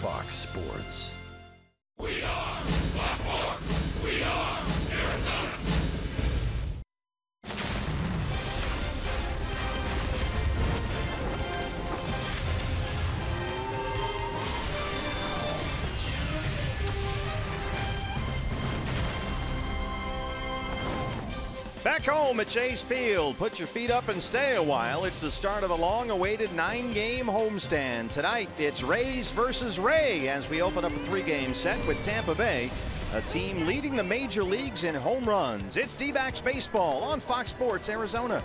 Fox Sports. We are Fox. We are Arizona. Back home at Chase Field, put your feet up and stay a while. It's the start of a long-awaited 9-game homestand. Tonight, it's Rays versus Ray as we open up a 3-game set with Tampa Bay, a team leading the major leagues in home runs. It's D-backs baseball on Fox Sports Arizona.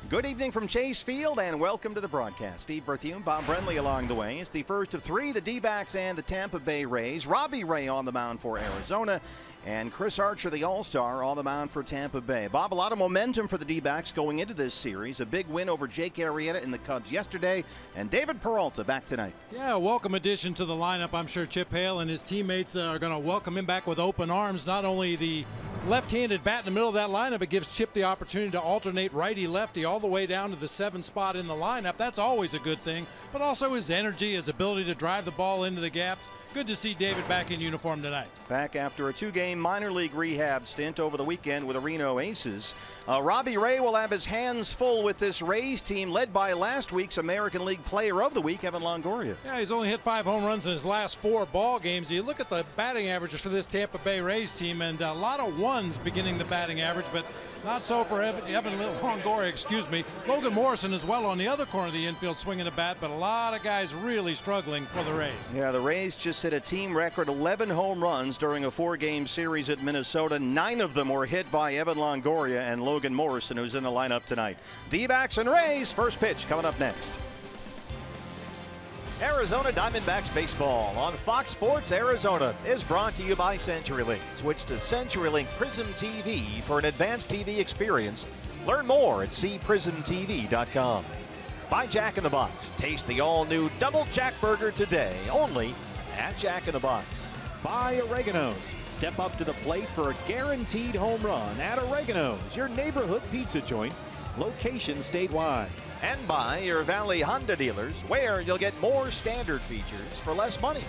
Good evening from Chase Field and welcome to the broadcast. Steve Berthiaume, Bob Brenly along the way. It's the first of three, the D-backs and the Tampa Bay Rays. Robbie Ray on the mound for Arizona. And Chris Archer, the All-Star, on the mound for Tampa Bay. Bob, a lot of momentum for the D-backs going into this series. A big win over Jake Arrieta in the Cubs yesterday. And David Peralta back tonight. Yeah, a welcome addition to the lineup. I'm sure Chip Hale and his teammates are going to welcome him back with open arms. Not only the left-handed bat in the middle of that lineup, it gives Chip the opportunity to alternate righty-lefty all the way down to the 7th spot in the lineup. That's always a good thing. But also his energy, his ability to drive the ball into the gaps. Good to see David back in uniform tonight. Back after a 2-game minor league rehab stint over the weekend with the Reno Aces. Robbie Ray will have his hands full with this Rays team led by last week's American League Player of the Week, Evan Longoria. Yeah, he's only hit 5 home runs in his last 4 ball games. You look at the batting averages for this Tampa Bay Rays team, and a lot of ones beginning the batting average, but not so for Evan Longoria, excuse me. Logan Morrison as well on the other corner of the infield swinging a bat, but a lot of guys really struggling for the Rays. Yeah, the Rays just hit a team record 11 home runs during a 4-game series at Minnesota. 9 of them were hit by Evan Longoria and Logan Morrison, who's in the lineup tonight. D-backs and Rays, first pitch coming up next. Arizona Diamondbacks baseball on Fox Sports Arizona is brought to you by CenturyLink. Switch to CenturyLink Prism TV for an advanced TV experience. Learn more at cprismtv.com. By Jack in the Box. Taste the all-new Double Jack Burger today, only at Jack in the Box. By Oregano's. Step up to the plate for a guaranteed home run at Oregano's, your neighborhood pizza joint, location statewide. And by your Valley Honda dealers, where you'll get more standard features for less money.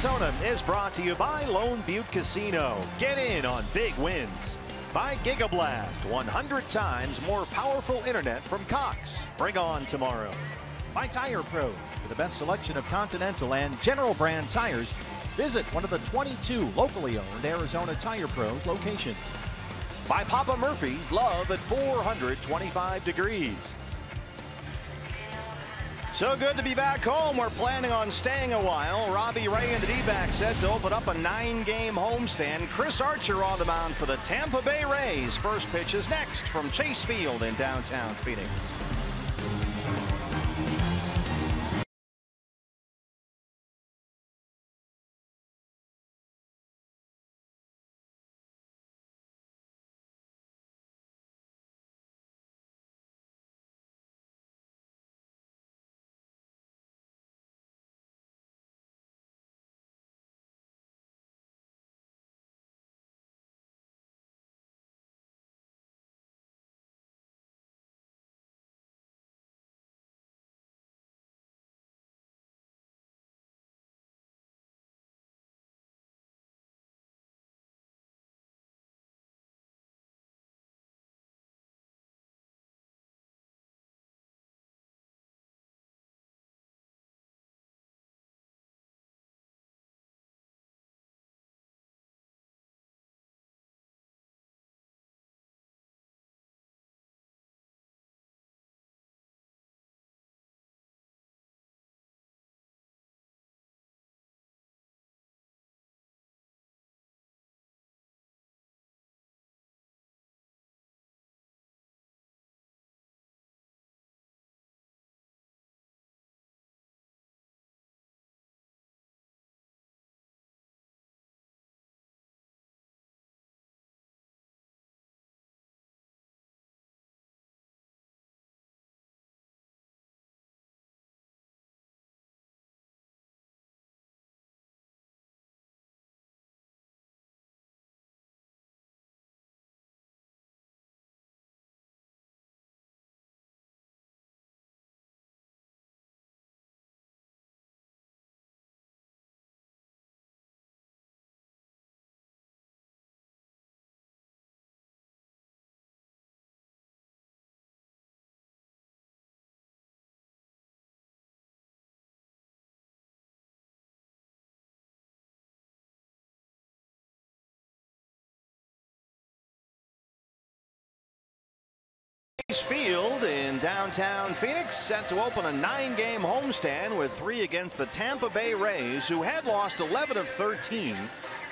Arizona is brought to you by Lone Butte Casino. Get in on big wins. By Gigablast, 100 times more powerful internet from Cox. Bring on tomorrow. By Tire Pro, for the best selection of Continental and General brand tires, visit one of the 22 locally owned Arizona Tire Pros locations. By Papa Murphy's, love at 425 degrees. So good to be back home. We're planning on staying a while. Robbie Ray and the D-backs set to open up a 9-game homestand. Chris Archer on the mound for the Tampa Bay Rays. First pitch is next from Chase Field in downtown Phoenix. Field in downtown Phoenix, set to open a 9-game homestand with 3 against the Tampa Bay Rays, who had lost 11 of 13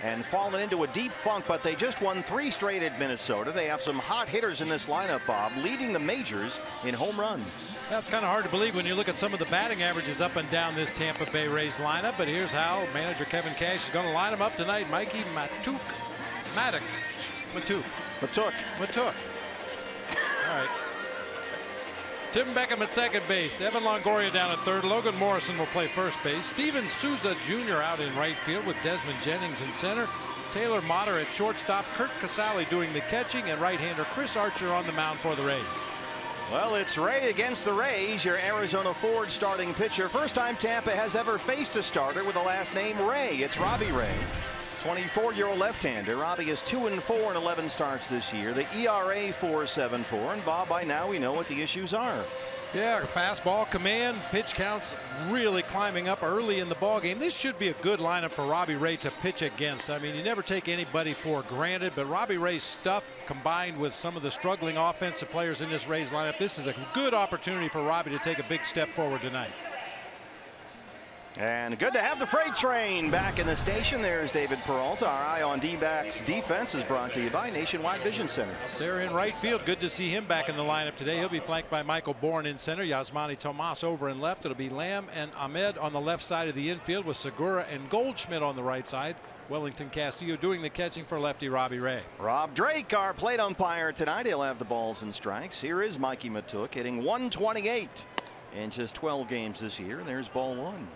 and fallen into a deep funk, but they just won 3 straight at Minnesota. They have some hot hitters in this lineup, Bob, leading the majors in home runs. That's kind of hard to believe when you look at some of the batting averages up and down this Tampa Bay Rays lineup, but here's how manager Kevin Cash is going to line them up tonight. Mikey Matuk. All right. Tim Beckham at second base. Evan Longoria down at third. Logan Morrison will play first base. Steven Souza Jr. out in right field with Desmond Jennings in center. Taylor Motter at shortstop. Kurt Casale doing the catching, and right-hander Chris Archer on the mound for the Rays. Well, it's Ray against the Rays, your Arizona Ford starting pitcher. First time Tampa has ever faced a starter with the last name Ray. It's Robbie Ray. 24-year-old left-hander. Robbie is 2-4 in 11 starts this year. The ERA 4.74. And Bob, by now we know what the issues are. Yeah, fastball command, pitch counts really climbing up early in the ball game. This should be a good lineup for Robbie Ray to pitch against. I mean, you never take anybody for granted, but Robbie Ray's stuff combined with some of the struggling offensive players in this Rays lineup, this is a good opportunity for Robbie to take a big step forward tonight. And good to have the freight train back in the station. There's David Peralta. Our Eye on D-backs defense is brought to you by Nationwide Vision Centers. They're in right field. Good to see him back in the lineup today. He'll be flanked by Michael Bourne in center. Yasmani Tomas over in left. It'll be Lamb and Ahmed on the left side of the infield with Segura and Goldschmidt on the right side. Wellington Castillo doing the catching for lefty Robbie Ray. Rob Drake, our plate umpire tonight. He'll have the balls and strikes. Here is Mikey Matuk hitting 128 in just 12 games this year. There's ball 1.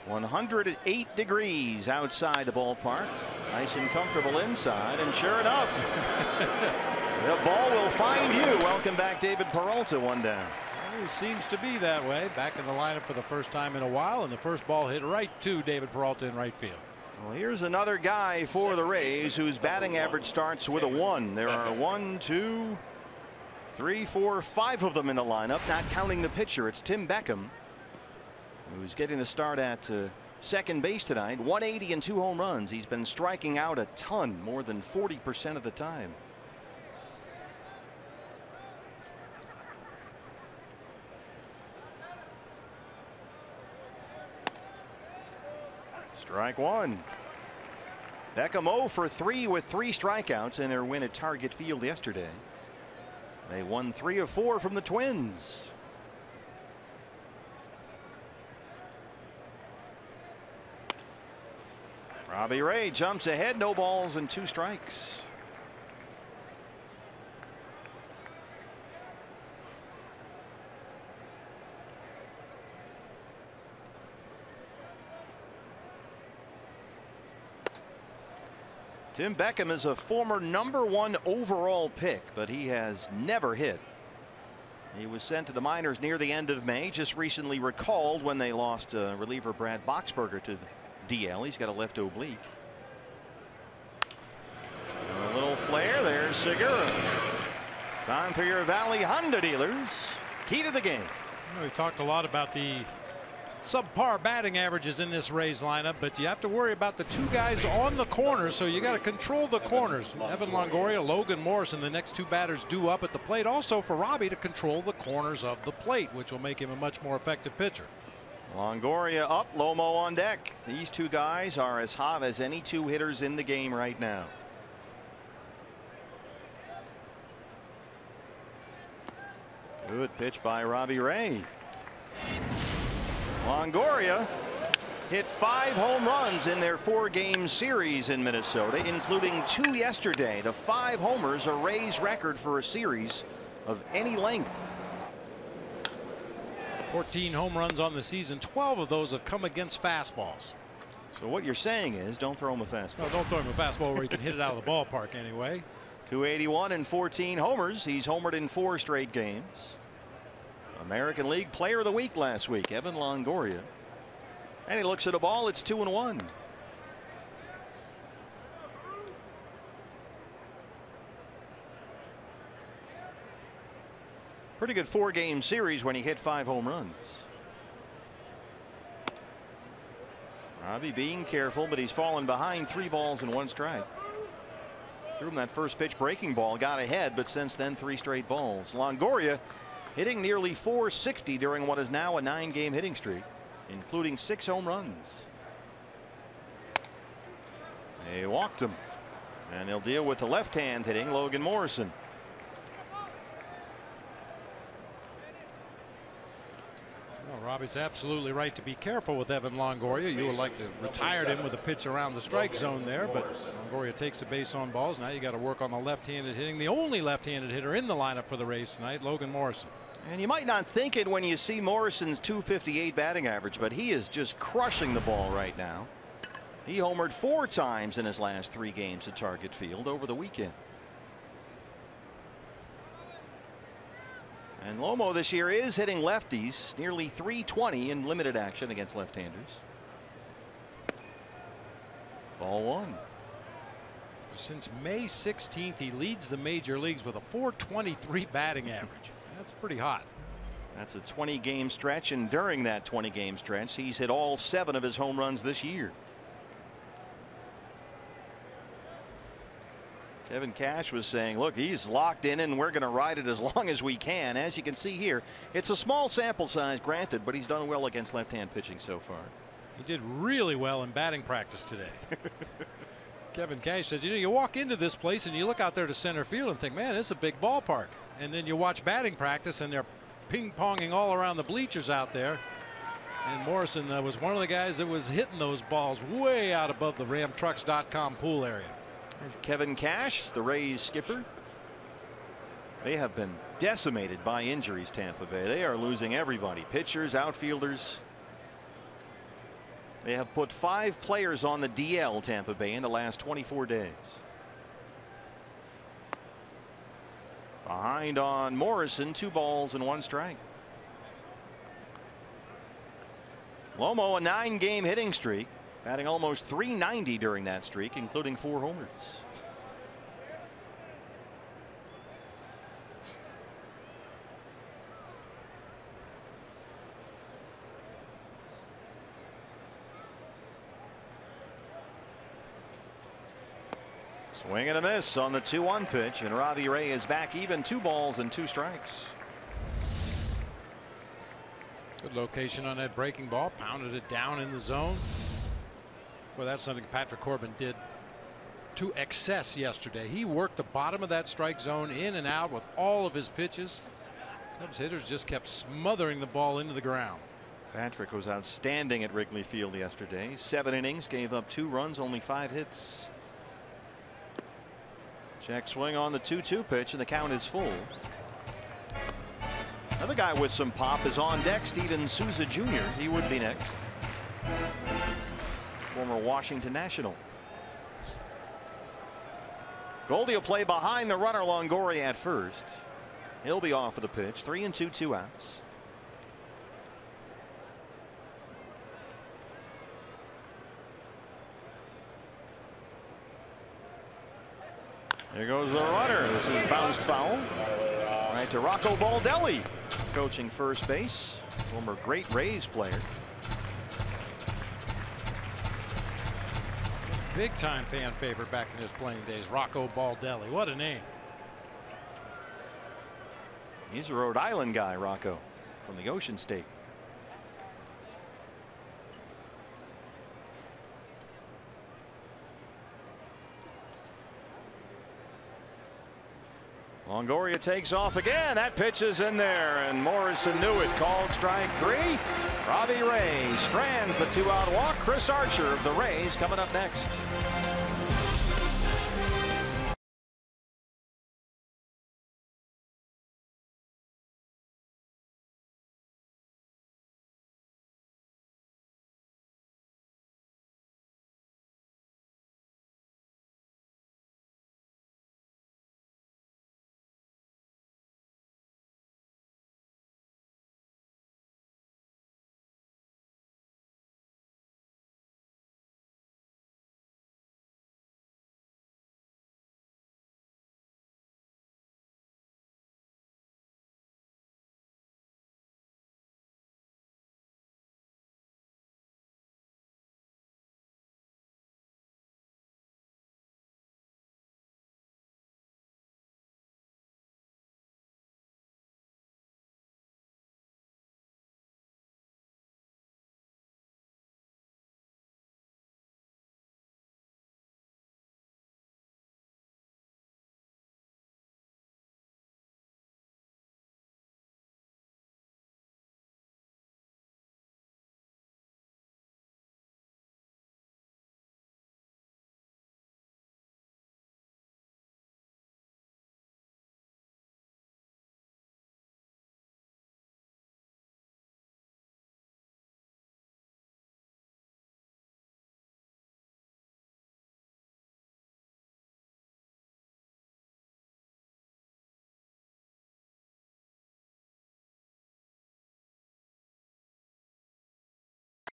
.108 outside the ballpark. Nice and comfortable inside, and sure enough, the ball will find you. Welcome back, David Peralta. 1 down. It seems to be that way. Back in the lineup for the first time in a while, and the first ball hit right to David Peralta in right field. Well, here's another guy for the Rays whose batting average starts with a 1. There are 1, 2, 3, 4, 5 of them in the lineup, not counting the pitcher. It's Tim Beckham, who's getting the start at second base tonight. 180 and 2 home runs. He's been striking out a ton, more than 40% of the time. Strike one. Beckham 0 for 3 with 3 strikeouts in their win at Target Field yesterday. They won 3 of 4 from the Twins. Robbie Ray jumps ahead, no balls and 2 strikes. Tim Beckham is a former #1 overall pick, but he has never hit. He was sent to the minors near the end of May, just recently recalled when they lost reliever Brad Boxberger to the DL. He's got a left oblique. And a little flare. There's Segura. Time for your Valley Honda dealers. Key to the game. We talked a lot about the subpar batting averages in this Rays lineup, but you have to worry about the 2 guys on the corners, so you got to control the corners. Evan Longoria, Logan Morrison, the next 2 batters due up at the plate. Also for Robbie to control the corners of the plate, which will make him a much more effective pitcher. Longoria up, Lomo on deck. These 2 guys are as hot as any 2 hitters in the game right now. Good pitch by Robbie Ray. Longoria hit 5 home runs in their 4-game series in Minnesota, including 2 yesterday. The 5 homers, a Rays record for a series of any length. 14 home runs on the season. 12 of those have come against fastballs. So what you're saying is don't throw him a fastball. No, don't throw him a fastball where he can hit it out of the ballpark anyway. 281 and 14 homers. He's homered in 4 straight games. American League Player of the Week last week, Evan Longoria. And he looks at a ball. It's 2-1. Pretty good 4-game series when he hit 5 home runs. Robbie being careful, but he's fallen behind 3 balls and 1 strike. Threw him that first pitch breaking ball, got ahead, but since then 3 straight balls. Longoria hitting nearly .460 during what is now a 9-game hitting streak, including 6 home runs. They walked him, and he'll deal with the left-hand hitting Logan Morrison. Well, Robbie's absolutely right to be careful with Evan Longoria. You would like to retire him with a pitch around the strike zone there, but Longoria takes the base on balls. Now you got to work on the left-handed hitting. The only left-handed hitter in the lineup for the Rays tonight, Logan Morrison. And you might not think it when you see Morrison's .258 batting average, but he is just crushing the ball right now. He homered 4 times in his last 3 games at Target Field over the weekend. And Lomo this year is hitting lefties, nearly .320 in limited action against left-handers. Ball 1. Since May 16th, he leads the major leagues with a .423 batting average. That's pretty hot. That's a 20-game stretch, and during that 20-game stretch, he's hit all 7 of his home runs this year. Kevin Cash was saying, look, he's locked in and we're going to ride it as long as we can. As you can see here, it's a small sample size, granted, but he's done well against left-hand pitching so far. He did really well in batting practice today. Kevin Cash said, you walk into this place and you look out there to center field and think, man, this is a big ballpark. And then you watch batting practice and they're ping-ponging all around the bleachers out there. And Morrison was one of the guys that was hitting those balls way out above the RamTrucks.com pool area. There's Kevin Cash, the Rays skipper. They have been decimated by injuries, Tampa Bay. They are losing everybody, pitchers, outfielders. They have put 5 players on the DL, Tampa Bay, in the last 24 days. Behind on Morrison, 2 balls and 1 strike. Lomo, a 9-game hitting streak, batting almost .390 during that streak, including 4 homers. Swing and a miss on the 2-1 pitch, and Robbie Ray is back even, 2 balls and 2 strikes. Good location on that breaking ball, pounded it down in the zone. Well, that's something Patrick Corbin did to excess yesterday. He worked the bottom of that strike zone in and out with all of his pitches. Cubs hitters just kept smothering the ball into the ground. Patrick was outstanding at Wrigley Field yesterday. 7 innings, gave up 2 runs, only 5 hits. Check swing on the 2-2 pitch, and the count is full. Another guy with some pop is on deck, Steven Souza Jr. He would be next. Former Washington National. Goldie will play behind the runner, Longoria at first. He'll be off of the pitch. 3-2, 2 outs. There goes the runner. This is bounced foul. Right to Rocco Baldelli, coaching first base. Former great Rays player. Big time fan favorite back in his playing days. Rocco Baldelli. What a name. He's a Rhode Island guy, Rocco, from the Ocean State. Longoria takes off again. That pitch is in there, and Morrison knew it. Called strike 3. Robbie Ray strands the 2-out walk. Chris Archer of the Rays coming up next.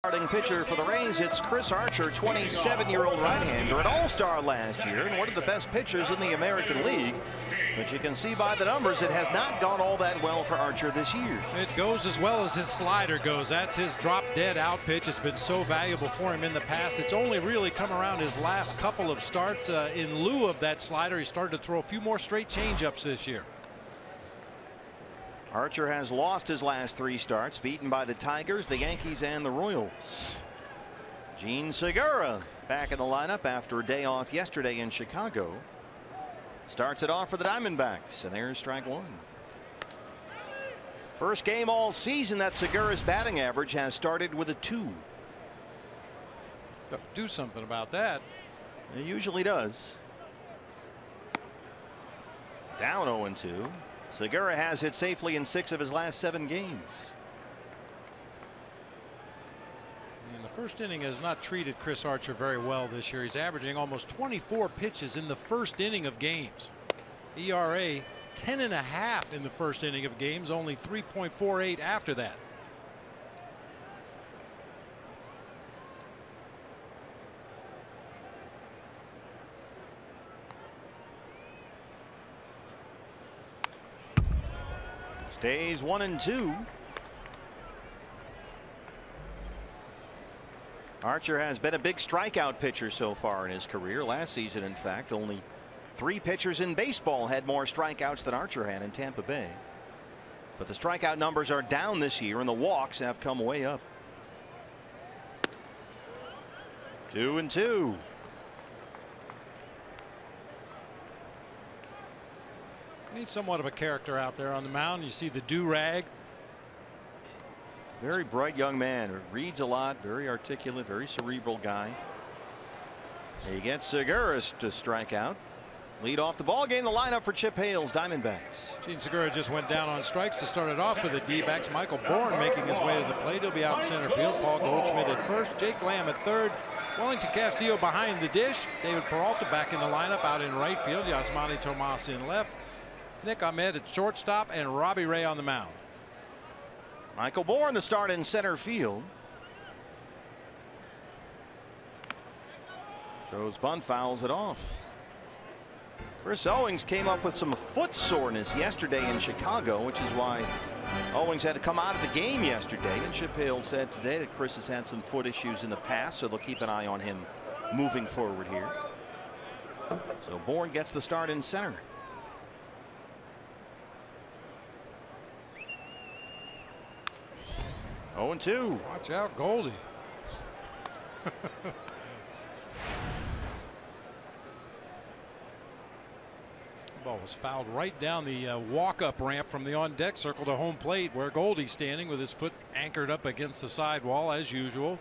Starting pitcher for the Rays, it's Chris Archer, 27-year-old right-hander, an all-star last year and one of the best pitchers in the American League. But you can see by the numbers it has not gone all that well for Archer this year. It goes as well as his slider goes. That's his drop dead out pitch. It's been so valuable for him in the past. It's only really come around his last couple of starts. In lieu of that slider, he started to throw a few more straight changeups this year. Archer has lost his last 3 starts, beaten by the Tigers, the Yankees, and the Royals. Gene Segura back in the lineup after a day off yesterday in Chicago. Starts it off for the Diamondbacks, and there's strike 1. First game all season that Segura's batting average has started with a 2. Do something about that. It usually does. Down 0-2. Segura has hit safely in 6 of his last 7 games. And the first inning has not treated Chris Archer very well this year. He's averaging almost 24 pitches in the first inning of games. ERA 10.5 in the first inning of games, only 3.48 after that. Stays 1-2. Archer has been a big strikeout pitcher so far in his career. Last season, in fact, only 3 pitchers in baseball had more strikeouts than Archer had in Tampa Bay. But the strikeout numbers are down this year, and the walks have come way up. 2-2. Need somewhat of a character out there on the mound. You see the do-rag. Very bright young man. Reads a lot. Very articulate. Very cerebral guy. He gets Segura's to strike out. Lead off the ball game. The lineup for Chip Hale's Diamondbacks. Gene Segura just went down on strikes to start it off for the D-backs. Michael Bourne making his way to the plate. He'll be out in center field. Paul Goldschmidt at first. Jake Lamb at third. Wellington Castillo behind the dish. David Peralta back in the lineup out in right field. Yasmani Tomas in left. Nick Ahmed at shortstop and Robbie Ray on the mound. Michael Bourne the start in center field. Joe's bunt fouls it off. Chris Owings came up with some foot soreness yesterday in Chicago, which is why Owings had to come out of the game yesterday. And Chip Hale said today that Chris has had some foot issues in the past, so they'll keep an eye on him moving forward here. So Bourne gets the start in center. 0-2. Watch out, Goldie. Ball was fouled right down the walk-up ramp from the on-deck circle to home plate, where Goldie's standing with his foot anchored up against the sidewall as usual.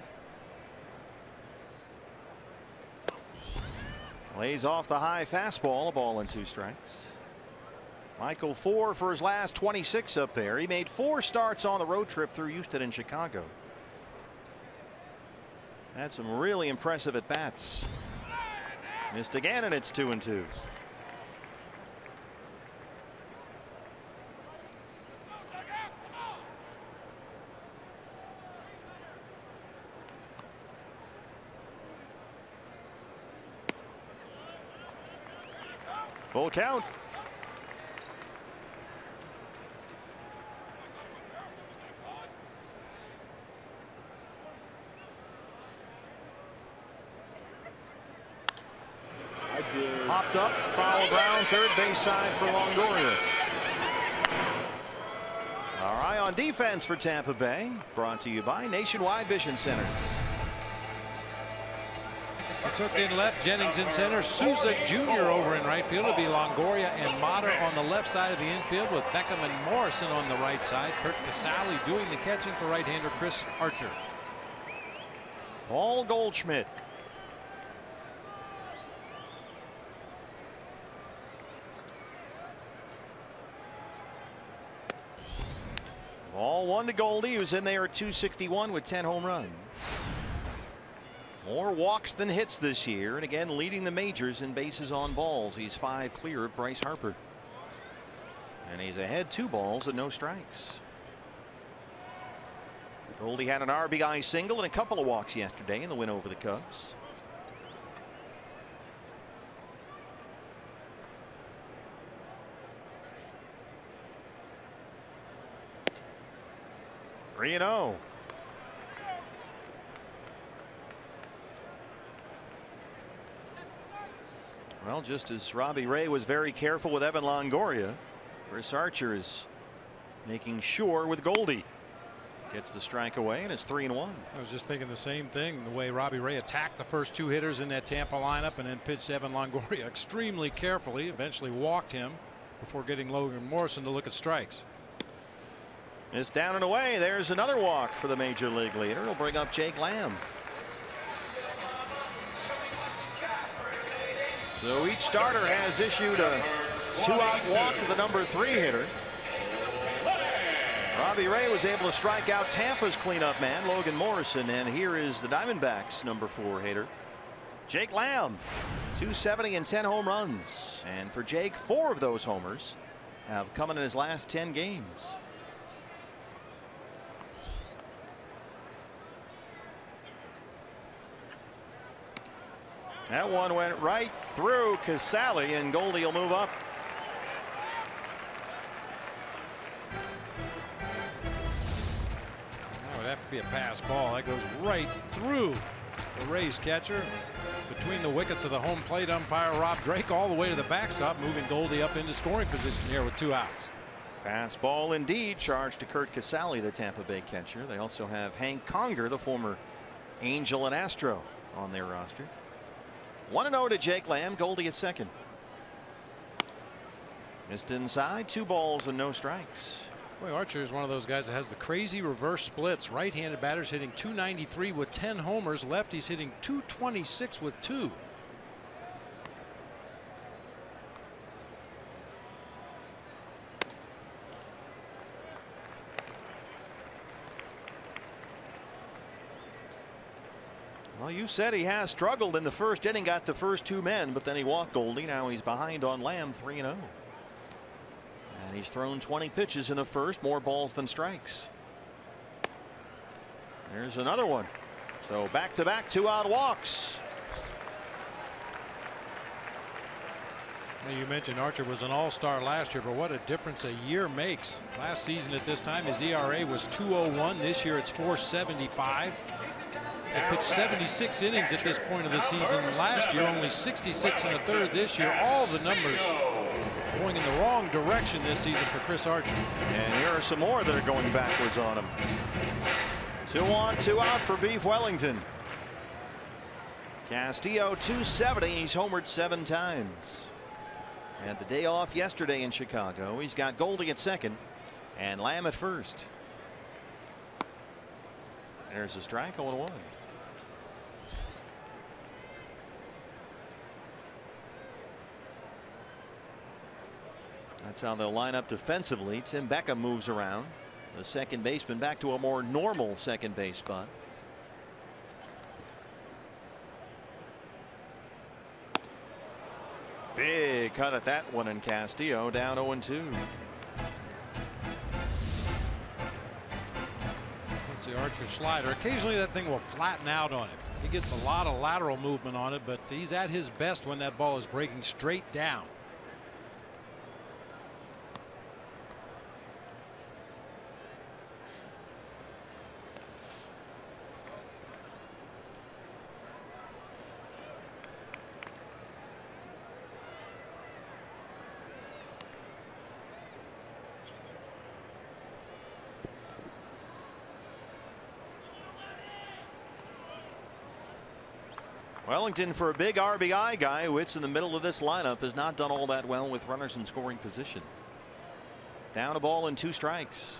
Lays off the high fastball. A ball and 2 strikes. Michael 4 for his last 26 up there. He made 4 starts on the road trip through Houston and Chicago. Had some really impressive at bats. Missed again, and it's 2-2. Full count. Popped up, foul ground, third base side for Longoria. All right, on defense for Tampa Bay, brought to you by Nationwide Vision Centers. He took in left, Jennings in center, Souza Jr. over in right field. It'll be Longoria and Motter on the left side of the infield, with Beckham and Morrison on the right side. Kurt Casale doing the catching for right-hander Chris Archer. Paul Goldschmidt. Ball 1 to Goldie, who's in there at 261 with 10 home runs. More walks than hits this year, and again leading the majors in bases on balls. He's 5 clear of Bryce Harper. And he's ahead 2 balls and no strikes. Goldie had an RBI single and a couple of walks yesterday in the win over the Cubs. Three and 0. Well, just as Robbie Ray was very careful with Evan Longoria, Chris Archer is making sure with Goldie. Gets the strike away, and it's 3-1. I was just thinking the same thing, the way Robbie Ray attacked the first 2 hitters in that Tampa lineup and then pitched Evan Longoria extremely carefully, eventually walked him before getting Logan Morrison to look at strikes. It's down and away. There's another walk for the major league leader. It'll bring up Jake Lamb. So each starter has issued a 2-out walk to the number 3 hitter. Robbie Ray was able to strike out Tampa's cleanup man, Logan Morrison, and here is the Diamondbacks' number 4 hitter, Jake Lamb. 270 and 10 home runs, and for Jake, 4 of those homers have come in his last 10 games. That one went right through Casale, and Goldie will move up. be a pass ball. That goes right through the Rays catcher, between the wickets of the home plate umpire Rob Drake, all the way to the backstop, moving Goldie up into scoring position here with 2 outs. Pass ball indeed, charged to Curt Casale, the Tampa Bay catcher. They also have Hank Conger, the former Angel and Astro, on their roster. 1-0 to Jake Lamb. Goldie at second. Missed inside. 2 balls and no strikes. Boy, Archer is one of those guys that has the crazy reverse splits. Right-handed batters hitting .293 with 10 homers. Lefties hitting .226 with 2. Well, you said he has struggled in the first inning, got the first 2 men, but then he walked Goldie. Now he's behind on Lamb, 3-0. And he's thrown 20 pitches in the first, more balls than strikes. There's another one. So back-to-back 2-out walks. Well, you mentioned Archer was an all-star last year, but what a difference a year makes. Last season at this time his ERA was .201. This year it's .475. He pitched 76 innings at this point of the season last year, only 66 and a third this year. All the numbers going in the wrong direction this season for Chris Archer. And here are some more that are going backwards on him. 2 on, 2 out for Beef Wellington. Castillo 270. He's homered 7 times. Had the day off yesterday in Chicago. He's got Goldie at second and Lamb at first. There's a strike, 0-1. That's how they'll line up defensively. Tim Beckham moves around. The second baseman back to a more normal second base spot. Big cut at that one, and Castillo down 0-2. That's the Archer slider. Occasionally that thing will flatten out on him. He gets a lot of lateral movement on it, but he's at his best when that ball is breaking straight down. Wellington, for a big RBI guy who hits in the middle of this lineup, has not done all that well with runners in scoring position. Down a ball and 2 strikes.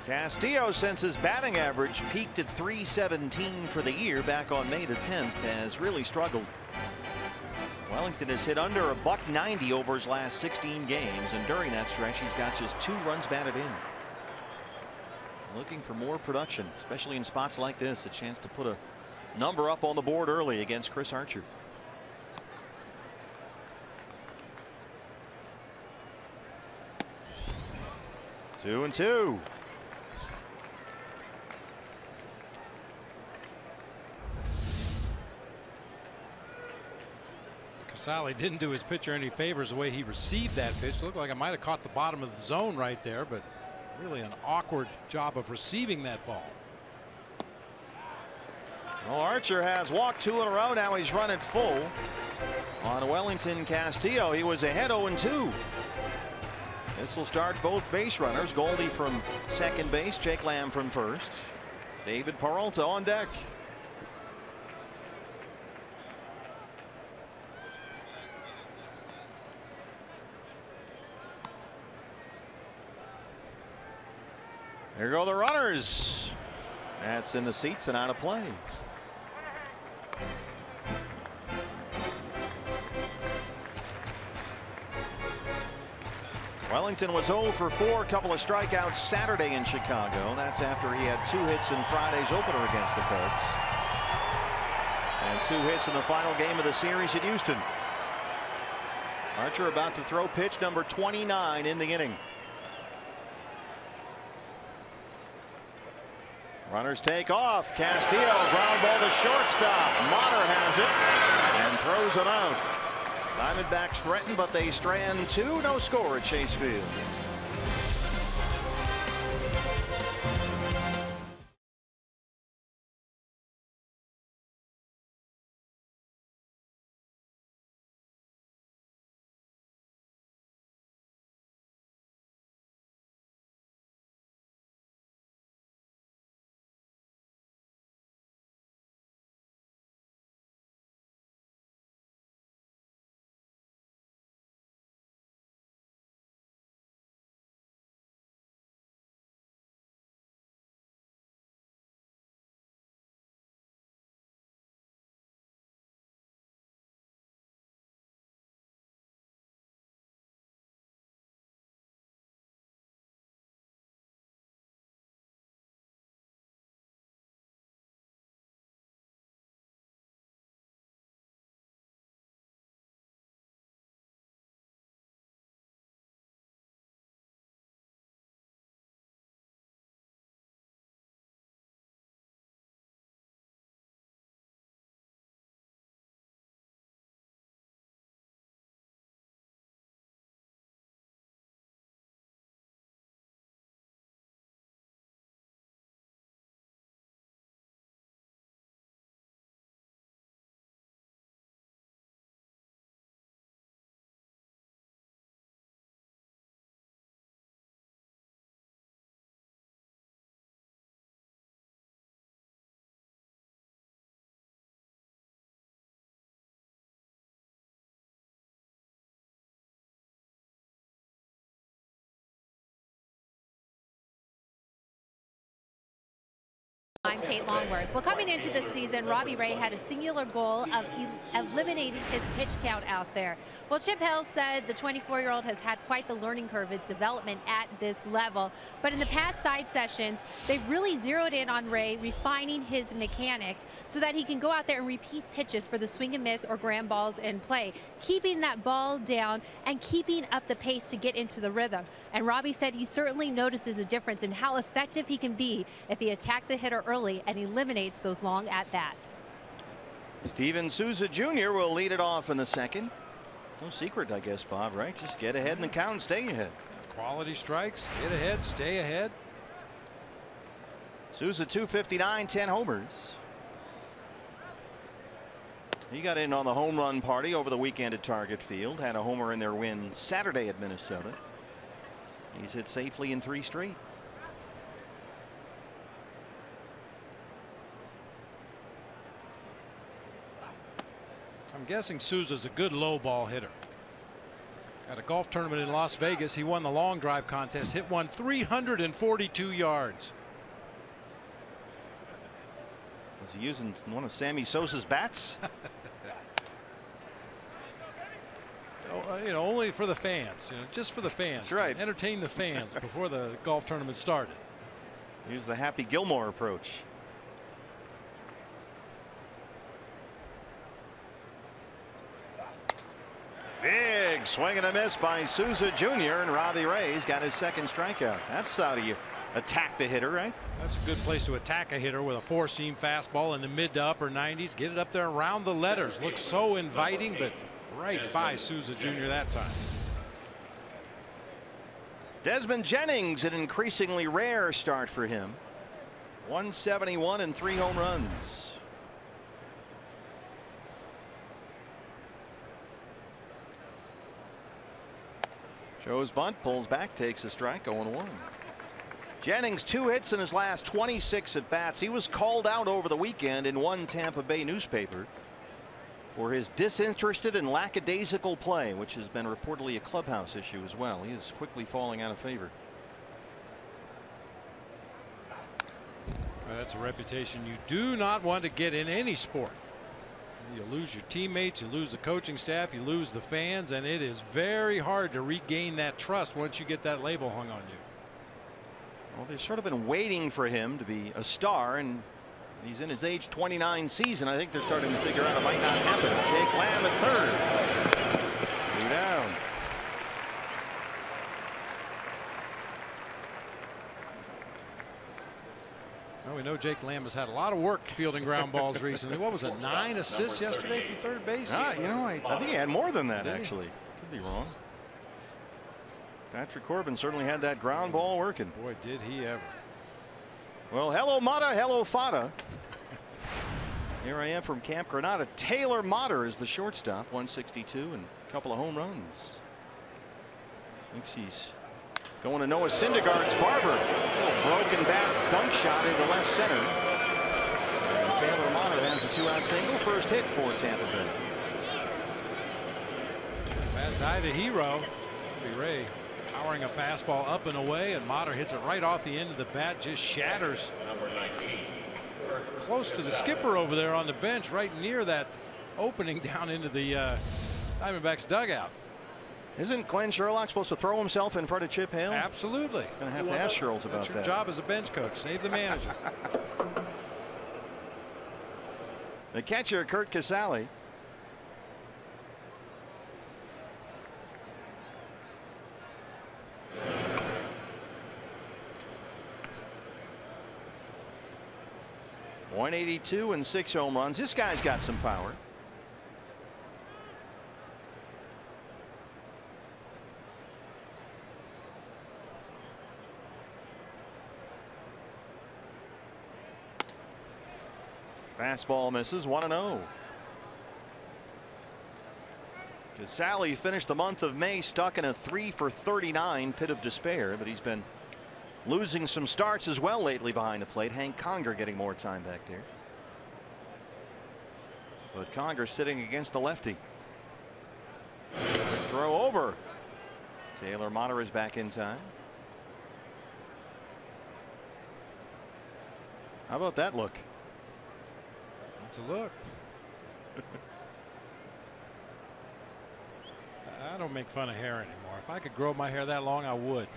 Castillo, since his batting average peaked at .317 for the year back on May the 10th, has really struggled. Wellington has hit under a .190 over his last 16 games, and during that stretch he's got just 2 runs batted in. Looking for more production, especially in spots like this, a chance to put a number up on the board early against Chris Archer. Two and two. Casale didn't do his pitcher any favors the way he received that pitch. Looked like it might have caught the bottom of the zone right there, but really an awkward job of receiving that ball. Well, Archer has walked 2 in a row. Now he's run it full on Wellington Castillo. He was ahead 0-2. This will start both base runners. Goldie from second base, Jake Lamb from first. David Peralta on deck. Here go the runners. That's in the seats and out of play. Wellington was 0 for 4, a couple of strikeouts Saturday in Chicago. That's after he had 2 hits in Friday's opener against the Cubs. And 2 hits in the final game of the series at Houston. Archer about to throw pitch number 29 in the inning. Runners take off. Castillo ground ball to shortstop. Motter has it and throws him out. Diamondbacks threaten, but they strand 2. No score at Chase Field. I'm Kate Longworth. Well, coming into this season, Robbie Ray had a singular goal of eliminating his pitch count out there. Well, Chip Hill said the 24-year-old has had quite the learning curve of development at this level. But in the past side sessions, they've really zeroed in on Ray, refining his mechanics so that he can go out there and repeat pitches for the swing and miss or ground balls in play, keeping that ball down and keeping up the pace to get into the rhythm. And Robbie said he certainly notices a difference in how effective he can be if he attacks a hitter early and eliminates those long at-bats. Steven Souza Jr. will lead it off in the second. No secret, I guess, Bob, right? Just get ahead in the count and stay ahead. Quality strikes, get ahead, stay ahead. Souza 259, 10 homers. He got in on the home run party over the weekend at Target Field. Had a homer in their win Saturday at Minnesota. He's hit safely in 3 straight. I'm guessing Souza's a good low ball hitter. At a golf tournament in Las Vegas, he won the long drive contest, hit one 342 yards. Was he using one of Sammy Sosa's bats? You know, only for the fans, just for the fans. That's right. Entertain the fans before the golf tournament started. Use the Happy Gilmore approach. Big swing and a miss by Souza Jr. and Robbie Ray's got his second strikeout. That's how you attack the hitter, right? That's a good place to attack a hitter with a 4-seam fastball in the mid to upper 90s. Get it up there around the letters. Looks so inviting, but right by Souza Jr. that time. Desmond Jennings, an increasingly rare start for him. 171 and 3 home runs. Joe's bunt, pulls back, takes a strike, 0-1. Jennings 2 hits in his last 26 at bats. He was called out over the weekend in one Tampa Bay newspaper for his disinterested and lackadaisical play, which has been reportedly a clubhouse issue as well. He is quickly falling out of favor. That's a reputation you do not want to get in any sport. You lose your teammates, you lose the coaching staff, you lose the fans, and it is very hard to regain that trust once you get that label hung on you. Well, they've sort of been waiting for him to be a star, and He's in his age 29 season. I think they're starting to figure out it might not happen. Jake Lamb at third. 2 down. Well, we know Jake Lamb has had a lot of work fielding ground balls recently. What was it, 9 assists yesterday from third base? You know, I think he had more than that, actually. Could be wrong. Patrick Corbin certainly had that ground ball working. Boy, did he ever. Well, hello, Mata. Hello, Fada. Here I am from Camp Granada. Taylor Motter is the shortstop, 162 and a couple of home runs. Thinks he's going to Noah Syndergaard's barber. Little broken bat dunk shot into left center. And Taylor Motter has a 2-out single. First hit for Tampa Bay. Bad die to hero. Ray powering a fastball up and away, and Motter hits it right off the end of the bat, just shatters. Close to the skipper over there on the bench, right near that opening down into the Diamondbacks dugout. Isn't Glenn Sherlock supposed to throw himself in front of Chip Hale? Absolutely. Gonna have to ask Sherles about that. That's your job as a bench coach. Save the manager. The catcher, Kurt Casale. .182 and 6 home runs. This guy's got some power. Fastball misses. 1-0. Casale finished the month of May stuck in a 3-for-39 pit of despair, but he's been losing some starts as well lately behind the plate. Hank Conger getting more time back there. But Conger sitting against the lefty. Good throw over. Taylor Motter is back in time. How about that look? That's a look. I don't make fun of hair anymore. If I could grow my hair that long, I would.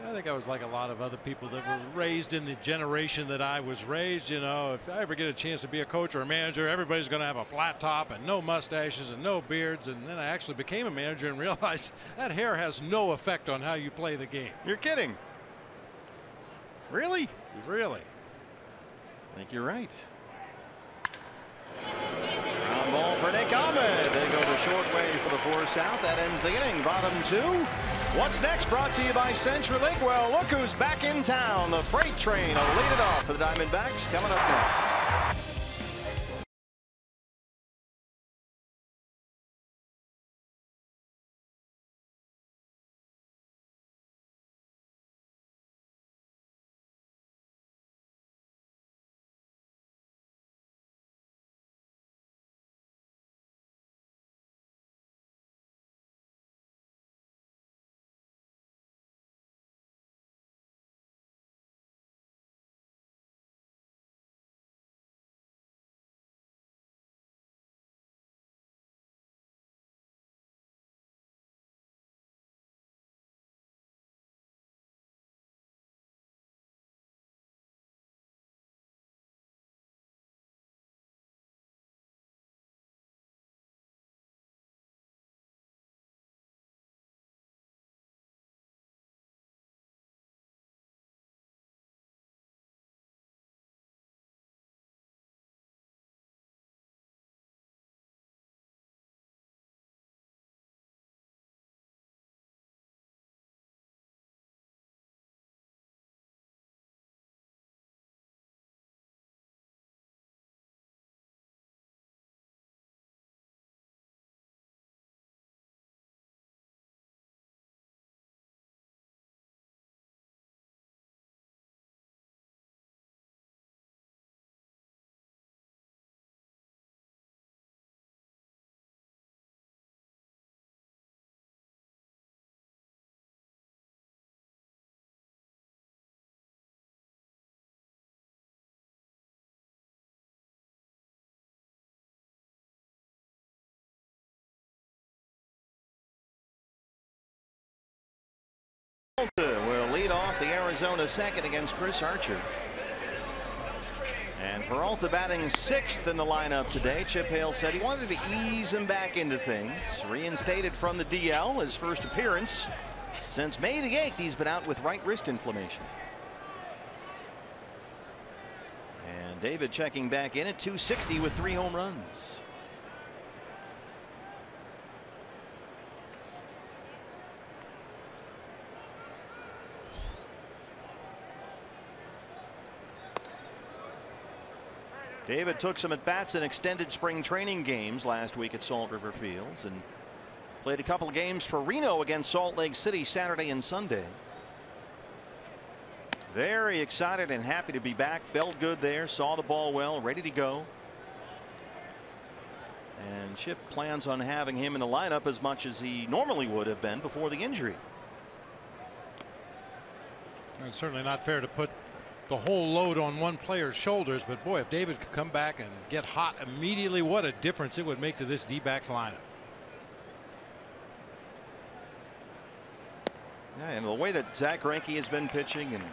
I think I was like a lot of other people that were raised in the generation that I was raised. You know, if I ever get a chance to be a coach or a manager, everybody's going to have a flat top and no mustaches and no beards. And then I actually became a manager and realized that hair has no effect on how you play the game. You're kidding. Really? Really? I think you're right. Ground ball for Nick Ahmed. They go the short way for the 4 out. That ends the inning. Bottom 2. What's next? Brought to you by CenturyLink. Well, look who's back in town. The freight train will lead it off for the Diamondbacks. Coming up next. the Arizona second against Chris Archer. And Peralta batting 6th in the lineup today. Chip Hale said he wanted to ease him back into things. Reinstated from the DL, his first appearance since May the 8th. He's been out with right wrist inflammation. And David checking back in at 260 with 3 home runs. David took some at bats in extended spring training games last week at Salt River Fields and played a couple of games for Reno against Salt Lake City Saturday and Sunday. Very excited and happy to be back. Felt good there. Saw the ball well. Ready to go. And Chip plans on having him in the lineup as much as he normally would have been before the injury. It's certainly not fair to put the whole load on one player's shoulders, but boy, if David could come back and get hot immediately, what a difference it would make to this D-backs lineup. Yeah, and the way that Zach Greinke has been pitching, and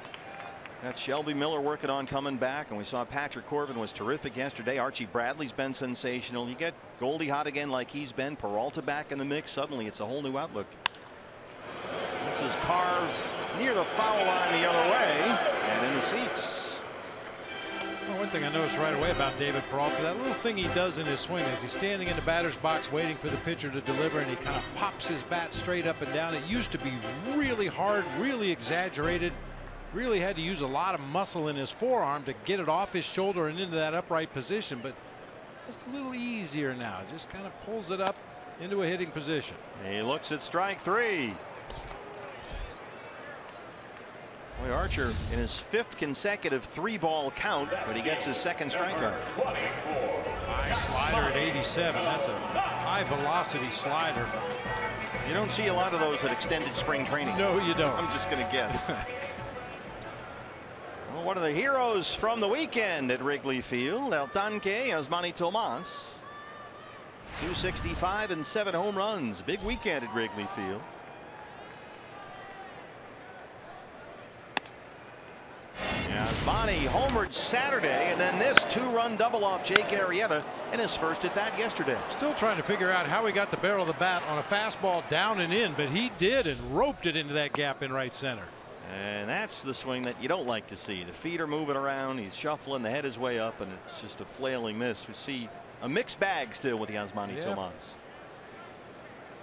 got Shelby Miller working on coming back, and we saw Patrick Corbin was terrific yesterday. Archie Bradley's been sensational. You get Goldie hot again like he's been. Peralta back in the mix. Suddenly it's a whole new outlook. This is carved near the foul line the other way and in the seats. Well, one thing I noticed right away about David Peralta, that little thing he does in his swing is he's standing in the batter's box waiting for the pitcher to deliver, and he kind of pops his bat straight up and down. It used to be really hard, really exaggerated, really had to use a lot of muscle in his forearm to get it off his shoulder and into that upright position, but it's a little easier now. Just kind of pulls it up into a hitting position. He looks at strike 3. Boy, Archer in his 5th consecutive 3-ball count, but he gets his 2nd strikeout. High slider at 87. That's a high velocity slider. You don't see a lot of those at extended spring training. No, you don't. I'm just going to guess. Well, one of the heroes from the weekend at Wrigley Field, El Tanque Yasmani Tomas. 265 and 7 home runs. Big weekend at Wrigley Field. Yasmani homered Saturday, and then this 2-run double off Jake Arrieta in his first at bat yesterday. Still trying to figure out how he got the barrel of the bat on a fastball down and in, but he did, and roped it into that gap in right center. And that's the swing that you don't like to see. The feet are moving around. He's shuffling. The head is way up, and it's just a flailing miss. We see a mixed bag still with Yasmani Tomas.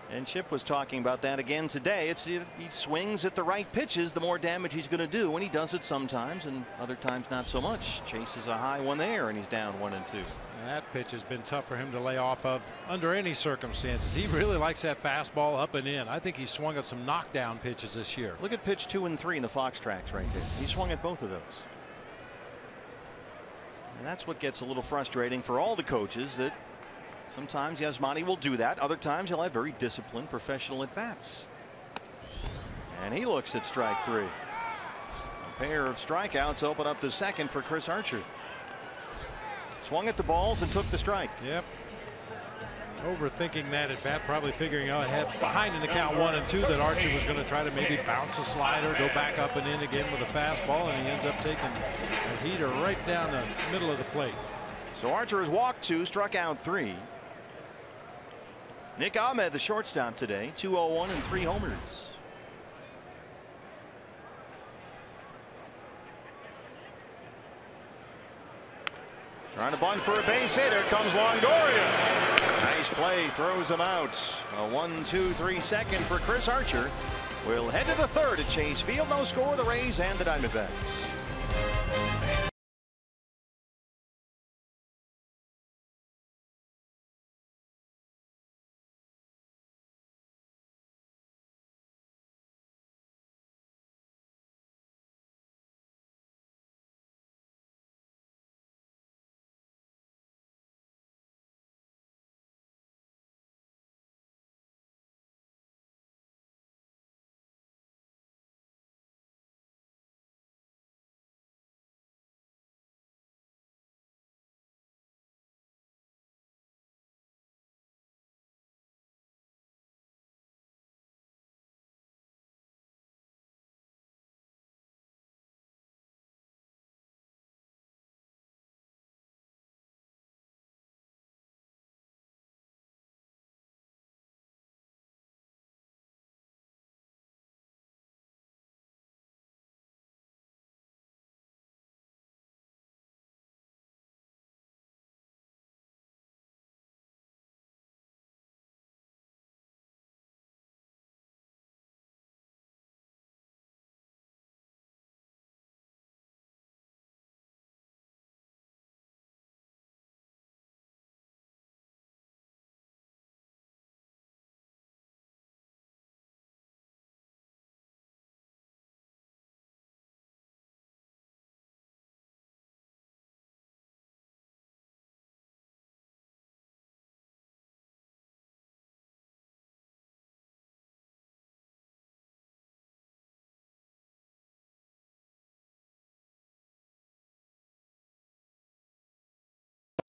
And Chip was talking about that again today. He swings at the right pitches, the more damage he's going to do, and he does it sometimes, and other times not so much. Chases a high one there, and he's down 1-2. That pitch has been tough for him to lay off of under any circumstances. He really likes that fastball up and in. I think he swung at some knockdown pitches this year. Look at pitch 2 and 3 in the Fox tracks right there. He swung at both of those. And that's what gets a little frustrating for all the coaches, that sometimes Yasmani will do that. Other times he'll have very disciplined professional at bats. And he looks at strike 3. A pair of strikeouts open up the second for Chris Archer. Swung at the balls and took the strike. Yep. Overthinking that at bat, probably figuring out ahead behind in the count 1-2 that Archer was going to try to maybe bounce a slider, go back up and in again with a fastball, and he ends up taking a heater right down the middle of the plate. So Archer has walked 2, struck out 3. Nick Ahmed, the shortstop today, 201 and 3 homers. Trying to bunt for a base hit. Here comes Longoria. Nice play, throws him out. A 1-2-3 second for Chris Archer. We'll head to the 3rd at Chase Field. No score, the Rays and the Diamondbacks.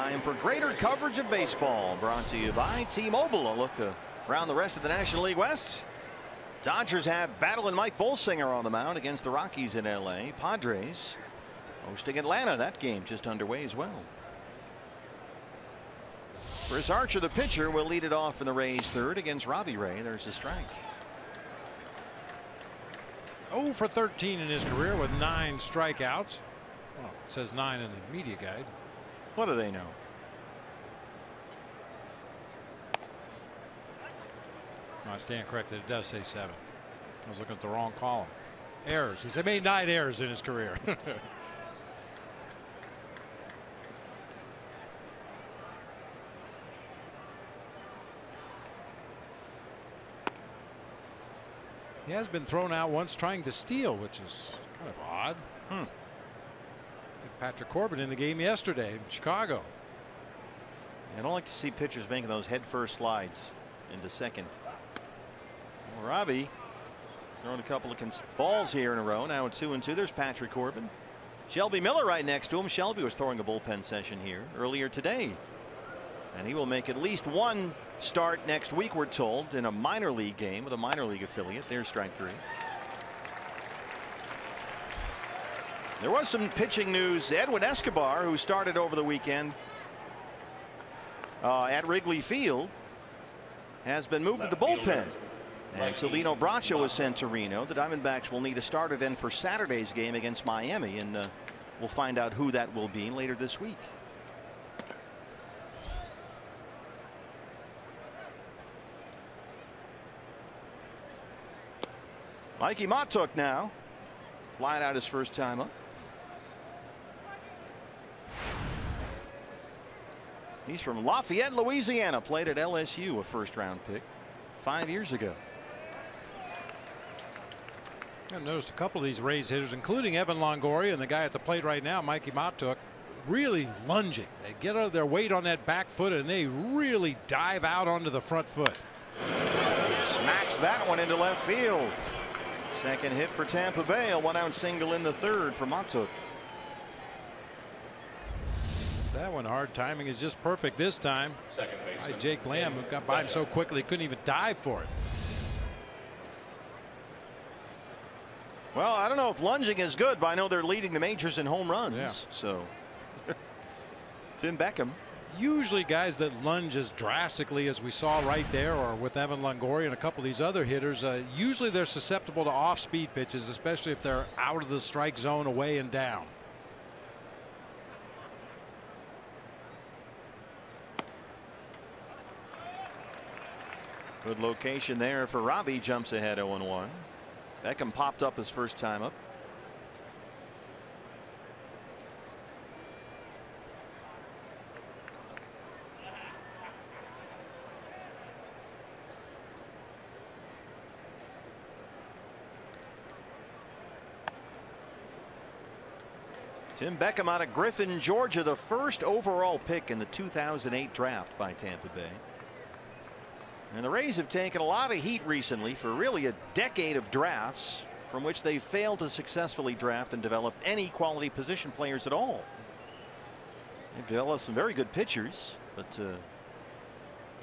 Time for greater coverage of baseball, brought to you by T-Mobile. A look around the rest of the National League West. Dodgers have battling Mike Bolsinger on the mound against the Rockies in LA. Padres hosting Atlanta. That game just underway as well. Chris Archer, the pitcher, will lead it off in the Rays' third against Robbie Ray. There's a strike. 0 for 13 in his career with 9 strikeouts. Well, it says 9 in the media guide. What do they know? No, I stand corrected. It does say 7. I was looking at the wrong column. Errors. He's made 9 errors in his career. He has been thrown out once trying to steal, which is kind of odd. Patrick Corbin in the game yesterday in Chicago. I don't like to see pitchers making those head-first slides into second. Well, Robbie throwing a couple of balls here in a row. Now it's 2-2. There's Patrick Corbin. Shelby Miller right next to him. Shelby was throwing a bullpen session here earlier today. And he will make at least one start next week, we're told, in a minor league game with a minor league affiliate. There's strike 3. There was some pitching news. Edwin Escobar, who started over the weekend at Wrigley Field, has been moved to the bullpen. And Silvino Bracho was sent to Reno. The Diamondbacks will need a starter then for Saturday's game against Miami, and we'll find out who that will be later this week. Mikey Matuk now flying out his first time up. He's from Lafayette, Louisiana. Played at LSU, a first-round pick 5 years ago. I noticed a couple of these Rays hitters, including Evan Longoria and the guy at the plate right now, Mikey Matuk, really lunging. They get out of their weight on that back foot and they really dive out onto the front foot. Smacks that one into left field. Second hit for Tampa Bay. A 1-out single in the third for Matuk. That one hard. Timing is just perfect this time. By Jake Lamb, who got by him so quickly he couldn't even dive for it. Well, I don't know if lunging is good, but I know they're leading the majors in home runs. Yeah. So Tim Beckham. Usually guys that lunge as drastically as we saw right there, or with Evan Longoria and a couple of these other hitters, usually they're susceptible to off-speed pitches, especially if they're out of the strike zone, away and down. Good location there for Robbie. Jumps ahead 0-1. Beckham popped up his first time up. Tim Beckham out of Griffin, Georgia, the first overall pick in the 2008 draft by Tampa Bay. And the Rays have taken a lot of heat recently for really a decade of drafts from which they failed to successfully draft and develop any quality position players at all. They've developed some very good pitchers, but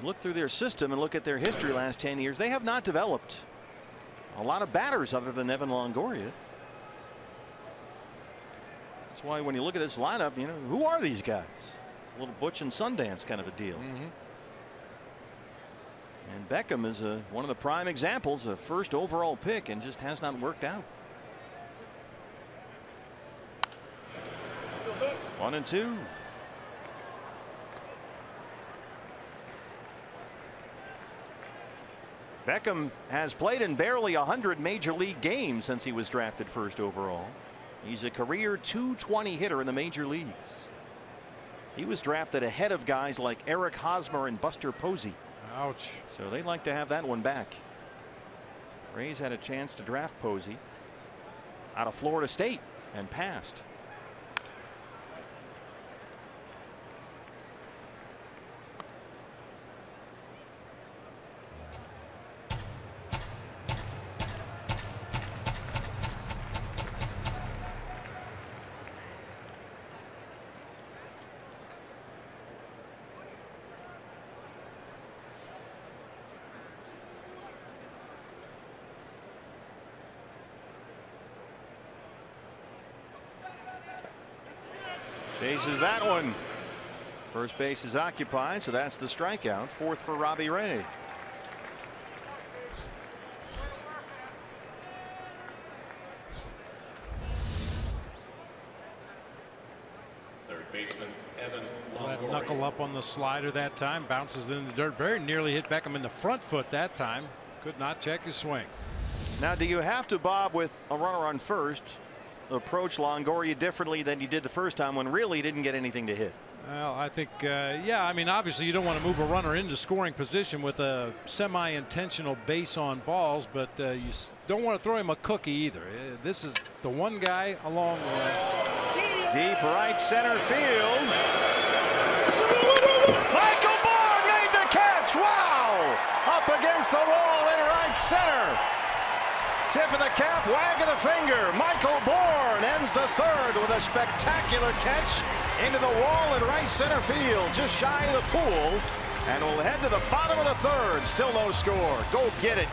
look through their system and look at their history last 10 years. They have not developed a lot of batters other than Evan Longoria. That's why when you look at this lineup, you know, who are these guys? It's a little Butch and Sundance kind of a deal. And Beckham is one of the prime examples, a first overall pick, and just has not worked out. 1-2. Beckham has played in barely 100 major league games since he was drafted first overall. He's a career .220 hitter in the major leagues. He was drafted ahead of guys like Eric Hosmer and Buster Posey. Ouch. So they'd like to have that one back. Rays had a chance to draft Posey out of Florida State and passed. Chases that one. First base is occupied, so that's the strikeout. Fourth for Robbie Ray. That knuckle up on the slider that time, bounces in the dirt, very nearly hit Beckham in the front foot that time. Could not check his swing. Now, do you have to, Bob, with a runner on first, approach Longoria differently than you did the first time when really didn't get anything to hit? Well, I think, yeah, I mean, obviously you don't want to move a runner into scoring position with a semi-intentional base on balls, but you don't want to throw him a cookie either. This is the one guy along the way. Deep right center field. Michael Bourne made the catch. Wow! Up against the wall in right center. Tip of the cap, wag of the finger. Michael Bourne ends the third with a spectacular catch into the wall in right center field, just shy of the pool. And we'll head to the bottom of the third. Still no score. Go get it.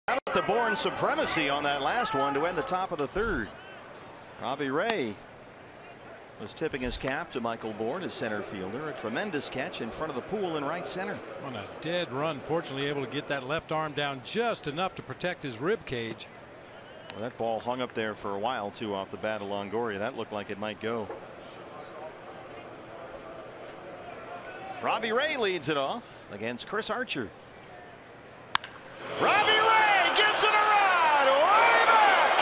How about the Bourne supremacy on that last one to end the top of the third? Robbie Ray was tipping his cap to Michael Bourne, his center fielder. A tremendous catch in front of the pool in right center. On a dead run, fortunately able to get that left arm down just enough to protect his rib cage. Well, that ball hung up there for a while too off the bat of Longoria. That looked like it might go. Robbie Ray leads it off against Chris Archer. Robbie Ray gives it a run way back.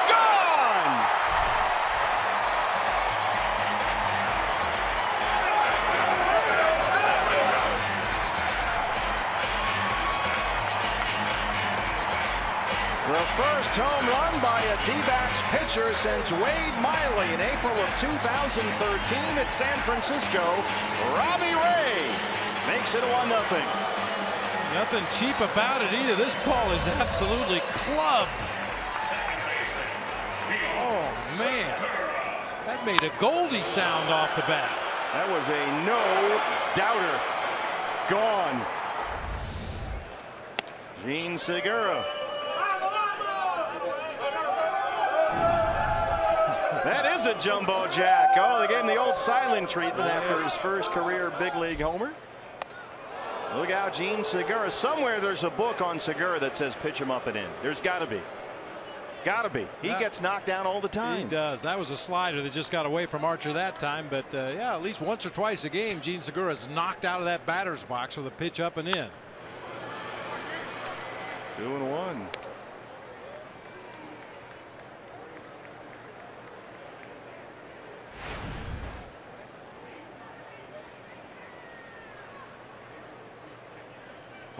Gone. The first home run by a D-backs pitcher since Wade Miley in April of 2013 at San Francisco. Robbie Ray makes it 1-0. Nothing cheap about it either. This ball is absolutely clubbed. Oh, man. That made a Goldie sound off the bat. That was a no-doubter. Gone. Gene Segura. That is a jumbo jack. Oh, they gave him the old silent treatment after his first career big league homer. Look out, Gene Segura. Somewhere there's a book on Segura that says pitch him up and in. There's got to be. Got to be. He gets knocked down all the time. He does. That was a slider that just got away from Archer that time. But yeah, at least once or twice a game, Gene Segura is knocked out of that batter's box with a pitch up and in. 2-1.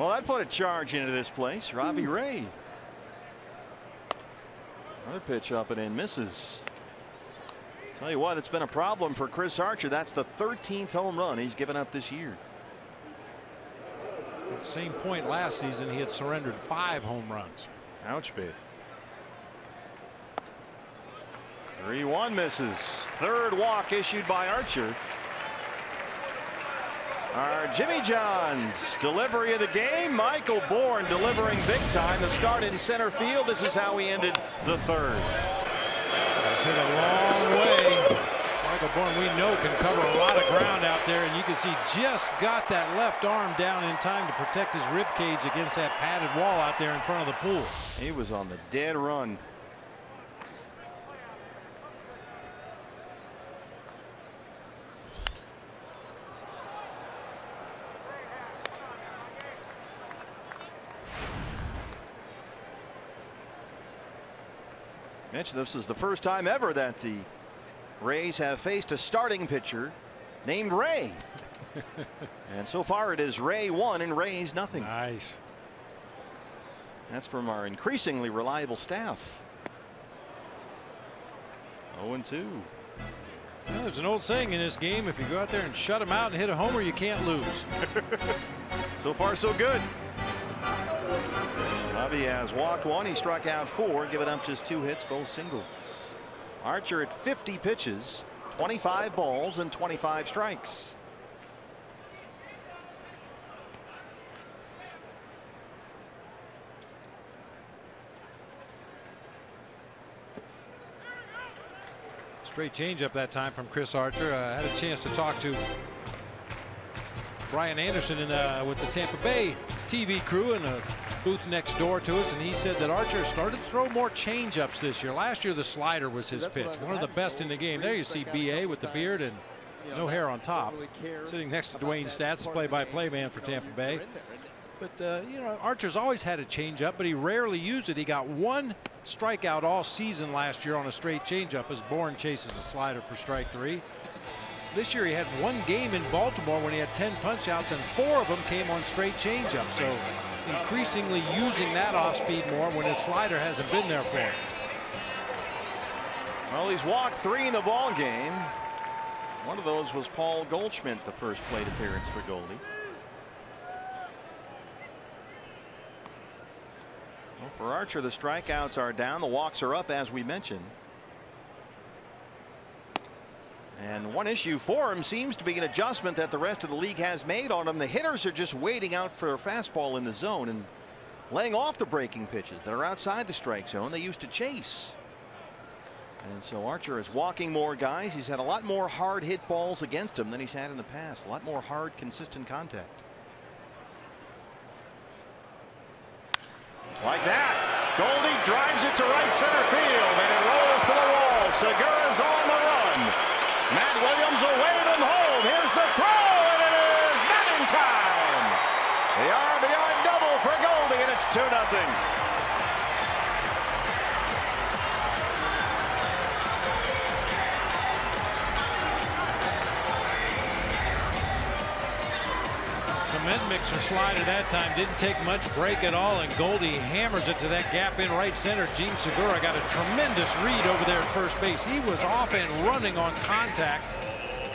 Well, that put a charge into this place. Robbie Ray. Another pitch up and in, misses. Tell you what, it's been a problem for Chris Archer. That's the 13th home run he's given up this year. At the same point last season, he had surrendered 5 home runs. Ouch, babe. 3-1 misses. Third walk issued by Archer. Our Jimmy John's delivery of the game. Michael Bourne delivering big time. The start in center field. This is how he ended the third. That's hit a long way. Michael Bourne, we know, can cover a lot of ground out there, and you can see just got that left arm down in time to protect his rib cage against that padded wall out there in front of the pool. He was on the dead run. Mentioned this is the first time ever that the Rays have faced a starting pitcher named Ray. And so far it is Ray 1 and Rays nothing. Nice. That's from our increasingly reliable staff. 0-2. Well, there's an old saying in this game, if you go out there and shut them out and hit a homer, you can't lose. So far so good. Robbie has walked 1. He struck out 4, giving up just 2 hits, both singles. Archer at 50 pitches, 25 balls and 25 strikes. Straight changeup that time from Chris Archer. Had a chance to talk to Brian Anderson with the Tampa Bay TV crew in a booth next door to us, and he said that Archer started to throw more changeups this year. Last year the slider was his pitch, one of the best in the game. There you see BA with the beard and no hair on top, sitting next to Dwayne Stats, play-by-play man for Tampa Bay. But you know, Archer's always had a changeup, but he rarely used it. He got 1 strikeout all season last year on a straight changeup as Bourne chases a slider for strike 3. This year he had 1 game in Baltimore when he had 10 punch outs, and 4 of them came on straight changeup. So increasingly using that off speed more when his slider hasn't been there for him. Well, he's walked 3 in the ball game. One of those was Paul Goldschmidt, the first plate appearance for Goldie. Well, for Archer, the strikeouts are down, the walks are up, as we mentioned. And one issue for him seems to be an adjustment that the rest of the league has made on him. The hitters are just waiting out for a fastball in the zone and laying off the breaking pitches that are outside the strike zone they used to chase. And so Archer is walking more guys. He's had a lot more hard hit balls against him than he's had in the past. A lot more hard, consistent contact. Like that. Goldie drives it to right center field, and it rolls to the wall. Segura's on the run. Matt Williams will wave him home. Here's the throw, and it is not in time. The RBI double for Goldie, and it's 2-0. Cement mixer slider that time, didn't take much break at all, and Goldie hammers it to that gap in right center. Gene Segura got a tremendous read over there at first base. He was off and running on contact.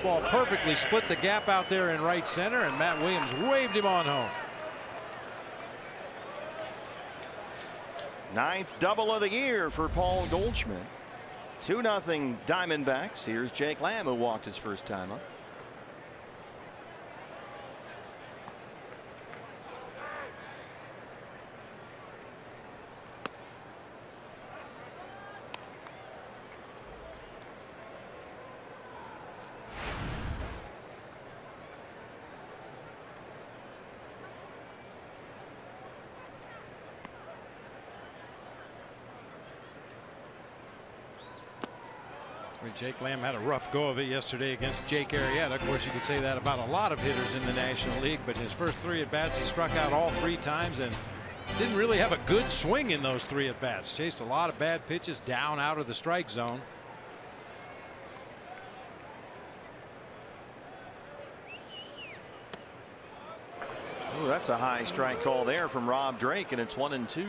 Ball perfectly split the gap out there in right center, and Matt Williams waved him on home. 9th double of the year for Paul Goldschmidt. 2-0 Diamondbacks. Here's Jake Lamb, who walked his first time up. Jake Lamb had a rough go of it yesterday against Jake Arrieta. Of course, you could say that about a lot of hitters in the National League, but his first 3 at-bats, he struck out all 3 times and didn't really have a good swing in those 3 at-bats. Chased a lot of bad pitches down out of the strike zone. Oh, that's a high strike call there from Rob Drake, and it's 1-2.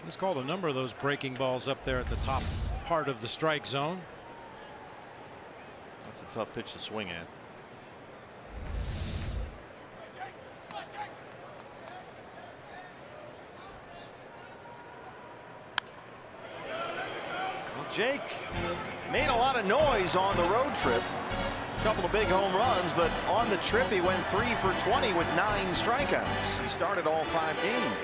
He's called a number of those breaking balls up there at the top part of the strike zone. That's a tough pitch to swing at. Well, Jake made a lot of noise on the road trip. A couple of big home runs, but on the trip he went 3 for 20 with 9 strikeouts. He started all 5 games.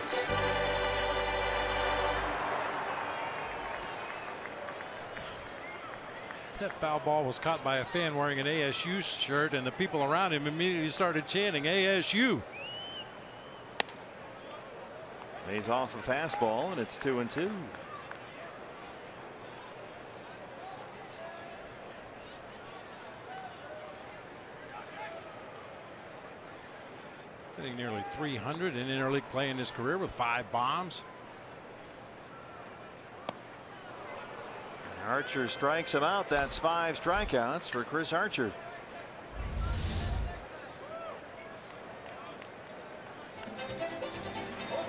That foul ball was caught by a fan wearing an ASU shirt, and the people around him immediately started chanting ASU. Lays off a fastball, and it's 2-2. Hitting nearly 300 in interleague play in his career with 5 bombs. Archer strikes him out. That's 5 strikeouts for Chris Archer.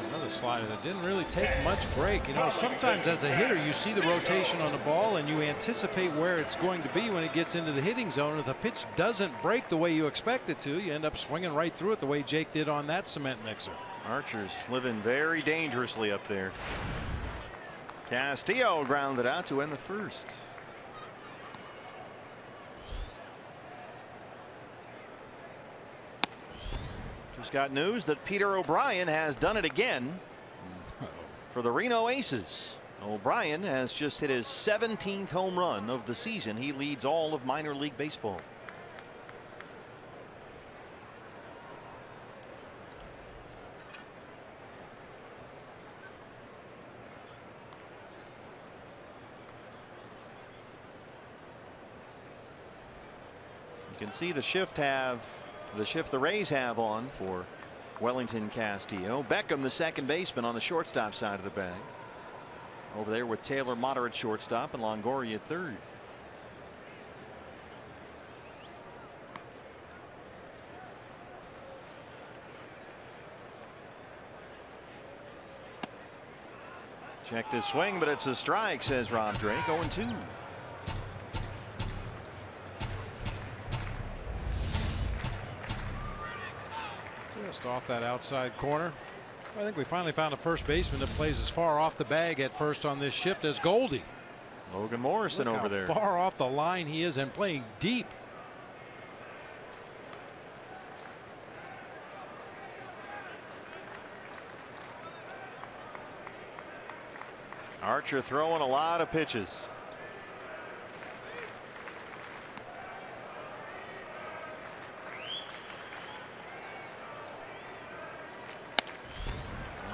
Another slider that didn't really take much break. You know, sometimes as a hitter you see the rotation on the ball and you anticipate where it's going to be when it gets into the hitting zone. If the pitch doesn't break the way you expect it to, you end up swinging right through it the way Jake did on that cement mixer. Archer's living very dangerously up there. Castillo grounded out to end the first. Just got news that Peter O'Brien has done it again for the Reno Aces. O'Brien has just hit his 17th home run of the season. He leads all of minor league baseball. You can see the shift the Rays have on for Wellington Castillo. Beckham, the second baseman, on the shortstop side of the bag. Over there with Taylor Motter at shortstop and Longoria at third. Checked his swing, but it's a strike, says Rob Drake. 0-2. Just off that outside corner. I think we finally found a first baseman that plays as far off the bag at first on this shift as Goldie. Logan Morrison over there. Far off the line he is and playing deep. Archer throwing a lot of pitches.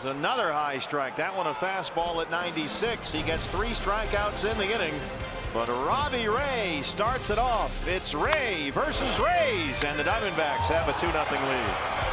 There's another high strike. That one a fastball at 96. He gets 3 strikeouts in the inning. But Robbie Ray starts it off. It's Ray versus Rays, and the Diamondbacks have a 2-0 lead.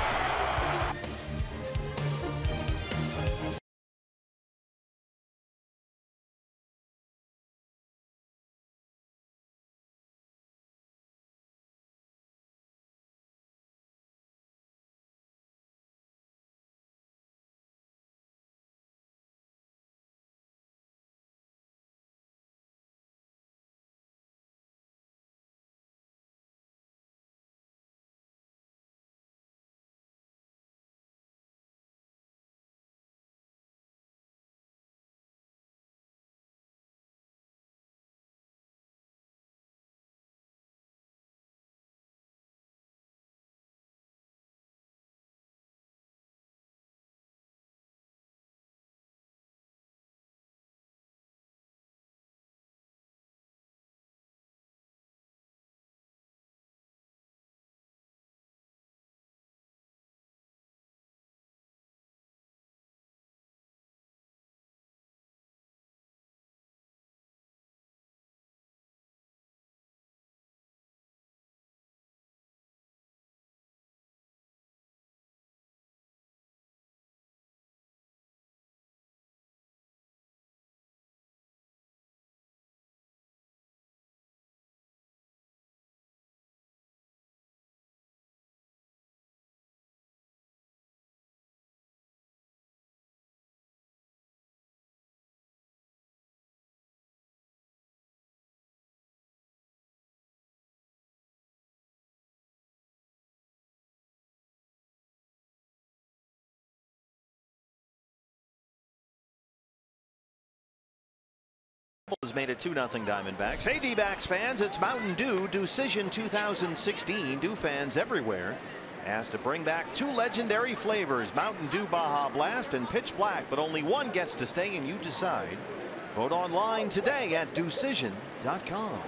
has made it 2-0 Diamondbacks. Hey D-backs fans, it's Mountain Dew Decision 2016. Dew fans everywhere asked to bring back 2 legendary flavors, Mountain Dew Baja Blast and Pitch Black, but only one gets to stay and you decide. Vote online today at decision.com.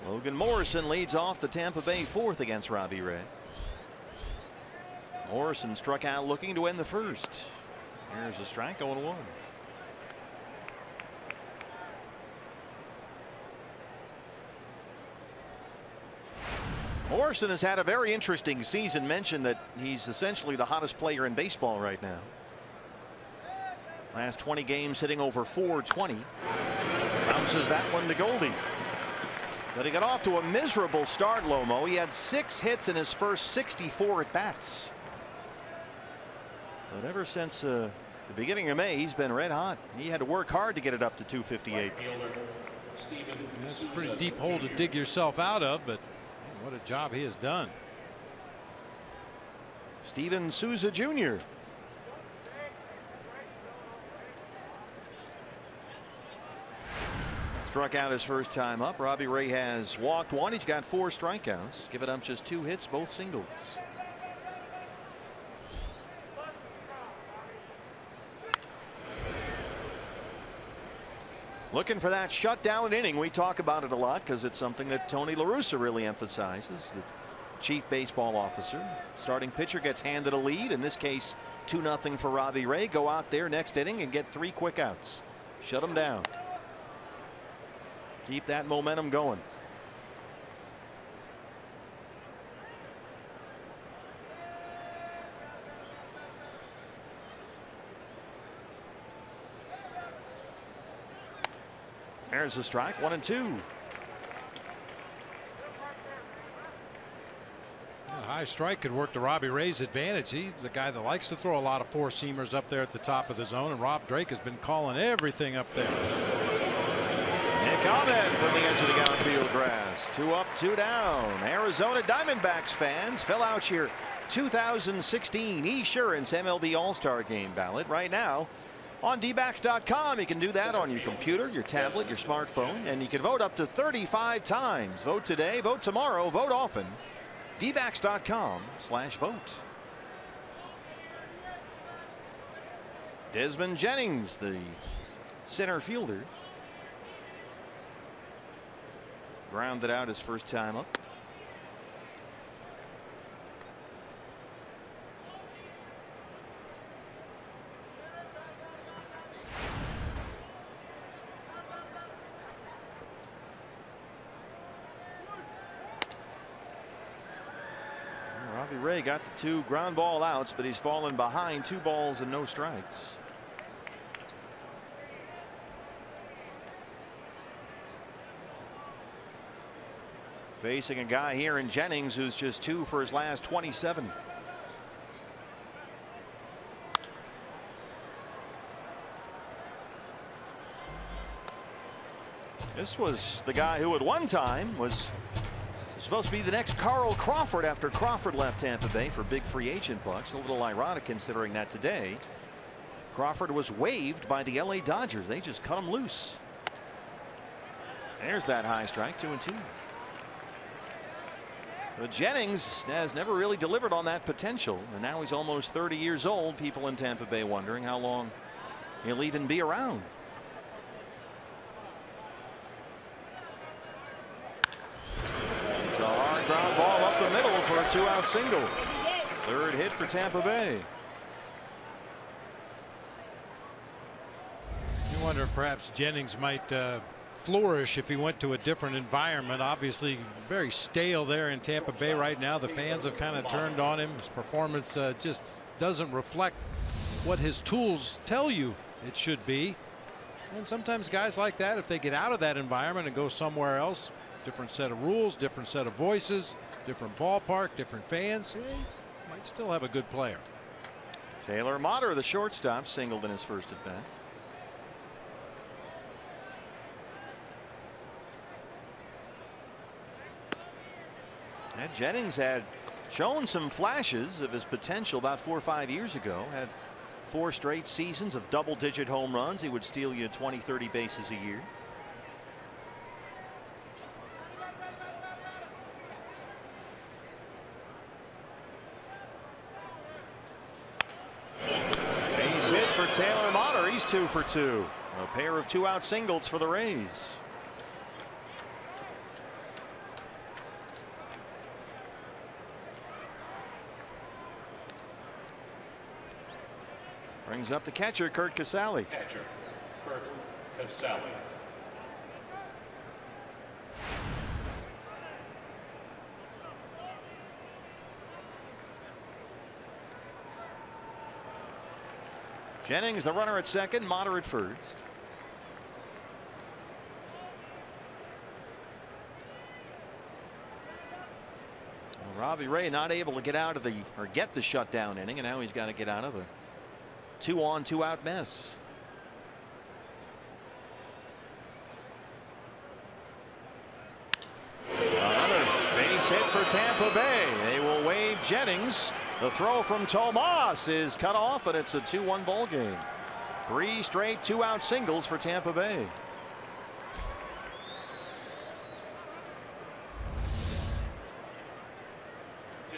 Logan Morrison leads off the Tampa Bay 4th against Robbie Ray. Morrison struck out looking to end the first. Here's a strike, 0-1. Morrison has had a very interesting season. Mentioned that he's essentially the hottest player in baseball right now. Last 20 games hitting over 420. Bounces that one to Goldie. But he got off to a miserable start, Lomo. He had 6 hits in his first 64 at bats. But ever since the beginning of May, he's been red hot. He had to work hard to get it up to 258. That's a pretty deep hole to dig yourself out of, but what a job he has done. Steven Souza Jr. Struck out his first time up. Robbie Ray has walked 1. He's got 4 strikeouts. Given up just 2 hits, both singles. Looking for that shutdown inning. We talk about it a lot because it's something that Tony La Russa really emphasizes. The chief baseball officer. Starting pitcher gets handed a lead. In this case, 2-0 for Robbie Ray. Go out there next inning and get 3 quick outs. Shut them down. Keep that momentum going. There's a strike, 1-2. A high strike could work to Robbie Ray's advantage. He's the guy that likes to throw a lot of 4-seamers up there at the top of the zone, and Rob Drake has been calling everything up there. And comment from the edge of the outfield grass. 2 up, 2 down. Arizona Diamondbacks fans, fill out your 2016 Esurance MLB All-Star Game ballot right now on dbacks.com. You can do that on your computer, your tablet, your smartphone, and you can vote up to 35 times. Vote today, vote tomorrow, vote often. dbacks.com/vote. Desmond Jennings, the center fielder, grounded out his first time up. Robbie Ray got the 2 ground ball outs, but he's fallen behind 2 balls and no strikes. Facing a guy here in Jennings who's just 2 for his last 27. This was the guy who at one time was supposed to be the next Carl Crawford after Crawford left Tampa Bay for big free agent bucks. A little ironic considering that today Crawford was waived by the LA Dodgers. They just cut him loose. There's that high strike, 2-2. But Jennings has never really delivered on that potential, and now he's almost 30 years old. People in Tampa Bay wondering how long he'll even be around. It's a hard ground ball up the middle for a 2-out single. 3rd hit for Tampa Bay. You wonder if perhaps Jennings might flourish if he went to a different environment. Obviously very stale there in Tampa Bay right now. The fans have kind of turned on him. His performance just doesn't reflect what his tools tell you it should be. And sometimes guys like that, if they get out of that environment and go somewhere else, different set of rules, different set of voices, different ballpark, different fans, might still have a good player. Taylor Motter, the shortstop, singled in his first at bat. And Jennings had shown some flashes of his potential about 4 or 5 years ago. Had 4 straight seasons of double-digit home runs. He would steal you 20-30 bases a year. Taylor Motter, he's 2 for 2. A pair of 2-out singles for the Rays. Brings up the catcher, Curt Casali. Catcher, Curt Casali. Jennings, the runner at second, Motter at first. Well, Robbie Ray not able to get out of get the shutdown inning, and now he's got to get out of a 2-on, 2-out mess. Another base hit for Tampa Bay. They will wave Jennings. The throw from Tomas is cut off, and it's a 2-1 ball game. 3 straight 2-out singles for Tampa Bay.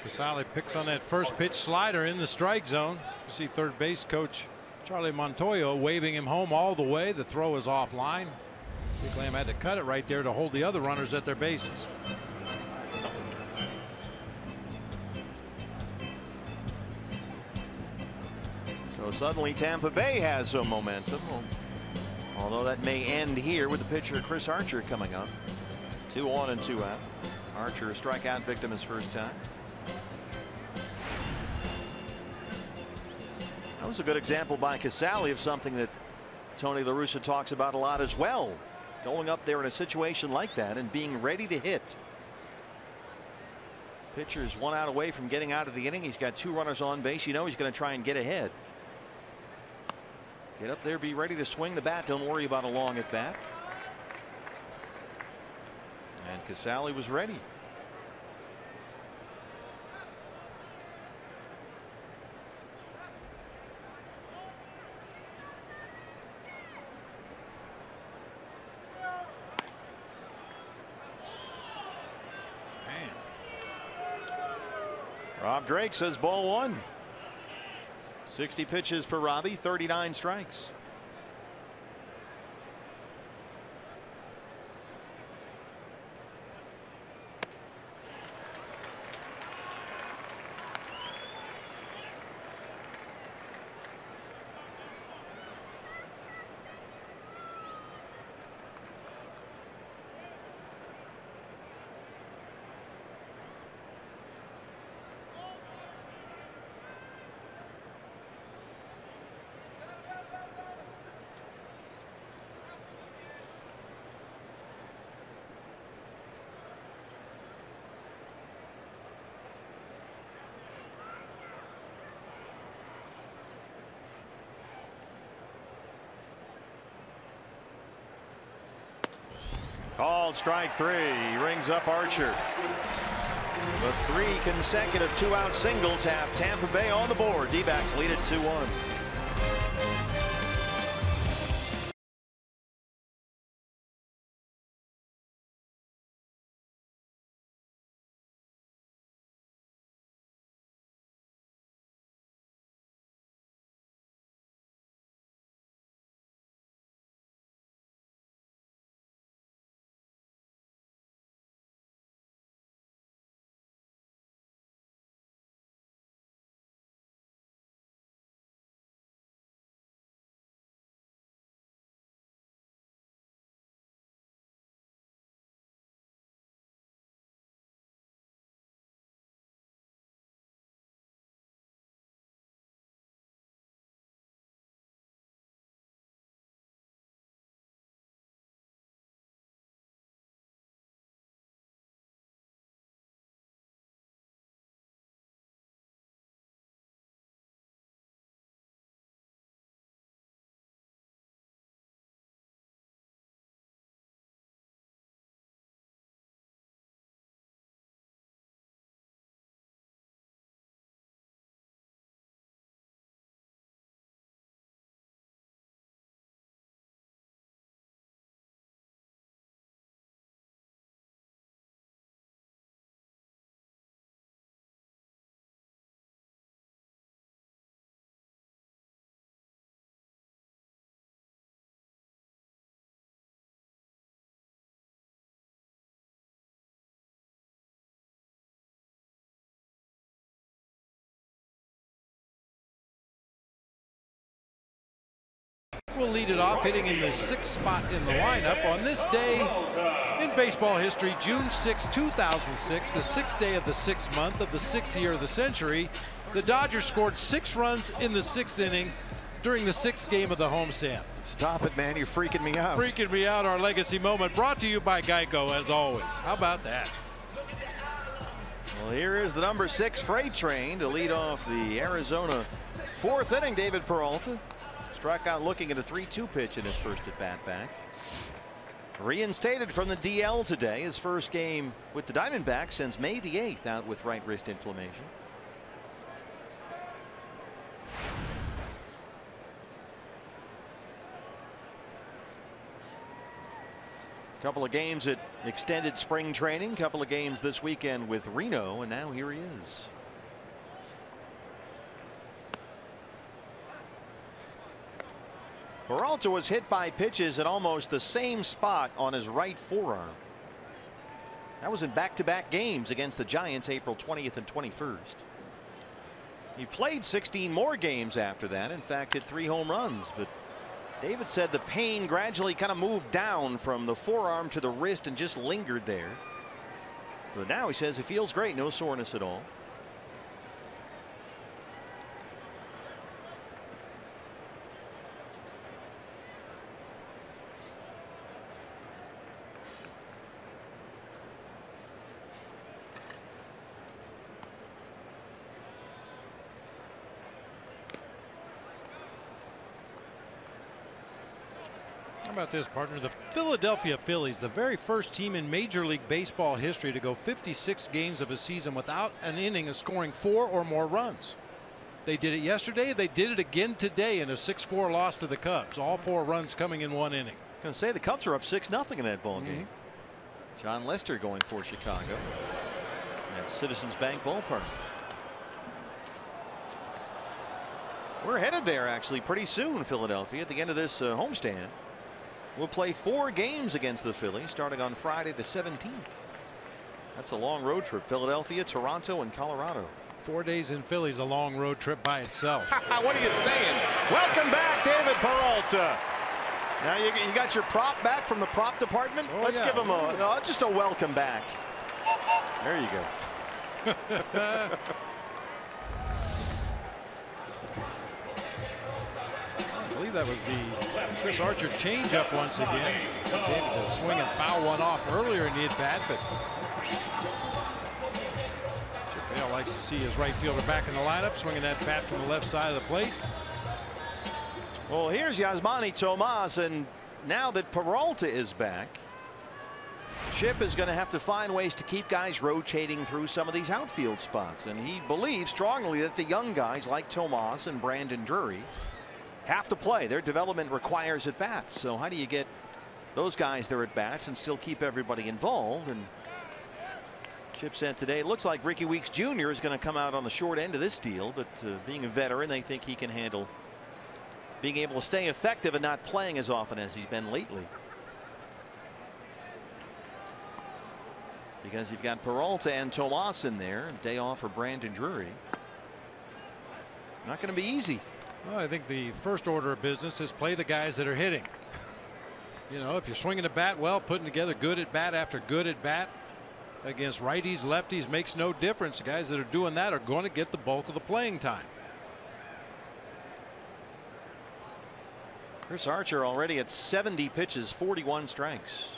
Casali picks on that first pitch slider in the strike zone. You see third base coach Charlie Montoyo waving him home all the way. The throw is offline. Big Lamb had to cut it right there to hold the other runners at their bases. So suddenly Tampa Bay has some momentum, although that may end here with the pitcher Chris Archer coming up. 2 on and 2 out. Archer a strikeout victim his first time. That was a good example by Casali of something that Tony La Russa talks about a lot as well. Going up there in a situation like that and being ready to hit. Pitcher is 1 out away from getting out of the inning. He's got 2 runners on base. You know he's going to try and get ahead. Get up there, be ready to swing the bat. Don't worry about a long at bat. And Casali was ready. Rob Drake says ball 1. 60 pitches for Robbie, 39 strikes. Called strike 3. He rings up Archer. The 3 consecutive 2-out singles have Tampa Bay on the board. D-backs lead it 2-1. will lead it off, hitting in the 6th spot in the lineup on this day in baseball history, June 6, 2006, the 6th day of the 6th month of the 6th year of the century. The Dodgers scored 6 runs in the 6th inning during the 6th game of the homestand. Stop it, man. You're freaking me out. Freaking me out, our legacy moment, brought to you by Geico, as always. How about that? Well, here is the number 6 freight train to lead off the Arizona 4th inning. David Peralta struck out looking at a 3-2 pitch in his first at bat back. Reinstated from the DL today, his first game with the Diamondbacks since May the 8th, out with right wrist inflammation. Couple of games at extended spring training, couple of games this weekend with Reno, and now here he is. Peralta was hit by pitches at almost the same spot on his right forearm. That was in back-to-back games against the Giants, April 20th and 21st. He played 16 more games after that, in fact hit 3 home runs, but David said the pain gradually kind of moved down from the forearm to the wrist and just lingered there. But now he says it feels great, no soreness at all. How about this, partner? The Philadelphia Phillies, the very first team in Major League Baseball history to go 56 games of a season without an inning of scoring 4 or more runs. They did it yesterday. They did it again today in a 6-4 loss to the Cubs. All 4 runs coming in 1 inning. I was going to say the Cubs are up 6-0 in that ball game. John Lester going for Chicago at Citizens Bank Ballpark. We're headed there actually pretty soon, Philadelphia, at the end of this homestand. We'll play 4 games against the Phillies starting on Friday the 17th. That's a long road trip. Philadelphia, Toronto, and Colorado. 4 days in Philly is a long road trip by itself. What are you saying? Welcome back, David Peralta. Now you got your prop back from the prop department. Let's give him just a welcome back. There you go. I believe that was the Chris Archer changeup once again. David to swing and foul one off earlier in the at-bat, but Chip Hale likes to see his right fielder back in the lineup, swinging that bat from the left side of the plate. Well, here's Yasmani Tomas, and now that Peralta is back, Chip is going to have to find ways to keep guys rotating through some of these outfield spots, and he believes strongly that the young guys like Tomas and Brandon Drury have to play. Their development requires at bats. So how do you get those guys their at bats and still keep everybody involved? And Chip said today it looks like Ricky Weeks Jr. is going to come out on the short end of this deal, but being a veteran, they think he can handle being able to stay effective and not playing as often as he's been lately. Because you've got Peralta and Tomas in there, day off for Brandon Drury. Not going to be easy. Well, I think the first order of business is play the guys that are hitting. You know, if you're swinging a bat well, putting together good at bat after good at bat against righties, lefties makes no difference. The guys that are doing that are going to get the bulk of the playing time. Chris Archer already at 70 pitches, 41 strikes.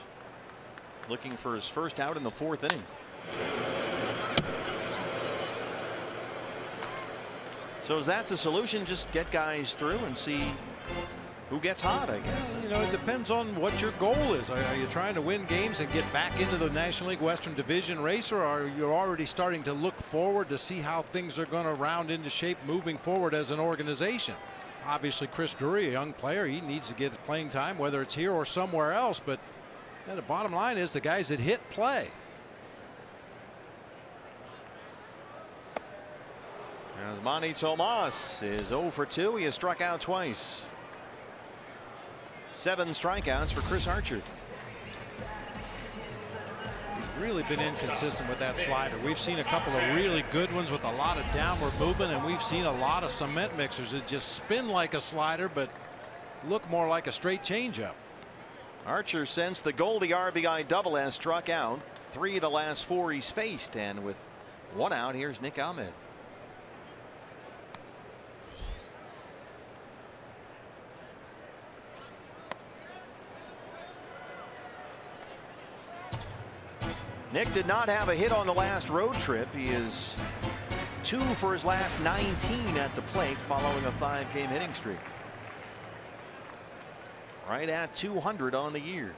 Looking for his first out in the 4th inning. So is that the solution? Just get guys through and see who gets hot, I guess. You know, it depends on what your goal is. Are you trying to win games and get back into the National League Western Division race, or are you already starting to look forward to see how things are going to round into shape moving forward as an organization? Obviously, Chris Drury, a young player, he needs to get his playing time, whether it's here or somewhere else. But the bottom line is the guys that hit play. Manny Tomas is 0 for 2. He has struck out twice. 7 strikeouts for Chris Archer. He's really been inconsistent with that slider. We've seen a couple of really good ones with a lot of downward movement, and we've seen a lot of cement mixers that just spin like a slider but look more like a straight changeup. Archer since the Goldie RBI double has struck out 3 of the last 4 he's faced, and with 1 out, here's Nick Ahmed. Nick did not have a hit on the last road trip. He is 2 for his last 19 at the plate following a 5-game hitting streak. Right at 200 on the year.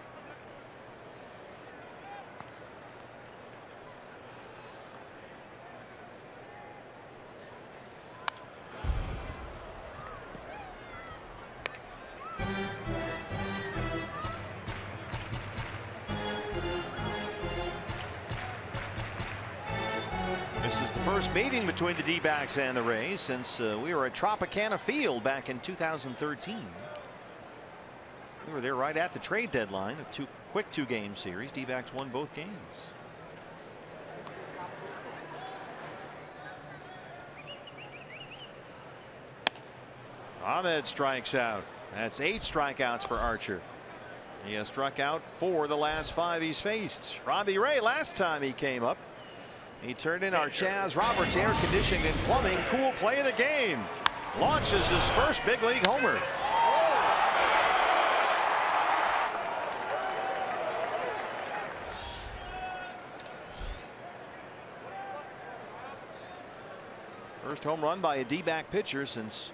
This is the first meeting between the D-backs and the Rays since we were at Tropicana Field back in 2013. We were there right at the trade deadline. A quick 2-game series. D-backs won both games. Ahmed strikes out. That's 8 strikeouts for Archer. He has struck out 4 the last 5 he's faced. Robbie Ray, last time he came up, he turned in our Chaz Roberts air conditioning and plumbing cool play of the game. Launches his first big league homer. First home run by a D-back pitcher since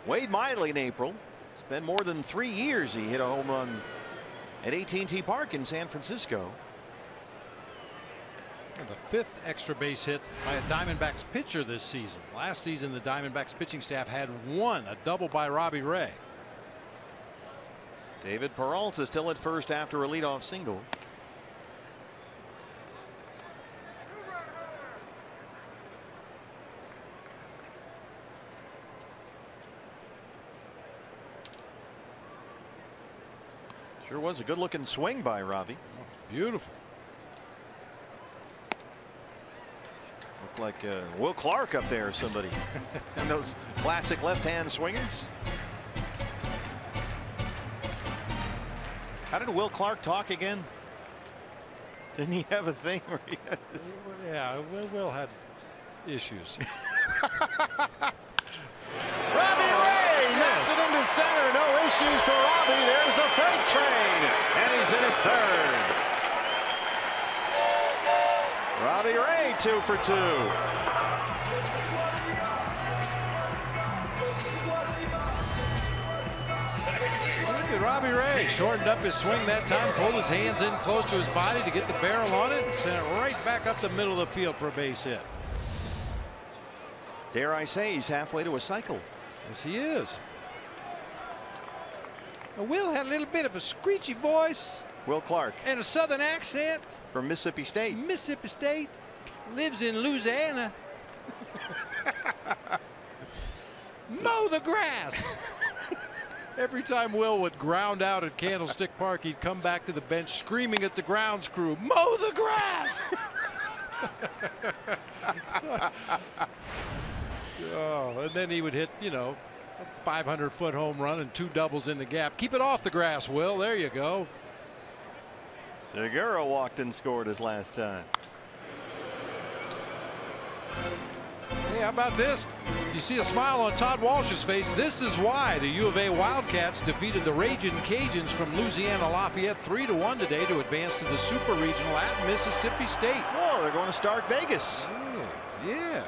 Wade Miley in April. It's been more than 3 years he hit a home run at AT&T Park in San Francisco. And the 5th extra base hit by a Diamondbacks pitcher this season. Last season the Diamondbacks pitching staff had 1, a double by Robbie Ray. David Peralta still at first after a leadoff single. Sure was a good looking swing by Robbie. Oh, beautiful. Looked like Will Clark up there or somebody. And those classic left-hand swingers. How did Will Clark talk again? Didn't he have a thing where he had this? Yeah, Will had issues. Robbie Ray knocks it into center. No issues for Robbie. There's the freight train, and he's in at third. Robbie Ray 2 for 2. Look at Robbie Ray. Shortened up his swing that time, pulled his hands in close to his body to get the barrel on it, and sent it right back up the middle of the field for a base hit. Dare I say he's halfway to a cycle. Yes, he is. Will had a little bit of a screechy voice. Will Clark. And a southern accent. From Mississippi State. Mississippi State. Lives in Louisiana. Mow the grass. Every time Will would ground out at Candlestick Park, he'd come back to the bench screaming at the grounds crew, mow the grass. Oh, and then he would hit, you know, a 500-foot home run and 2 doubles in the gap. Keep it off the grass, Will. There you go. Segura walked and scored his last time. Hey, how about this? You see a smile on Todd Walsh's face. This is why the U of A Wildcats defeated the Ragin' Cajuns from Louisiana Lafayette 3-1 today to advance to the Super Regional at Mississippi State. Oh, they're going to start Vegas. Yeah.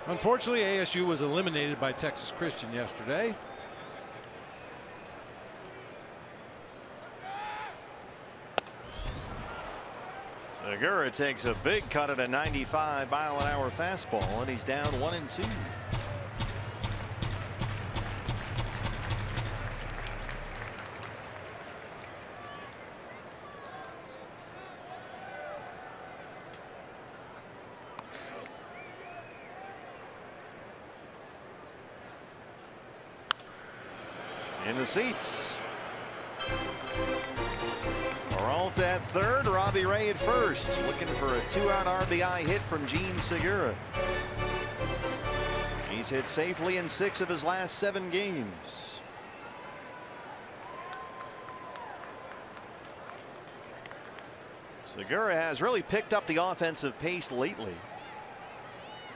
Unfortunately, ASU was eliminated by Texas Christian yesterday. Segura takes a big cut at a 95-mile-an-hour fastball, and he's down 1-2. In the seats. Peralta at third, Robbie Ray at first, looking for a 2-out RBI hit from Gene Segura. He's hit safely in 6 of his last 7 games. Segura has really picked up the offensive pace lately.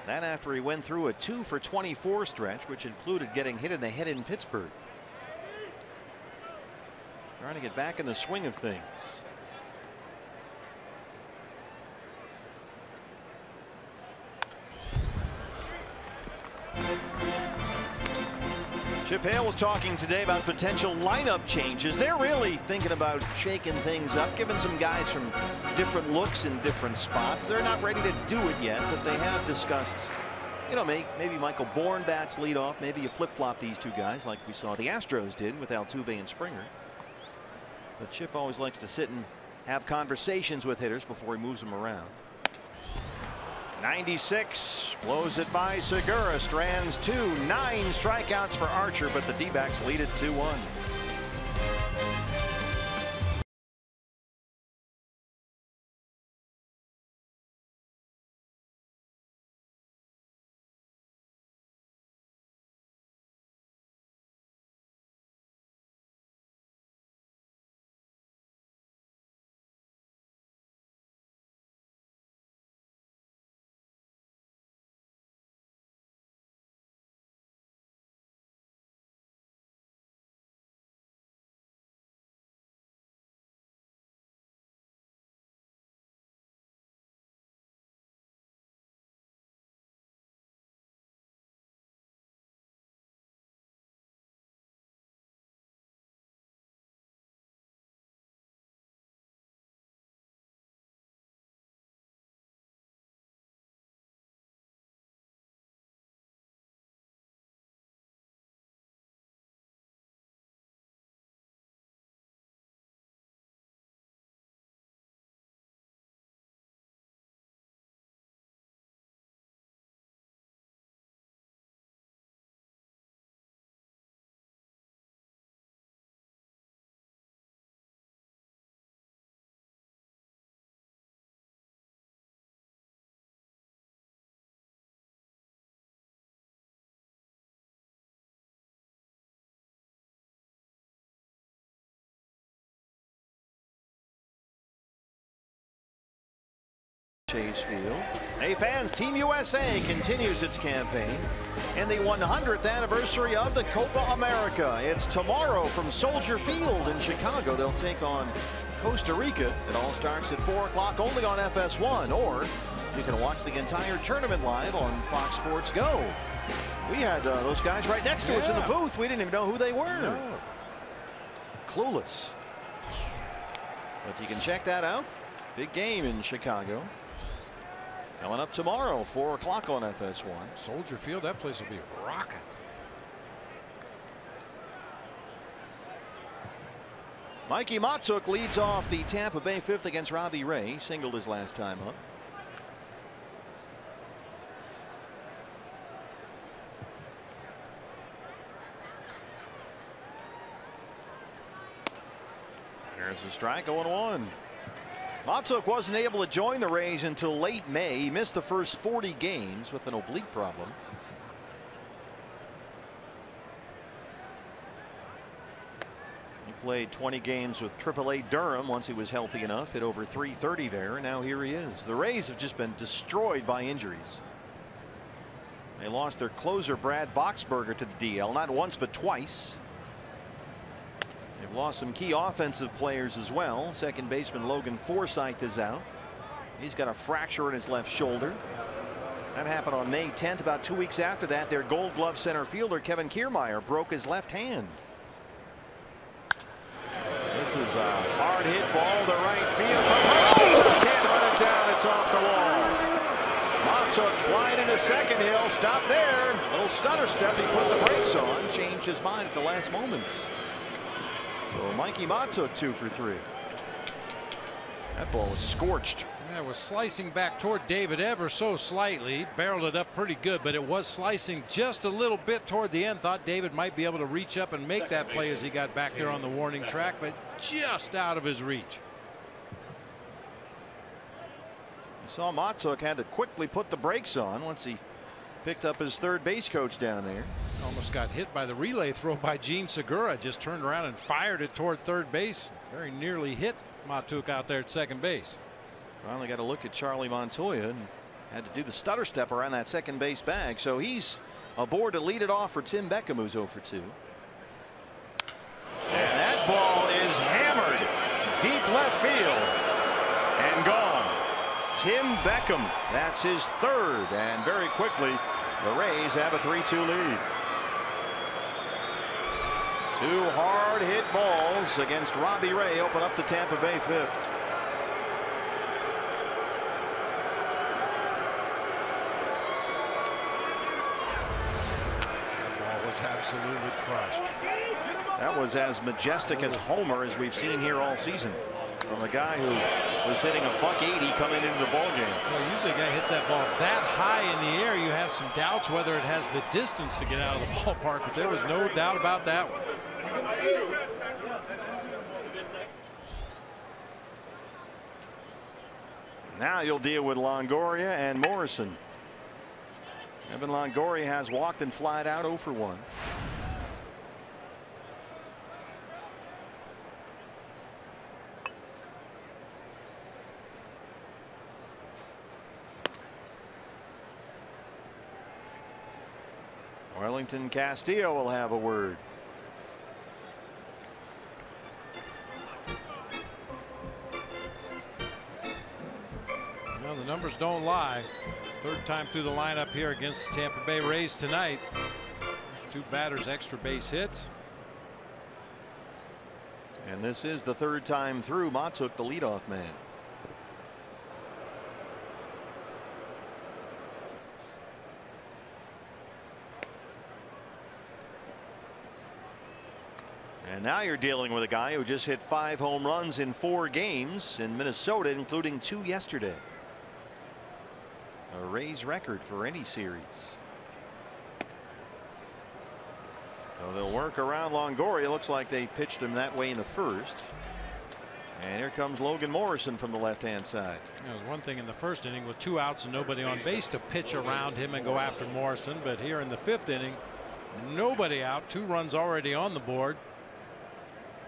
That after he went through a 2 for 24 stretch, which included getting hit in the head in Pittsburgh. Trying to get back in the swing of things. Chip Hale was talking today about potential lineup changes. They're really thinking about shaking things up, giving some guys from different looks in different spots. They're not ready to do it yet, but they have discussed, you know, maybe Michael Bourne bats lead off. Maybe you flip-flop these two guys like we saw the Astros did with Altuve and Springer. But Chip always likes to sit and have conversations with hitters before he moves them around. 96, blows it by Segura, strands 2, 9 strikeouts for Archer, but the D-backs lead it 2-1. Chase Field. Hey fans, Team USA continues its campaign in the 100th anniversary of the Copa America. It's tomorrow from Soldier Field in Chicago. They'll take on Costa Rica. It all starts at 4 o'clock only on FS1, or you can watch the entire tournament live on Fox Sports Go. We had those guys right next to us in the booth. We didn't even know who they were. No. Clueless. But you can check that out. Big game in Chicago. Coming up tomorrow, 4 o'clock on FS1. Soldier Field, that place will be rocking. Mikey Matuk leads off the Tampa Bay fifth against Robbie Ray. Singled his last time up. There's a strike, 0-1. Matuk wasn't able to join the Rays until late May. He missed the first 40 games with an oblique problem. He played 20 games with AAA Durham once he was healthy enough. Hit over .330 there, and now here he is. The Rays have just been destroyed by injuries. They lost their closer Brad Boxberger to the DL, not once but twice. They've lost some key offensive players as well. Second baseman Logan Forsythe is out. He's got a fracture in his left shoulder. That happened on May 10th. About 2 weeks after that, their Gold Glove center fielder Kevin Kiermaier broke his left hand. This is a hard hit ball to right field. Can't run it down. It's off the wall. Matuk flying into second. He'll stop there. Little stutter step. He put the brakes on. Changed his mind at the last moment. So Mikey Matuk 2 for 3. That ball was scorched. Yeah, it was slicing back toward David ever so slightly. Barreled it up pretty good, but it was slicing just a little bit toward the end. Thought David might be able to reach up and make that play as he got back there on the warning track, but just out of his reach. You saw Matuk had to quickly put the brakes on once he picked up his third base coach down there. Almost got hit by the relay throw by Gene Segura. Just turned around and fired it toward third base. Very nearly hit Matuk out there at second base. Finally got a look at Charlie Montoya and had to do the stutter step around that second base bag. So he's aboard to lead it off for Tim Beckham, who's 0 for 2. And that ball is hammered deep left field and gone. Tim Beckham, that's his third, and very quickly the Rays have a 3-2 lead. 2 hard hit balls against Robbie Ray open up the Tampa Bay 5th. Was absolutely crushed. That was as majestic as Homer as we've seen here all season from a guy who was hitting a .180 coming into the ball game. Well, usually a guy hits that ball that high in the air, you have some doubts whether it has the distance to get out of the ballpark, but there was no doubt about that one. Now you'll deal with Longoria and Morrison. Evan Longoria has walked and flied out 0 for 1. Wellington Castillo will have a word. Well, the numbers don't lie. Third time through the lineup here against the Tampa Bay Rays tonight. There's 2 batters extra base hits. And this is the 3rd time through. Mott took the leadoff man. And now you're dealing with a guy who just hit 5 home runs in 4 games in Minnesota, including 2 yesterday. A Rays record for any series. So they'll work around Longoria. Looks like they pitched him that way in the 1st. And here comes Logan Morrison from the left-hand side. It was one thing in the 1st inning with 2 outs and nobody on base to pitch around him and go after Morrison. But here in the 5th inning, nobody out, 2 runs already on the board.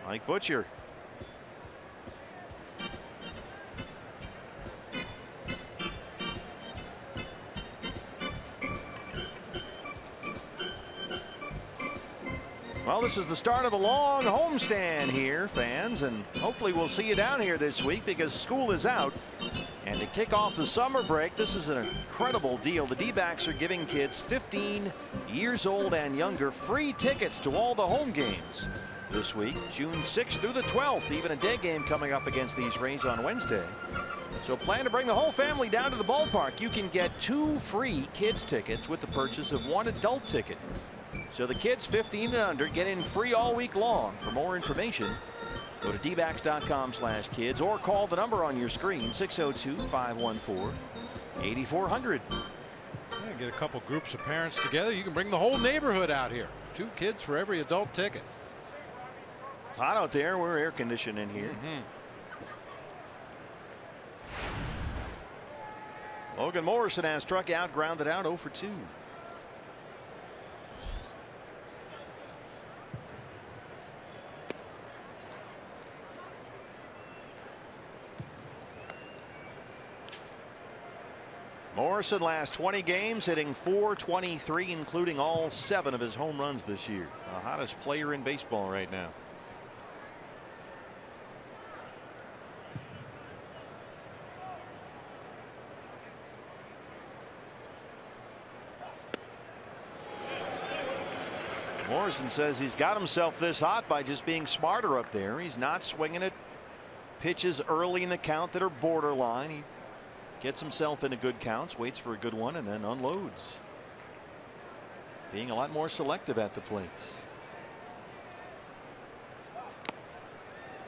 Mike Butcher. Well, this is the start of a long homestand here, fans, and hopefully we'll see you down here this week because school is out. And to kick off the summer break, this is an incredible deal. The D-backs are giving kids 15 years old and younger free tickets to all the home games this week, June 6th through the 12th, even a day game coming up against these Rays on Wednesday. So plan to bring the whole family down to the ballpark. You can get 2 free kids tickets with the purchase of 1 adult ticket. So the kids 15 and under get in free all week long. For more information, go to dbacks.com/kids or call the number on your screen, 602-514-8400. Yeah, get a couple groups of parents together. You can bring the whole neighborhood out here. 2 kids for every adult ticket. It's hot out there. We're air conditioned in here. Logan Morrison has struck out, grounded out 0 for 2. Morrison last 20 games hitting .423, including all 7 of his home runs this year. The hottest player in baseball right now. Morrison says he's got himself this hot by just being smarter up there. He's not swinging at pitches early in the count that are borderline. He gets himself into good counts, waits for a good one, and then unloads. Being a lot more selective at the plate.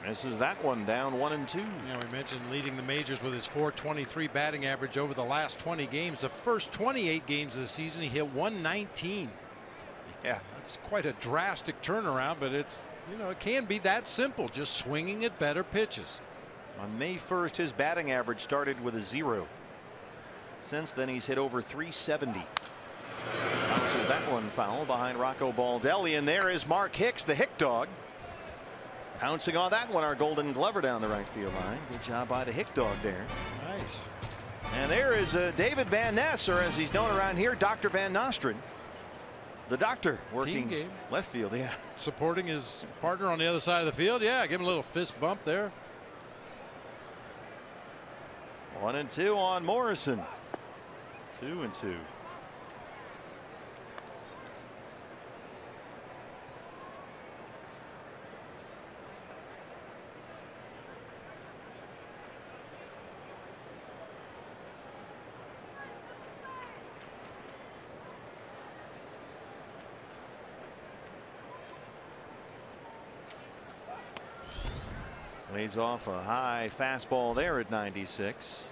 Misses that one, down 1 and 2. Yeah, we mentioned leading the majors with his .423 batting average over the last 20 games. The first 28 games of the season, he hit .119. Yeah, it's quite a drastic turnaround, but it's, you know, it can be that simple, just swinging at better pitches. On May 1st, his batting average started with a 0. Since then, he's hit over .370. Bounces that one foul behind Rocco Baldelli, and there is Mark Hicks, the Hick Dog. Pouncing on that one, our Golden Glover down the right field line. Good job by the Hick Dog there. Right, Rockies. And there is David Van Ness, or as he's known around here, Dr. Van Nostrand. The doctor working left field. Yeah. Supporting his partner on the other side of the field. Yeah, give him a little fist bump there. 1-2 on Morrison. 2-2. Lays off a high fastball there at 96.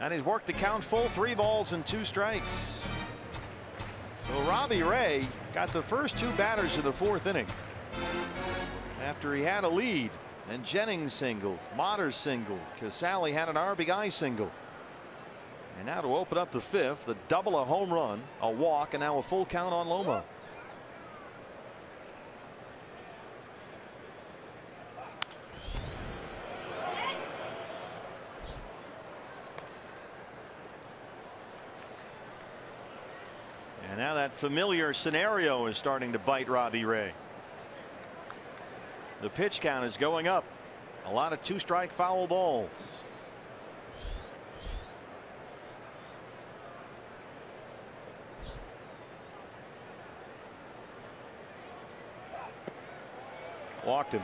And he's worked the count full, 3 balls and 2 strikes. So Robbie Ray got the first 2 batters of the 4th inning. After he had a lead, and Jennings singled, Motters singled, Casale had an RBI single. And now to open up the 5th, the double, a home run, a walk, and now a full count on Loma. And now that familiar scenario is starting to bite Robbie Ray. The pitch count is going up. A lot of 2-strike foul balls. Walked him.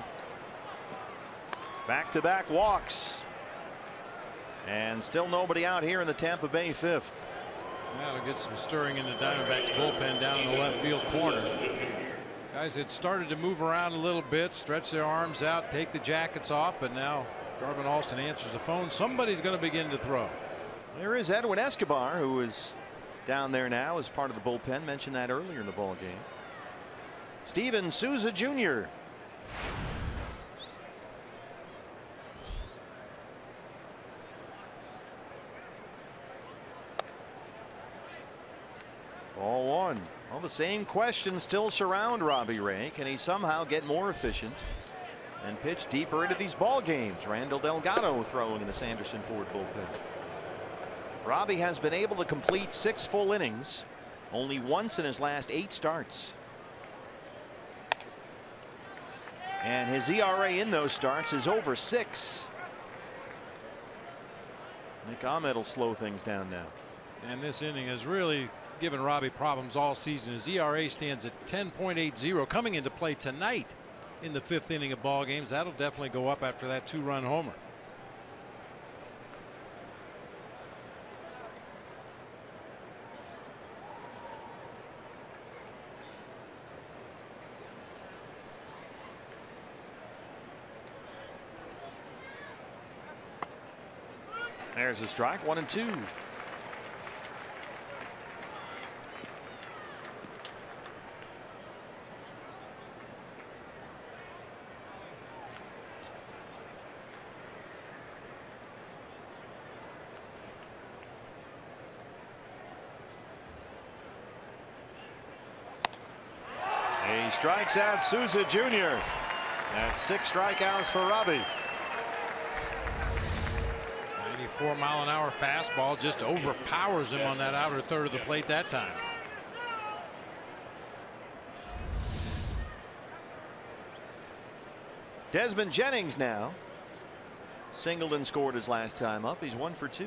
Back-to-back walks. And still nobody out here in the Tampa Bay 5th. That'll get some stirring in the Diamondbacks bullpen down in the left field corner. Guys had started to move around a little bit, stretch their arms out, take the jackets off, but now Darvin Alston answers the phone. Somebody's going to begin to throw. There is Edwin Escobar, who is down there now as part of the bullpen. Mentioned that earlier in the ball game. Steven Souza Jr. Ball 1. Well, the same questions still surround Robbie Ray. Can he somehow get more efficient and pitch deeper into these ball games? Randall Delgado throwing in the Sanderson Ford bullpen. Robbie has been able to complete 6 full innings only once in his last 8 starts. And his ERA in those starts is over 6. Nick Ahmed will slow things down now. And this inning has really given Robbie problems all season. His ERA stands at 10.80 coming into play tonight in the 5th inning of ball games. That'll definitely go up after that 2-run homer. There's a strike. 1-2. He strikes out Souza Jr. That's 6 strikeouts for Robbie. 94-mile-an-hour fastball just overpowers him on that outer third of the plate that time. Desmond Jennings now. Singled and scored his last time up. He's 1 for 2.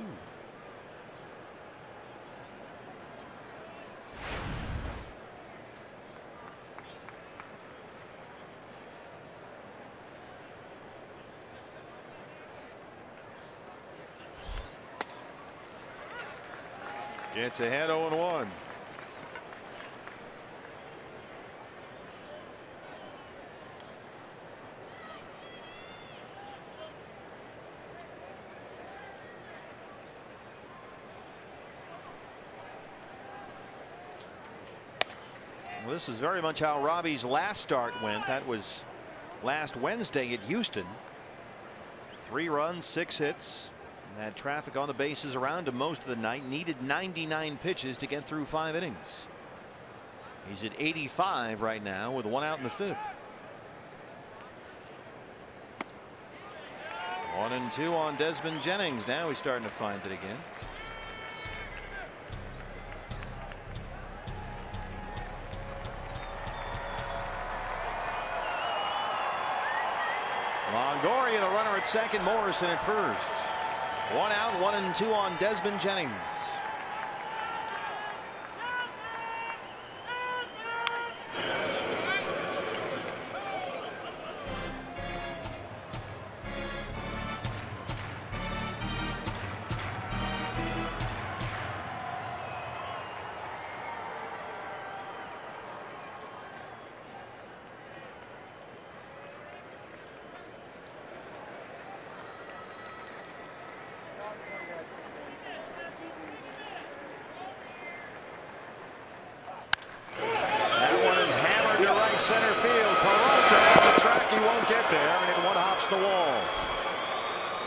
Gets ahead 0-1. Well, this is very much how Robbie's last start went. That was last Wednesday at Houston. 3 runs, 6 hits. And had traffic on the bases around him most of the night. Needed 99 pitches to get through 5 innings. He's at 85 right now with 1 out in the 5th. 1-2 on Desmond Jennings. Now he's starting to find it again. Longoria, the runner at second, Morrison at first. 1 out, 1-2 on Desmond Jennings. Center field. Peralta at the track. He won't get there, and it one-hops the wall.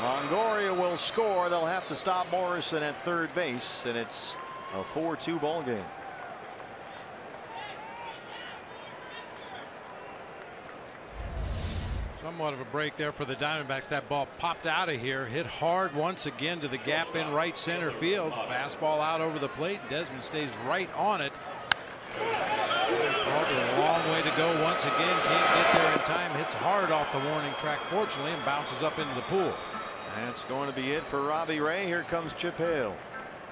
Longoria will score. They'll have to stop Morrison at third base, and it's a 4-2 ball game. Somewhat of a break there for the Diamondbacks. That ball popped out of here, hit hard once again to the gap in right center field. Fastball out over the plate. Desmond stays right on it. A long way to go once again. Can't get there in time. Hits hard off the warning track, fortunately, and bounces up into the pool. That's going to be it for Robbie Ray. Here comes Chip Hale.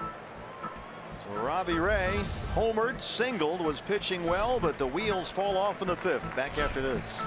So Robbie Ray homered, singled, was pitching well, but the wheels fall off in the fifth. Back after this.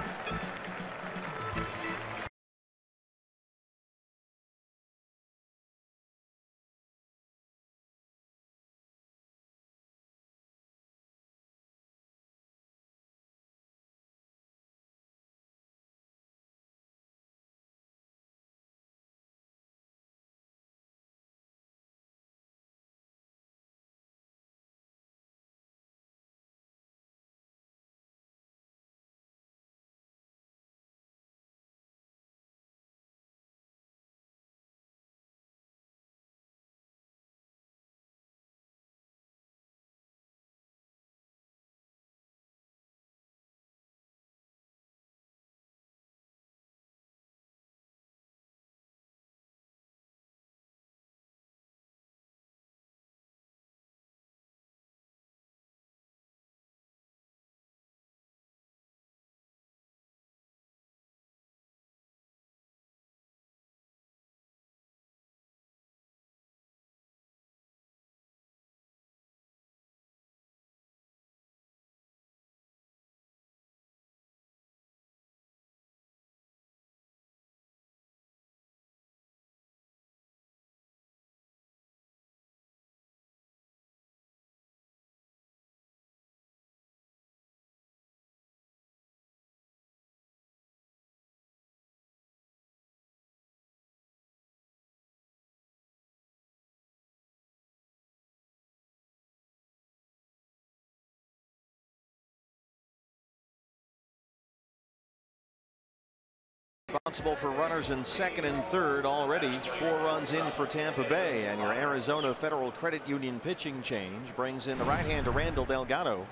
Responsible for runners in second and third already. 4 runs in for Tampa Bay, and your Arizona Federal Credit Union pitching change brings in the right-hander Randall Delgado.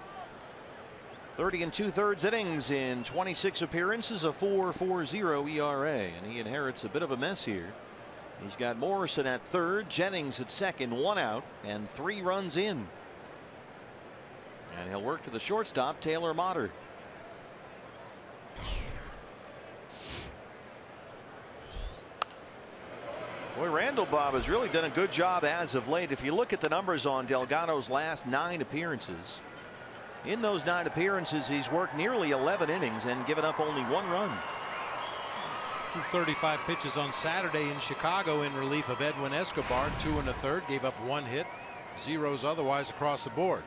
30 2/3 innings in 26 appearances, a 4.40 ERA, and he inherits a bit of a mess here. He's got Morrison at third, Jennings at second, 1 out, and 3 runs in. And he'll work to the shortstop, Taylor Motter. Boy, Randall, Bob, has really done a good job as of late. If you look at the numbers on Delgado's last 9 appearances, in those 9 appearances, he's worked nearly 11 innings and given up only 1 run. 235 pitches on Saturday in Chicago in relief of Edwin Escobar. 2 1/3, gave up 1 hit, zeros otherwise across the board.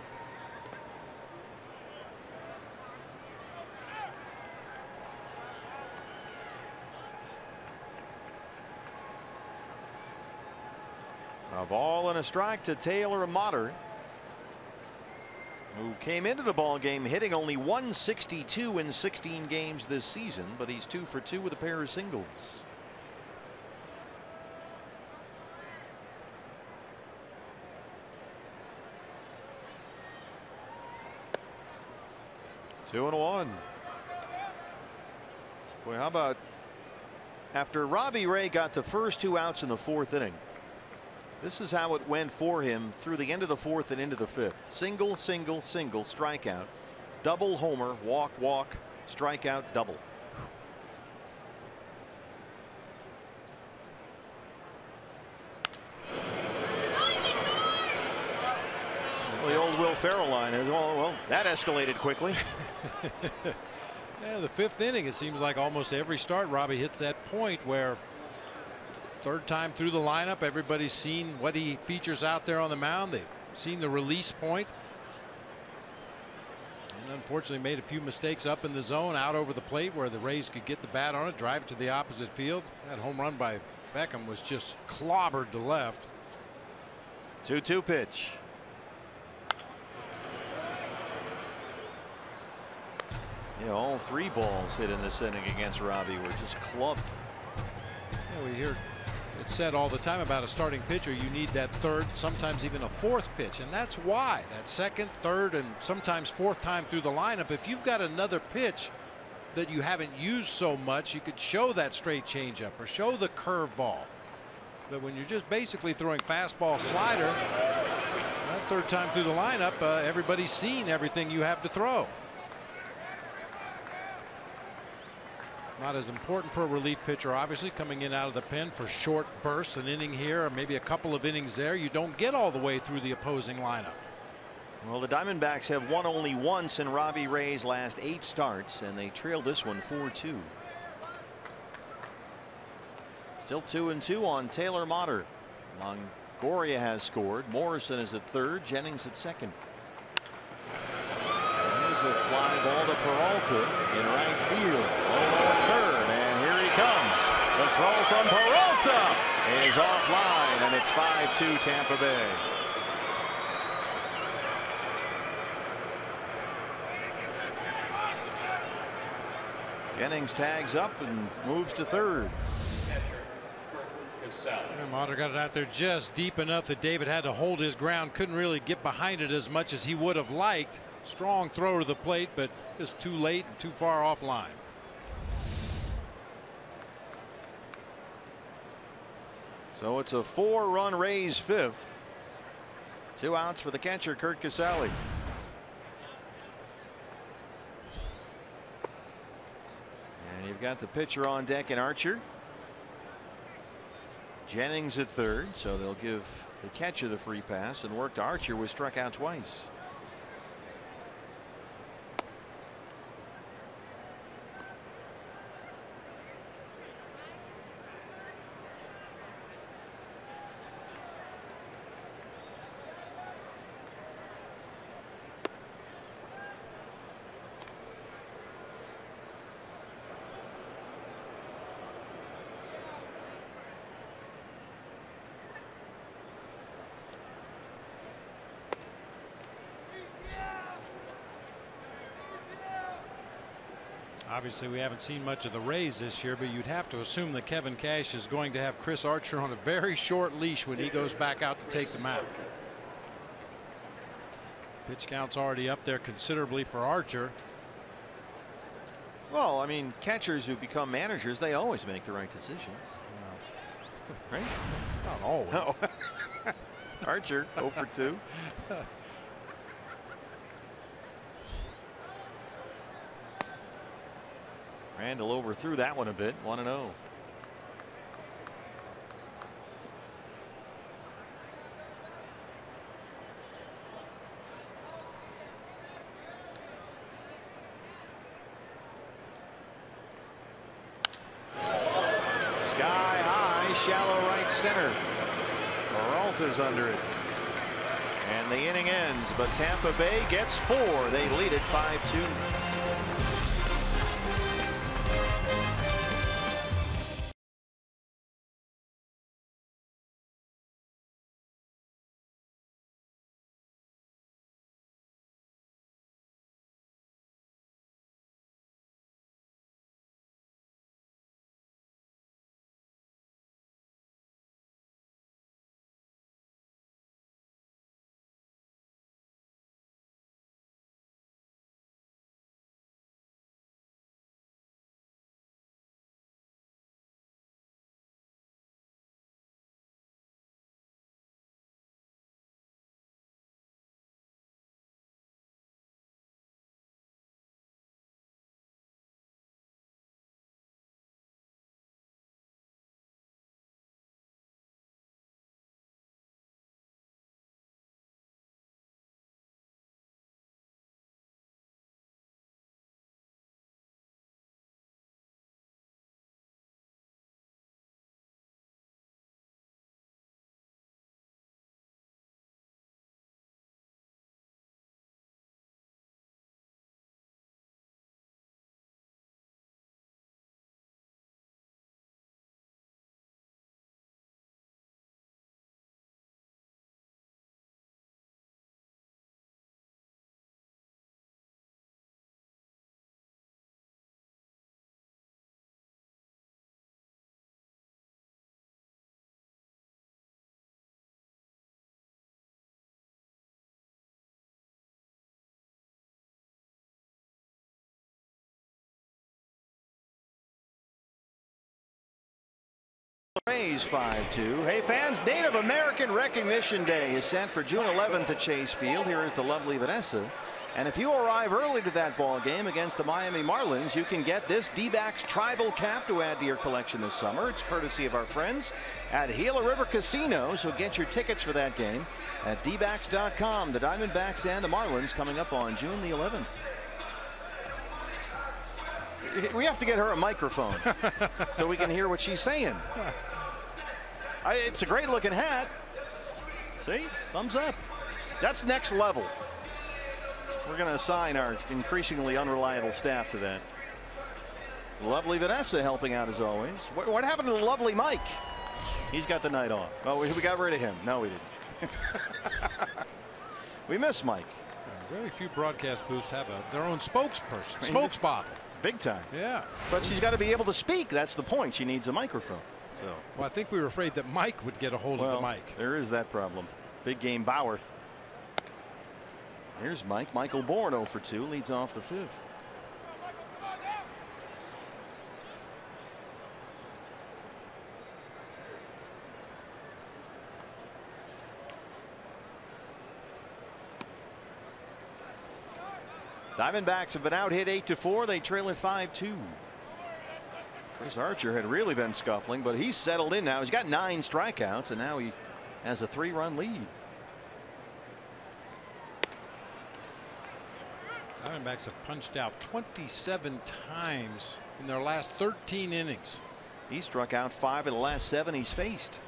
A ball and a strike to Taylor Motter, who came into the ball game hitting only .162 in 16 games this season, but he's 2 for 2 with a pair of singles. Two and 1. Boy, how about After Robbie Ray got the first 2 outs in the 4th inning, this is how it went for him through the end of the 4th and into the 5th. Single, single, single, strikeout, double, homer, walk, walk, strikeout, double. The old Will Ferrell line is, well, that escalated quickly. Yeah, the 5th inning, it seems like almost every start Robbie hits that point where 3rd time through the lineup, everybody's seen what he features out there on the mound. They've seen the release point. And unfortunately made a few mistakes up in the zone, out over the plate where the Rays could get the bat on it, drive it to the opposite field. That home run by Beckham was just clobbered to left. 2-2 pitch. Yeah, all 3 balls hit in this inning against Robbie were just clubbed. Yeah, we hear it said all the time about a starting pitcher, you need that 3rd, sometimes even a 4th pitch, and that's why that 2nd, 3rd, and sometimes 4th time through the lineup, if you've got another pitch that you haven't used so much, you could show that straight changeup or show the curveball. But when you're just basically throwing fastball, slider, that 3rd time through the lineup, everybody's seen everything you have to throw. Not as important for a relief pitcher, obviously, coming in out of the pen for short bursts, an inning here or maybe a couple of innings there. You don't get all the way through the opposing lineup. Well, the Diamondbacks have won only once in Robbie Ray's last 8 starts, and they trailed this one 4-2. Still 2-2 on Taylor Motter. Longoria has scored. Morrison is at 3rd. Jennings at 2nd. Here's a fly ball to Peralta in right field. Oh, 3rd, and here he comes. The throw from Peralta is offline, and it's 5-2 Tampa Bay. Jennings tags up and moves to 3rd. Motter got it out there just deep enough that David had to hold his ground, couldn't really get behind it as much as he would have liked. Strong throw to the plate, but just too late and too far offline. So it's a 4-run Rays 5th. 2 outs for the catcher, Curt Casali. And you've got the pitcher on deck in Archer. Jennings at 3rd, so they'll give the catcher the free pass and work to Archer, was struck out twice. Obviously, we haven't seen much of the Rays this year, but you'd have to assume that Kevin Cash is going to have Chris Archer on a very short leash when he goes back out to take the mound. Pitch count's already up there considerably for Archer. Well, I mean, catchers who become managers, they always make the right decisions. Right? Not always. No. Archer 0 for 2. Randall overthrew that one a bit. 1-0. Sky high, shallow right center. Peralta's under it. And the inning ends, but Tampa Bay gets 4. They lead it 5-2. Rays 5-2. Hey fans, Native American Recognition Day is set for June 11th at Chase Field. Here is the lovely Vanessa. And if you arrive early to that ball game against the Miami Marlins, you can get this D-backs tribal cap to add to your collection this summer. It's courtesy of our friends at Gila River Casino. So get your tickets for that game at dbacks.com. The Diamondbacks and the Marlins coming up on June the 11th. We have to get her a microphone so we can hear what she's saying. It's a great looking hat. See? Thumbs up. That's next level. We're going to assign our increasingly unreliable staff to that. Lovely Vanessa helping out as always. What happened to the lovely Mike? He's got the night off. Oh, we got rid of him. No, we didn't. We miss Mike. Very few broadcast booths have their own spokesperson, spokesbottle. Big time. Yeah. But she's got to be able to speak. That's the point. She needs a microphone. So. Well, I think we were afraid that Mike would get a hold of the mic. There is that problem. Big game Bauer. Here's Mike. Michael Bourne 0 for 2 leads off the 5th. Diamondbacks have been out hit 8-4. They trail at 5-2. Chris Archer had really been scuffling, but he's settled in now. He's got 9 strikeouts, and now he has a 3-run lead. Diamondbacks have punched out 27 times in their last 13 innings. He struck out 5 of the last 7 he's faced.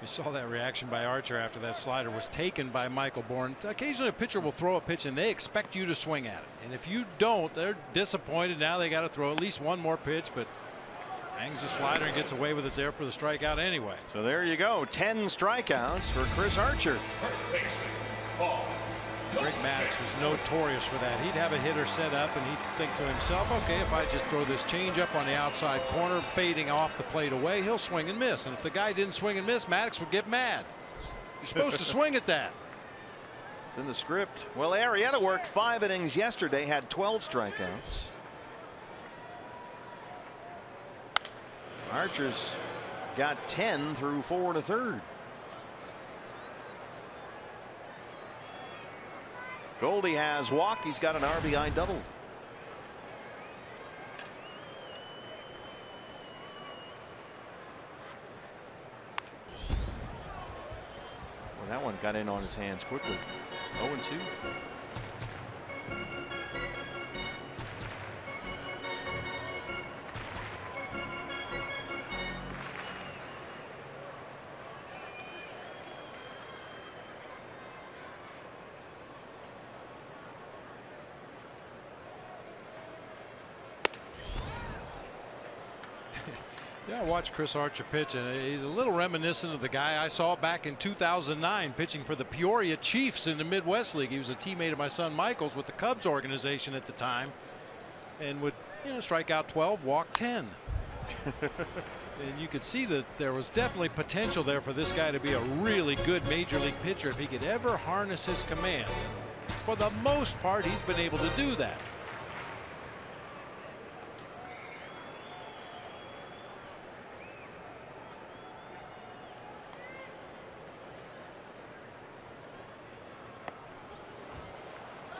You saw that reaction by Archer after that slider was taken by Michael Bourne. Occasionally a pitcher will throw a pitch and they expect you to swing at it. And if you don't, they're disappointed. Now they got to throw at least one more pitch, but hangs the slider and gets away with it there for the strikeout anyway. So there you go. 10 strikeouts for Chris Archer. Greg Maddux was notorious for that. He'd have a hitter set up and he'd think to himself, okay, if I just throw this changeup on the outside corner, fading off the plate away, he'll swing and miss. And if the guy didn't swing and miss, Maddux would get mad. You're supposed to swing at that. It's in the script. Well, Arrieta worked 5 innings yesterday, had 12 strikeouts. Archer's got 10 through 4 1/3. Goldie has walked. He's got an RBI double. Well, that one got in on his hands quickly. 0-2. Yeah, I watched Chris Archer pitch, and he's a little reminiscent of the guy I saw back in 2009 pitching for the Peoria Chiefs in the Midwest League. He was a teammate of my son Michael's with the Cubs organization at the time, and would, you know, strike out 12, walk 10. And you could see that there was definitely potential there for this guy to be a really good major league pitcher if he could ever harness his command. For the most part, he's been able to do that.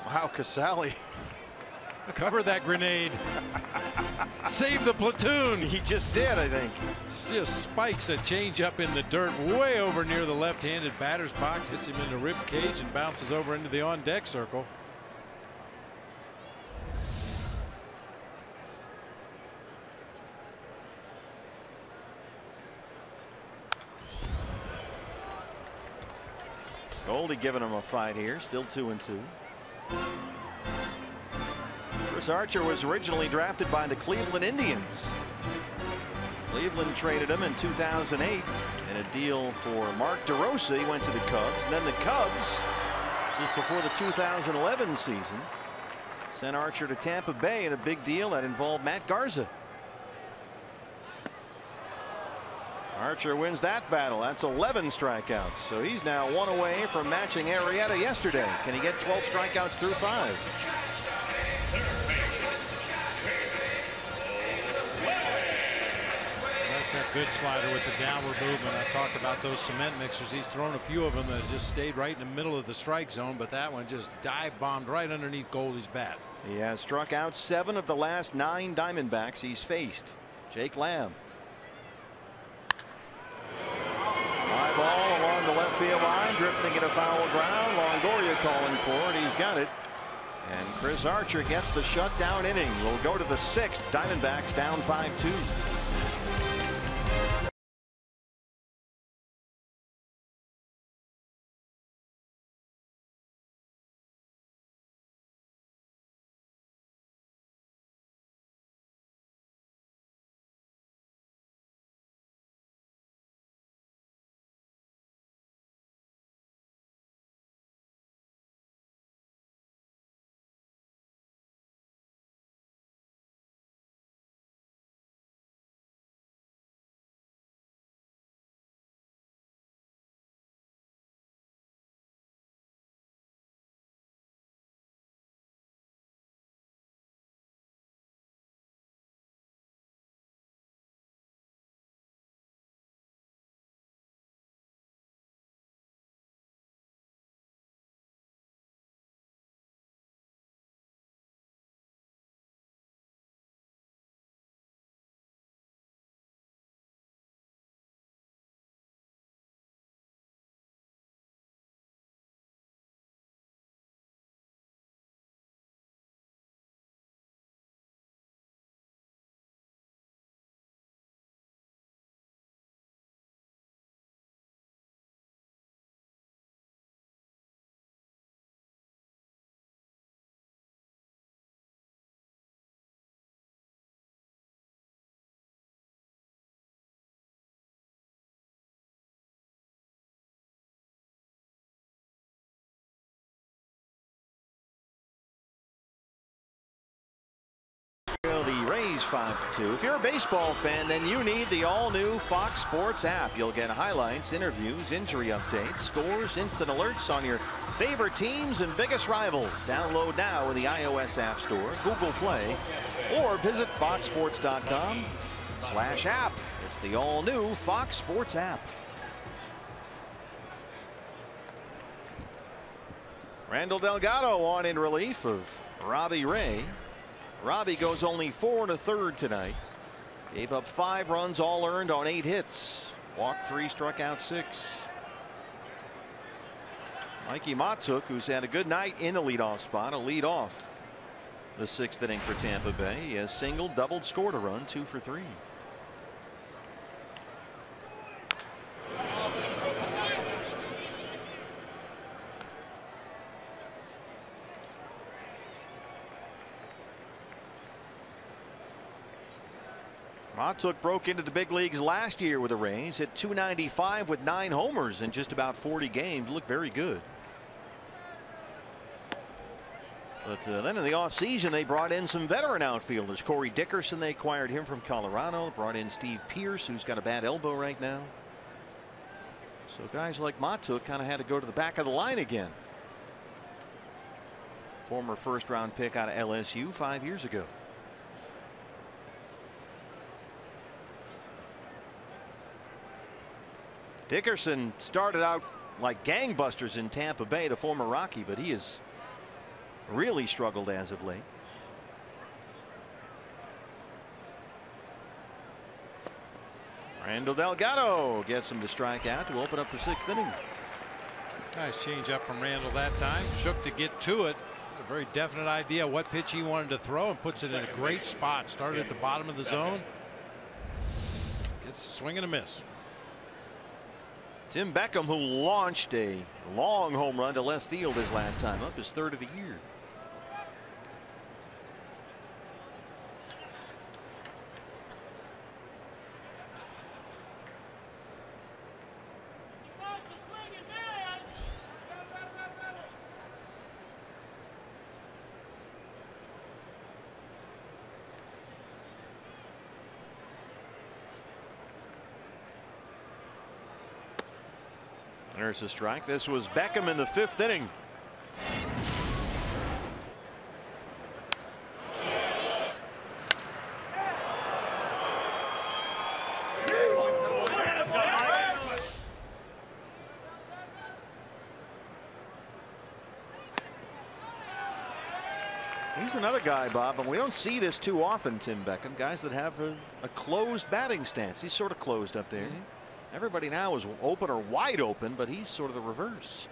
Wow, Casale. Cover that grenade. Save the platoon. He just did, I think. Just spikes a changeup in the dirt way over near the left-handed batter's box, hits him in the rib cage and bounces over into the on-deck circle. Goldie giving him a fight here. Still 2-2. Chris Archer was originally drafted by the Cleveland Indians. Cleveland traded him in 2008 in a deal for Mark DeRosa. He went to the Cubs. And then the Cubs, just before the 2011 season, sent Archer to Tampa Bay in a big deal that involved Matt Garza. Archer wins that battle. That's 11 strikeouts. So he's now 1 away from matching Arrieta yesterday. Can he get 12 strikeouts through 5? That's that good slider with the downward movement. I talked about those cement mixers. He's thrown a few of them that just stayed right in the middle of the strike zone, but that one just dive bombed right underneath Goldie's bat. He has struck out 7 of the last 9 Diamondbacks he's faced. Jake Lamb. Fly ball along the left field line, drifting into foul ground. Longoria calling for it. He's got it. And Chris Archer gets the shutdown inning. We'll go to the 6th. Diamondbacks down 5-2. The Rays 5-2. If you're a baseball fan, then you need the all-new Fox Sports app. You'll get highlights, interviews, injury updates, scores, instant alerts on your favorite teams and biggest rivals. Download now in the iOS App Store, Google Play, or visit foxsports.com/app. It's the all-new Fox Sports app. Randall Delgado on in relief of Robbie Ray. Robbie goes only 4 1/3 tonight. Gave up 5 runs, all earned on 8 hits. Walked 3, struck out 6. Mikey Matuk, who's had a good night in the leadoff spot, will lead off the 6th inning for Tampa Bay. He has singled, doubled, scored a run, 2 for 3. Matuk broke into the big leagues last year with the Rays, hit .295 with 9 homers in just about 40 games. Looked very good. But then in the offseason, they brought in some veteran outfielders. Corey Dickerson, they acquired him from Colorado. Brought in Steve Pearce, who's got a bad elbow right now. So guys like Matuk kind of had to go to the back of the line again. Former first-round pick out of LSU 5 years ago. Dickerson started out like gangbusters in Tampa Bay, the former Rocky, but he has really struggled as of late. Randall Delgado gets him to strike out to open up the 6th inning. Nice change up from Randall that time. Shook to get to it. A very definite idea what pitch he wanted to throw and puts it in a great spot. Started at the bottom of the zone. Gets a swing and a miss. Tim Beckham, who launched a long home run to left field his last time up, his 3rd of the year. There's a strike. This was Beckham in the 5th inning. He's another guy, Bob, and we don't see this too often, Tim Beckham. Guys that have a closed batting stance. He's sort of closed up there. Everybody now is open or wide open, but he's sort of the reverse.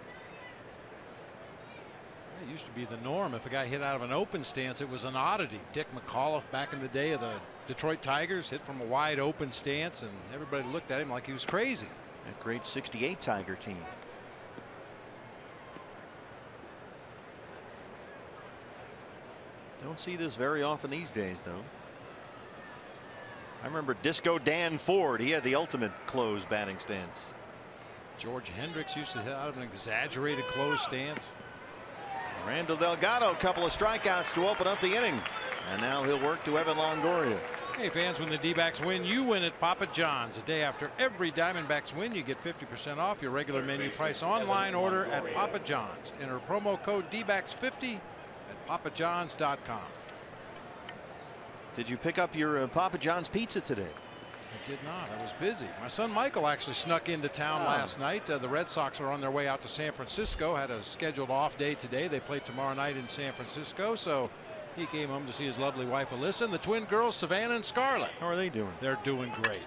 It used to be the norm. If a guy hit out of an open stance, it was an oddity. Dick McAuliffe back in the day of the Detroit Tigers hit from a wide open stance, and everybody looked at him like he was crazy. That great '68 Tiger team. Don't see this very often these days, though. I remember Disco Dan Ford. He had the ultimate closed batting stance. George Hendricks used to hit out of an exaggerated closed stance. Randall Delgado, a couple of strikeouts to open up the inning. And now he'll work to Evan Longoria. Hey fans, when the D-backs win, you win at Papa John's. A day after every Diamondbacks win, you get 50% off your regular menu price online order at Papa John's. Enter promo code DBACKS50 at papajohns.com. Did you pick up your Papa John's pizza today? I did not. I was busy. My son Michael actually snuck into town last night. The Red Sox are on their way out to San Francisco. Had a scheduled off day today. They play tomorrow night in San Francisco. So he came home to see his lovely wife Alyssa and the twin girls Savannah and Scarlett. How are they doing? They're doing great.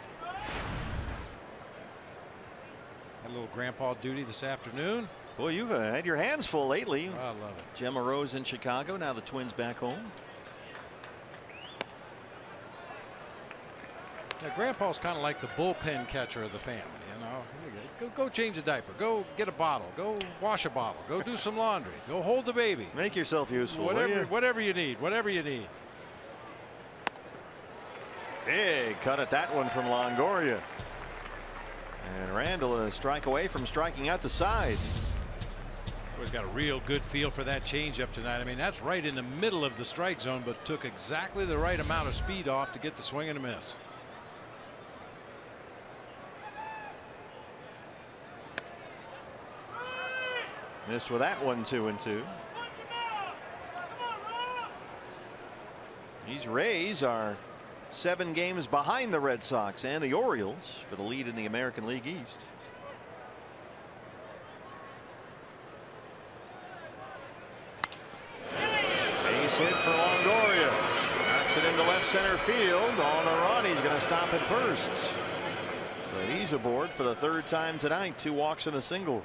Had a little grandpa duty this afternoon. Boy, you've had your hands full lately. I love it. Gemma Rose in Chicago. Now the Twins back home. Now, Grandpa's kind of like the bullpen catcher of the family, you know. Go change a diaper. Go get a bottle. Go wash a bottle. Go do some laundry. Go hold the baby. Make yourself useful. Whatever you need. Whatever you need. Big cut at that one from Longoria. And Randall a strike away from striking out the side. We've got a real good feel for that changeup tonight. I mean, that's right in the middle of the strike zone, but took exactly the right amount of speed off to get the swing and a miss. Missed with that one, 2-2. These Rays are 7 games behind the Red Sox and the Orioles for the lead in the American League East. Base hit for Longoria. Knocks it into left center field. On the run, he's going to stop at first. So he's aboard for the 3rd time tonight. 2 walks and a single.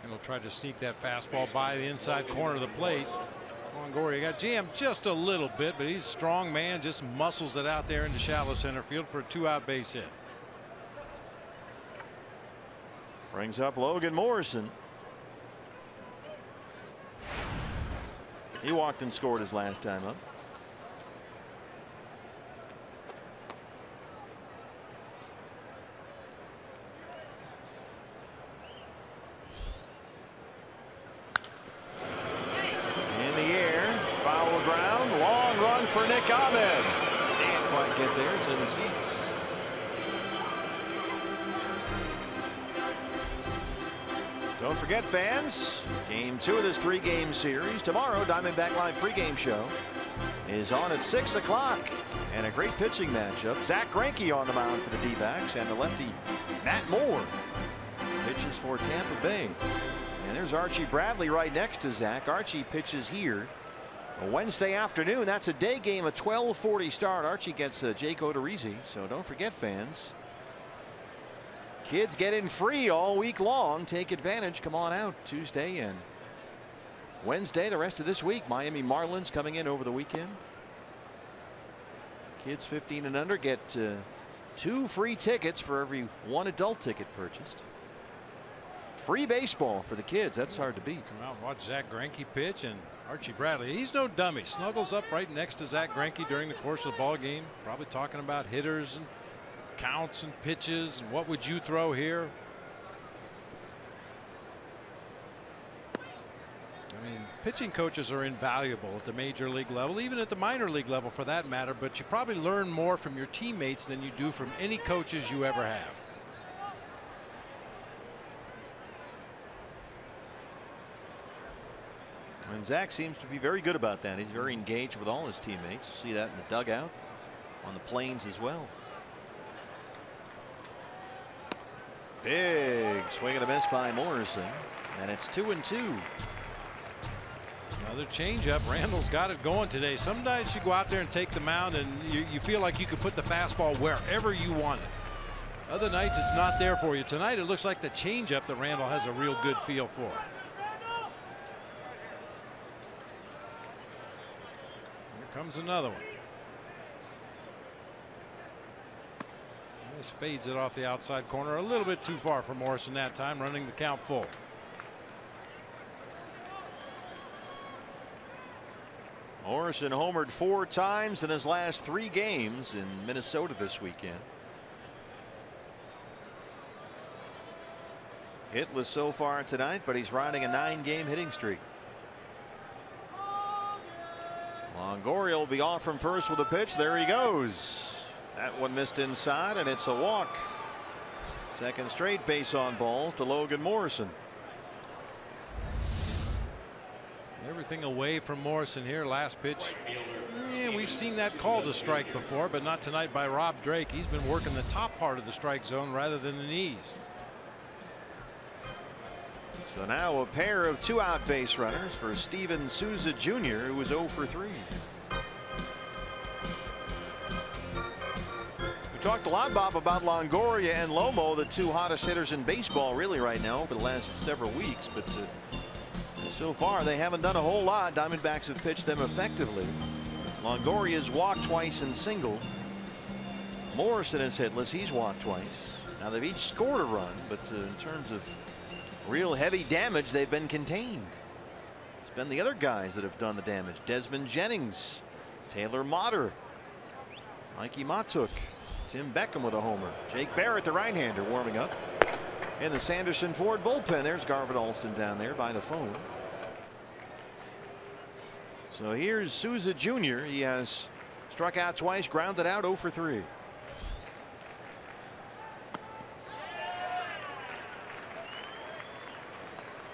He'll try to sneak that fastball by the inside corner of the plate. Longoria got jammed just a little bit, but he's a strong man, just muscles it out there into shallow center field for a 2-out base hit. Brings up Logan Morrison. He walked and scored his last time up. For Nick Ahmed. Can't quite get there. It's in the seats. Don't forget, fans, game 2 of this 3-game series tomorrow. Diamondback Live pregame show is on at 6 o'clock, and a great pitching matchup. Zach Greinke on the mound for the D-backs, and the lefty Matt Moore pitches for Tampa Bay. And there's Archie Bradley right next to Zach. Archie pitches here Wednesday afternoon. That's a day game, a 12:40 start. Archie gets Jake Odorizzi. So don't forget, fans, kids get in free all week long. Take advantage. Come on out Tuesday and Wednesday. The rest of this week, Miami Marlins coming in over the weekend. Kids 15 and under get 2 free tickets for every 1 adult ticket purchased. Free baseball for the kids. That's hard to beat. Come out and watch Zach Greinke pitch, and Archie Bradley, he's no dummy. Snuggles up right next to Zach Greinke during the course of the ball game, probably talking about hitters and counts and pitches and what would you throw here. I mean, pitching coaches are invaluable at the major league level, even at the minor league level for that matter, but you probably learn more from your teammates than you do from any coaches you ever have. And Zach seems to be very good about that. He's very engaged with all his teammates. See that in the dugout, on the planes as well. Big swing and a miss by Morrison, and it's 2-2. Another changeup. Randall's got it going today. Some nights you go out there and take the mound and you feel like you could put the fastball wherever you want it. Other nights it's not there for you. Tonight it looks like the changeup that Randall has a real good feel for. Here comes another one. This fades it off the outside corner, a little bit too far for Morrison that time, running the count full. Morrison homered 4 times in his last 3 games in Minnesota this weekend. Hitless so far tonight, but he's riding a 9-game hitting streak. Longoria will be off from first with a pitch. There he goes. That one missed inside, and it's a walk. Second straight base on balls to Logan Morrison. Everything away from Morrison here. Last pitch. Yeah, we've seen that called a strike before, but not tonight by Rob Drake. He's been working the top part of the strike zone rather than the knees. So now a pair of 2-out base runners for Steven Souza Jr., who was 0 for 3. We talked a lot, Bob, about Longoria and Lomo, the 2 hottest hitters in baseball really right now for the last several weeks, but so far they haven't done a whole lot. Diamondbacks have pitched them effectively. Longoria's walked twice and singled. Morrison is hitless. He's walked twice. Now they've each scored a run, but in terms of real heavy damage, they've been contained. It's been the other guys that have done the damage. Desmond Jennings, Taylor Motter, Mikey Matuk, Tim Beckham with a homer. Jake Barrett, the right-hander, warming up in the Sanderson Ford bullpen. There's Garvin Alston down there by the phone. So here's Souza Jr. He has struck out twice, grounded out 0 for 3.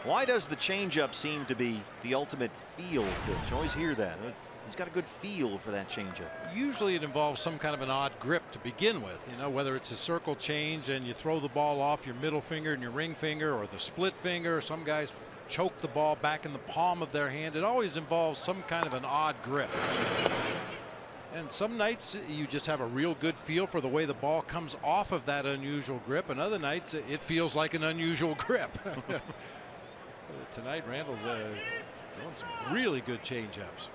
Why does the changeup seem to be the ultimate feel pitch? I always hear that. He's got a good feel for that changeup. Usually it involves some kind of an odd grip to begin with, you know, whether it's a circle change and you throw the ball off your middle finger and your ring finger, or the split finger. Some guys choke the ball back in the palm of their hand. It always involves some kind of an odd grip. And some nights you just have a real good feel for the way the ball comes off of that unusual grip, and other nights it feels like an unusual grip. Tonight Randall's throwing some really good changeups.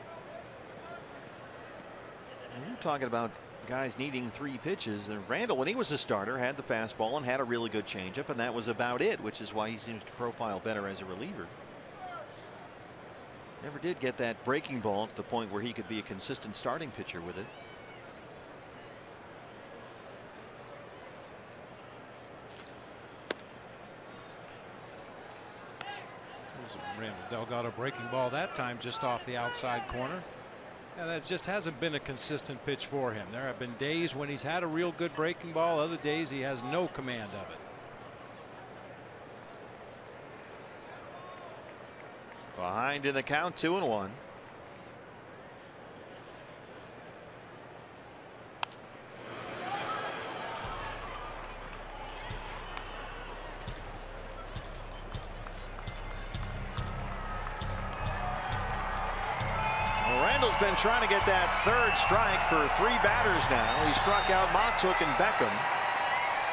And you're talking about guys needing 3 pitches, and Randall, when he was a starter, had the fastball and had a really good changeup, and that was about it, which is why he seems to profile better as a reliever. Never did get that breaking ball to the point where he could be a consistent starting pitcher with it. Randall Delgado breaking ball that time just off the outside corner. And that just hasn't been a consistent pitch for him. There have been days when he's had a real good breaking ball, other days he has no command of it. Behind in the count, 2-1. Randall's been trying to get that 3rd strike for 3 batters now. He struck out Matuk and Beckham.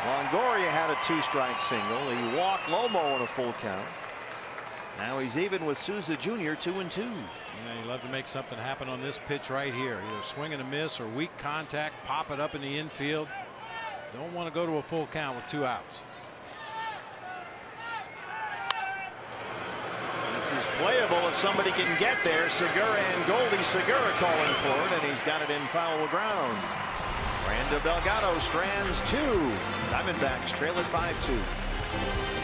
Longoria had a 2-strike single. He walked Lomo on a full count. Now he's even with Souza Jr. 2-2. Yeah, you love to make something happen on this pitch right here. Either swing and a miss or weak contact, pop it up in the infield. Don't want to go to a full count with 2 outs. This is playable if somebody can get there. Segura and Goldie. Segura calling for it, and he's got it in foul ground. Randall Delgado strands 2. Diamondbacks trail at 5-2.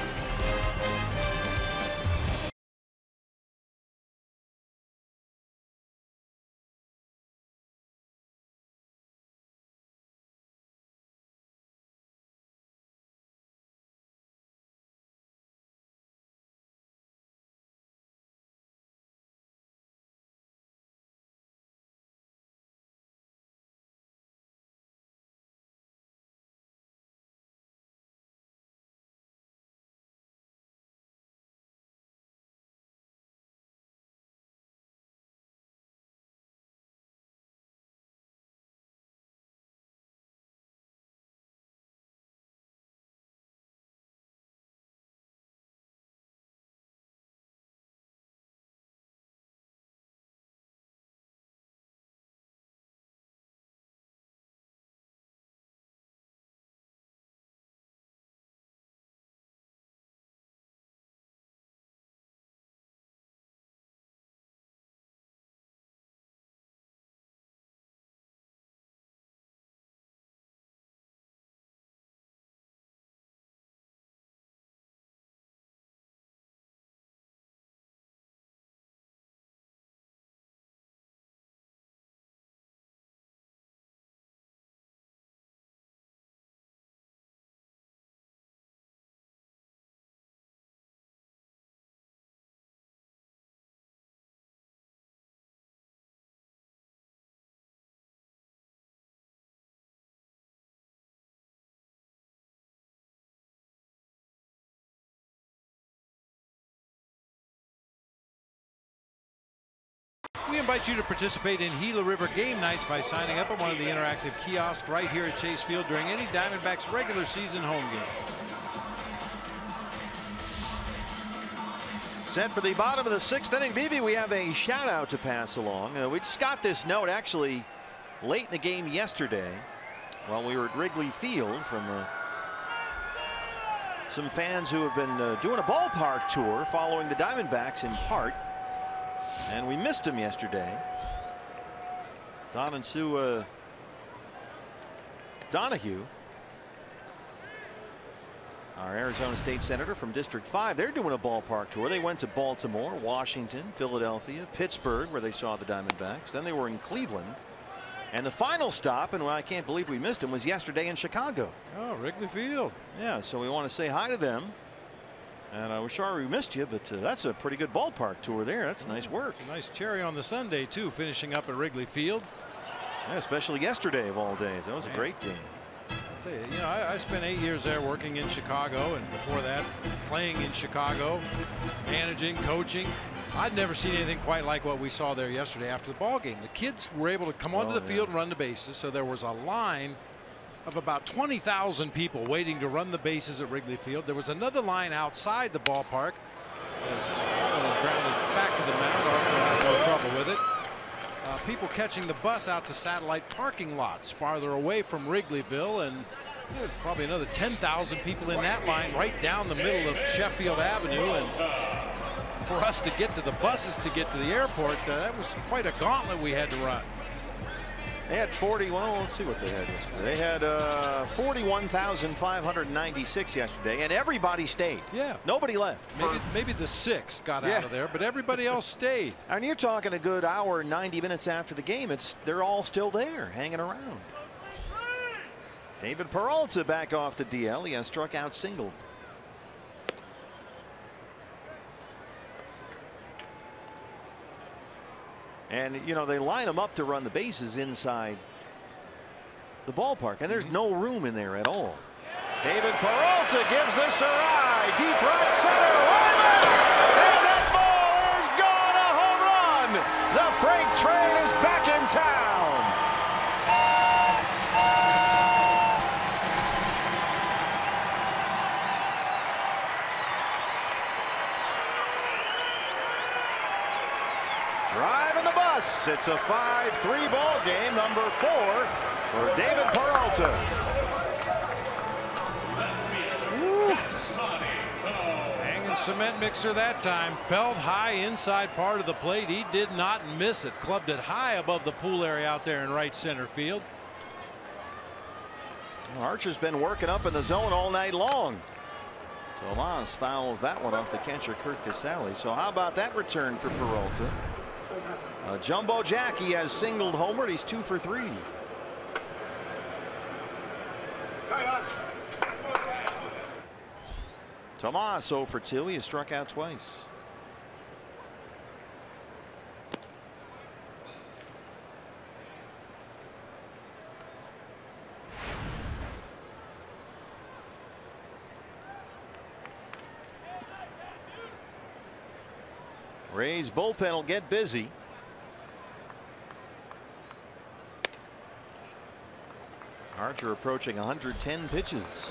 We invite you to participate in Gila River game nights by signing up at one of the interactive kiosks right here at Chase Field during any Diamondbacks regular season home game. Set for the bottom of the 6th inning. BB, we have a shout out to pass along. We just got this note actually late in the game yesterday while we were at Wrigley Field from some fans who have been doing a ballpark tour following the Diamondbacks in part. And we missed him yesterday. Don and Sue Donahue, our Arizona State Senator from District 5, they're doing a ballpark tour. They went to Baltimore, Washington, Philadelphia, Pittsburgh, where they saw the Diamondbacks. Then they were in Cleveland. And the final stop, and I can't believe we missed him, was yesterday in Chicago. Oh, Wrigley Field. Yeah, so we want to say hi to them. And we're sorry we missed you, but that's a pretty good ballpark tour there. That's nice work. It's a nice cherry on the Sunday, too, finishing up at Wrigley Field. Yeah, especially yesterday of all days. That was a great game. I'll tell you, I spent 8 years there working in Chicago, and before that, playing in Chicago, managing, coaching. I'd never seen anything quite like what we saw there yesterday after the ball game. The kids were able to come onto the field and run the bases, so there was a line of about 20,000 people waiting to run the bases at Wrigley Field. There was another line outside the ballpark as Allen was grounded back to the mound. Archer had no trouble with it. People catching the bus out to satellite parking lots farther away from Wrigleyville, and there's probably another 10,000 people in that line right down the middle of Sheffield Avenue. And for us to get to the buses to get to the airport, that was quite a gauntlet we had to run. They had well, let's see what they had yesterday. They had 41,596 yesterday, and everybody stayed. Yeah. Nobody left. Maybe the 6 got out of there, but everybody else stayed. And you're talking a good hour, 90 minutes after the game. They're all still there, hanging around. David Peralta back off the DL. He has struck out single. And they line them up to run the bases inside the ballpark, and there's no room in there at all. David Peralta gives this a ride, deep right center, Wyman, and that ball is gone, a home run. The freight train is back in town. Driving the bus. It's a 5-3 ball game, number 4 for David Peralta. Hanging cement mixer that time. Belt high inside part of the plate. He did not miss it. Clubbed it high above the pool area out there in right center field. Archer's been working up in the zone all night long. Tomas fouls that one off the catcher Kurt Casale. So how about that return for Peralta? Jumbo Jack, he has singled homered. He's 2 for 3. Tomas 0 for 2. He has struck out twice. Rays bullpen will get busy. Archer approaching 110 pitches.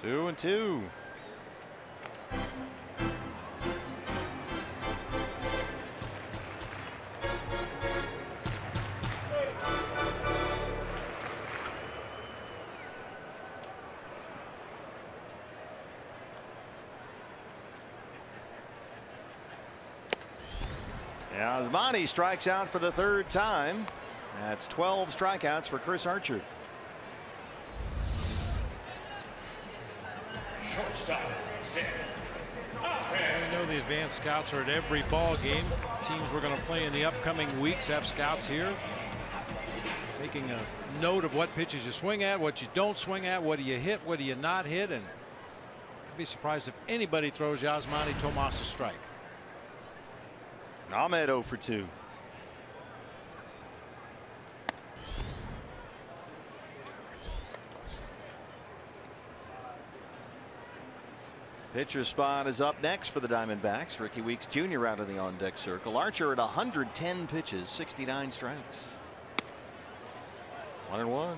Two and two. Osmani strikes out for the 3rd time. That's 12 strikeouts for Chris Archer. We know the advanced scouts are at every ball game. Teams we're going to play in the upcoming weeks have scouts here, making a note of what pitches you swing at, what you don't swing at, what do you hit, what do you not hit, and I'd be surprised if anybody throws Yasmani Tomas a strike. Ahmed 0 for 2. Pitcher spot is up next for the Diamondbacks. Ricky Weeks Jr. out of the on-deck circle. Archer at 110 pitches, 69 strikes. 1-1.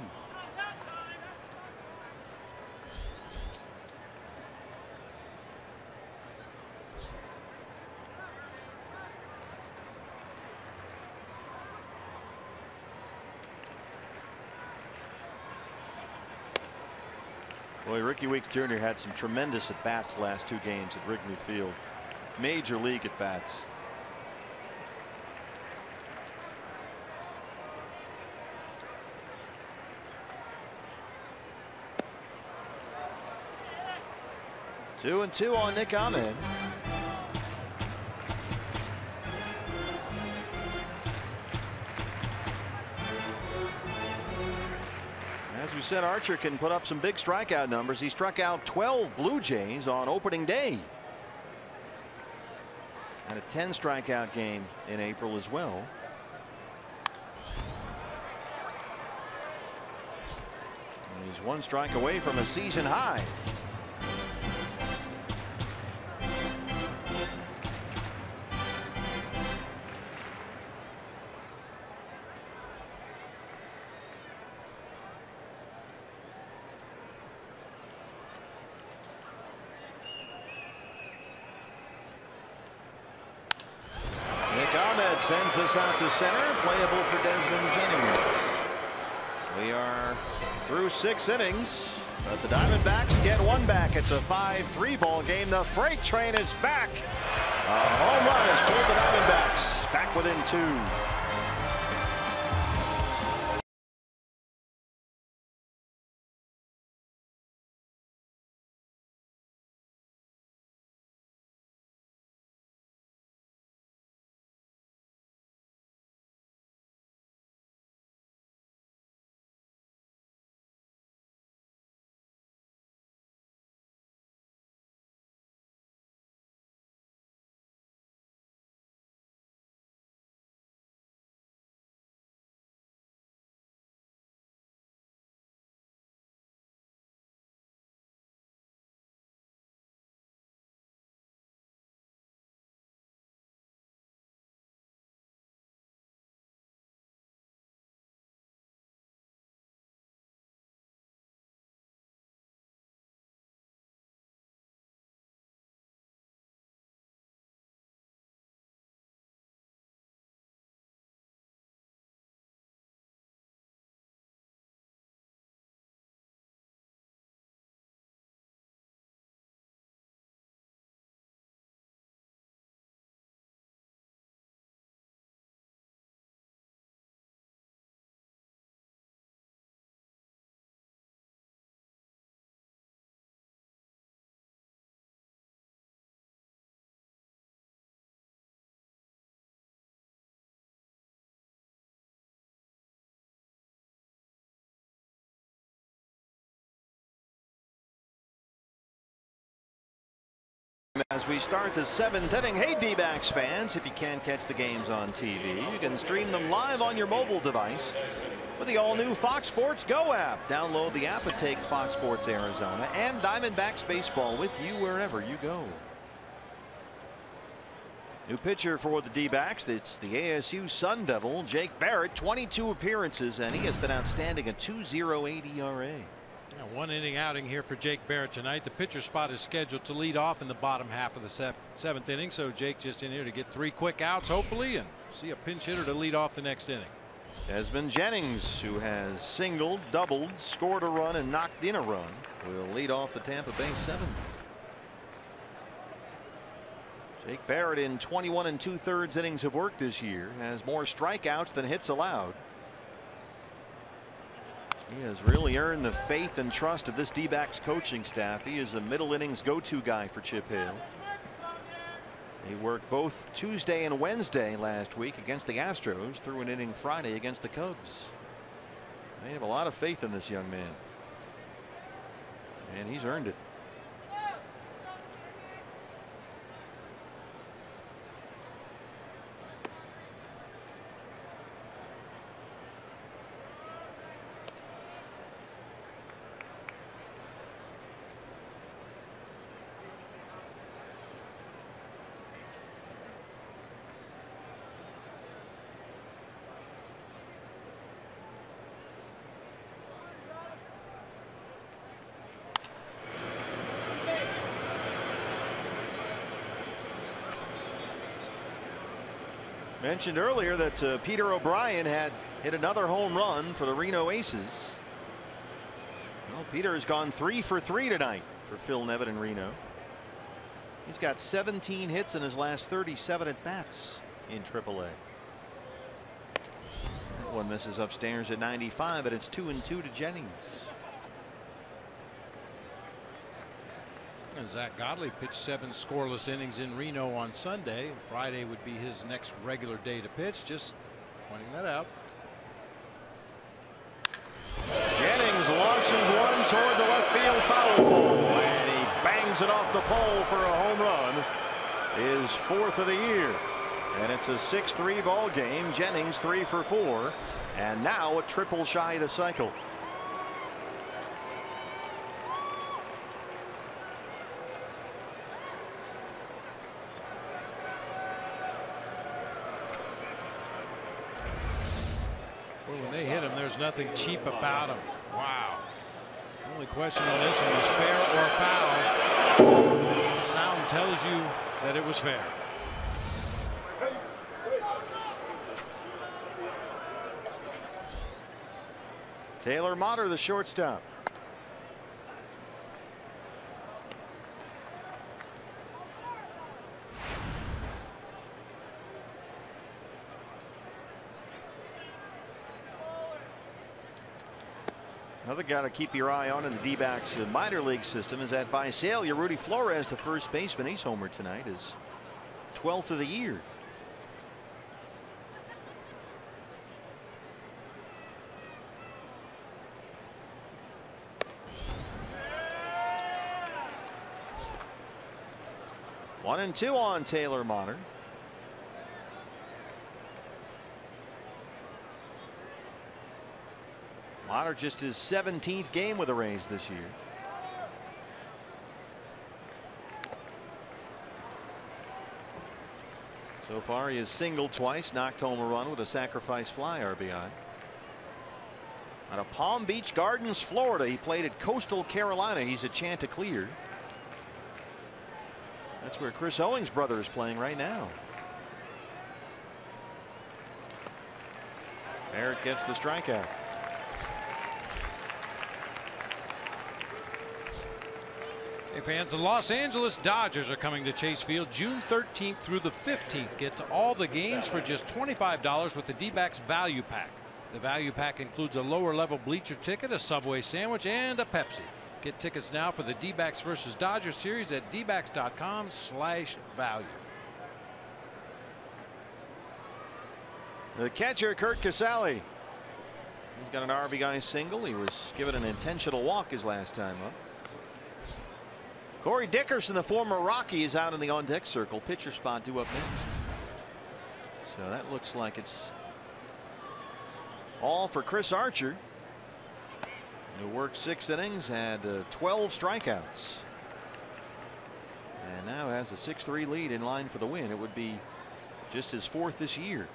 Boy, Ricky Weeks Jr. had some tremendous at-bats last 2 games at Wrigley Field. Major league at-bats. Two and two on Nick Ahmed. As we said, Archer can put up some big strikeout numbers. He struck out 12 Blue Jays on opening day. And a 10 strikeout game in April as well. And he's 1 strike away from a season high. Sends this out to center, playable for Desmond Jennings. We are through 6 innings, but the Diamondbacks get 1 back. It's a 5-3 ball game. The freight train is back. A home run has pulled the Diamondbacks back within 2. As we start the 7th inning, hey D-backs fans, if you can't catch the games on TV, you can stream them live on your mobile device with the all-new Fox Sports Go app. Download the app and take Fox Sports Arizona and Diamondbacks baseball with you wherever you go. New pitcher for the D-backs, it's the ASU Sun Devil, Jake Barrett, 22 appearances, and he has been outstanding, a 2.08 ERA. 1 inning outing here for Jake Barrett tonight. The pitcher spot is scheduled to lead off in the bottom half of the 7th inning, so Jake just in here to get 3 quick outs hopefully and see a pinch hitter to lead off the next inning. Desmond Jennings, who has singled, doubled, scored a run and knocked in a run, will lead off the Tampa Bay 7th. Jake Barrett in 21 2/3 innings of work this year has more strikeouts than hits allowed. He has really earned the faith and trust of this D-backs coaching staff. He is a middle innings go-to guy for Chip Hale. He worked both Tuesday and Wednesday last week against the Astros, threw an inning Friday against the Cubs. They have a lot of faith in this young man, and he's earned it. Mentioned earlier that Peter O'Brien had hit another home run for the Reno Aces. Well, Peter has gone 3 for 3 tonight for Phil Nevin in Reno. He's got 17 hits in his last 37 at bats in AAA. That one misses upstairs at 95, but it's 2-2 to Jennings. And Zach Godley pitched 7 scoreless innings in Reno on Sunday. Friday would be his next regular day to pitch. Just pointing that out. Jennings launches one toward the left field foul pole, and he bangs it off the pole for a home run. His 4th of the year, and it's a 6-3 ball game. Jennings 3 for 4, and now a triple shy of the cycle. When they hit him, there's nothing cheap about him. Wow. The only question on this one was fair or foul. The sound tells you that it was fair. Taylor Motter, the shortstop. Another guy to keep your eye on in the D-backs minor league system is that Visalia. Rudy Flores, the first baseman. He's homered tonight. His 12th of the year. One and two on Taylor Motter. Motter just his 17th game with the Rays this year. So far he has singled twice, knocked home a run with a sacrifice fly RBI. Out of Palm Beach Gardens, Florida. He played at Coastal Carolina. He's a Chanticleer. That's where Chris Owings' brother is playing right now. Barrett gets the strikeout. Hey fans, the Los Angeles Dodgers are coming to Chase Field June 13th through the 15th. Get to all the games for just $25 with the D-backs Value Pack. The Value Pack includes a lower level bleacher ticket, a Subway sandwich, and a Pepsi. Get tickets now for the D-backs versus Dodgers series at dbacks.com/value. The catcher, Kurt Casale. He's got an RBI single. He was given an intentional walk his last time up. Corey Dickerson, the former Rocky, is out in the on-deck circle. Pitcher spot due up next. So that looks like it's all for Chris Archer, who worked 6 innings, had 12 strikeouts, and now has a 6-3 lead in line for the win. It would be just his 4th this year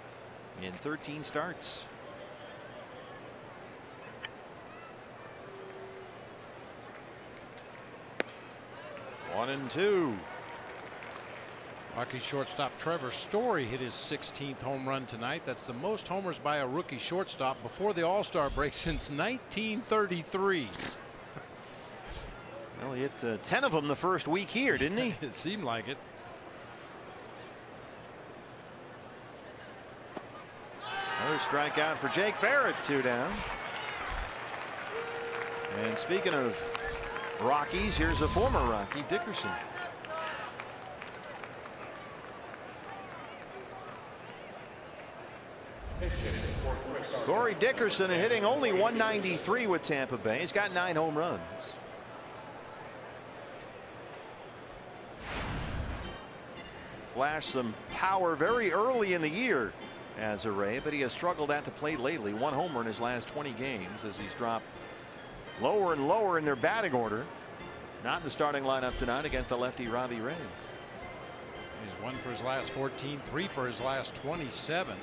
in 13 starts. One and two. Rocky shortstop Trevor Story hit his 16th home run tonight. That's the most homers by a rookie shortstop before the All-Star break since 1933. Well, he hit 10 of them the first week here, didn't he? It seemed like it. Another strikeout for Jake Barrett, 2 down. And speaking of Rockies, here's a former Rocky, Dickerson. Corey Dickerson hitting only 193 with Tampa Bay. He's got 9 home runs. Flashed some power very early in the year as a Ray, but he has struggled at the plate lately. 1 homer in his last 20 games as he's dropped lower and lower in their batting order. Not in the starting lineup tonight against the lefty Robbie Ray. He's 1 for his last 14, 3 for his last 27.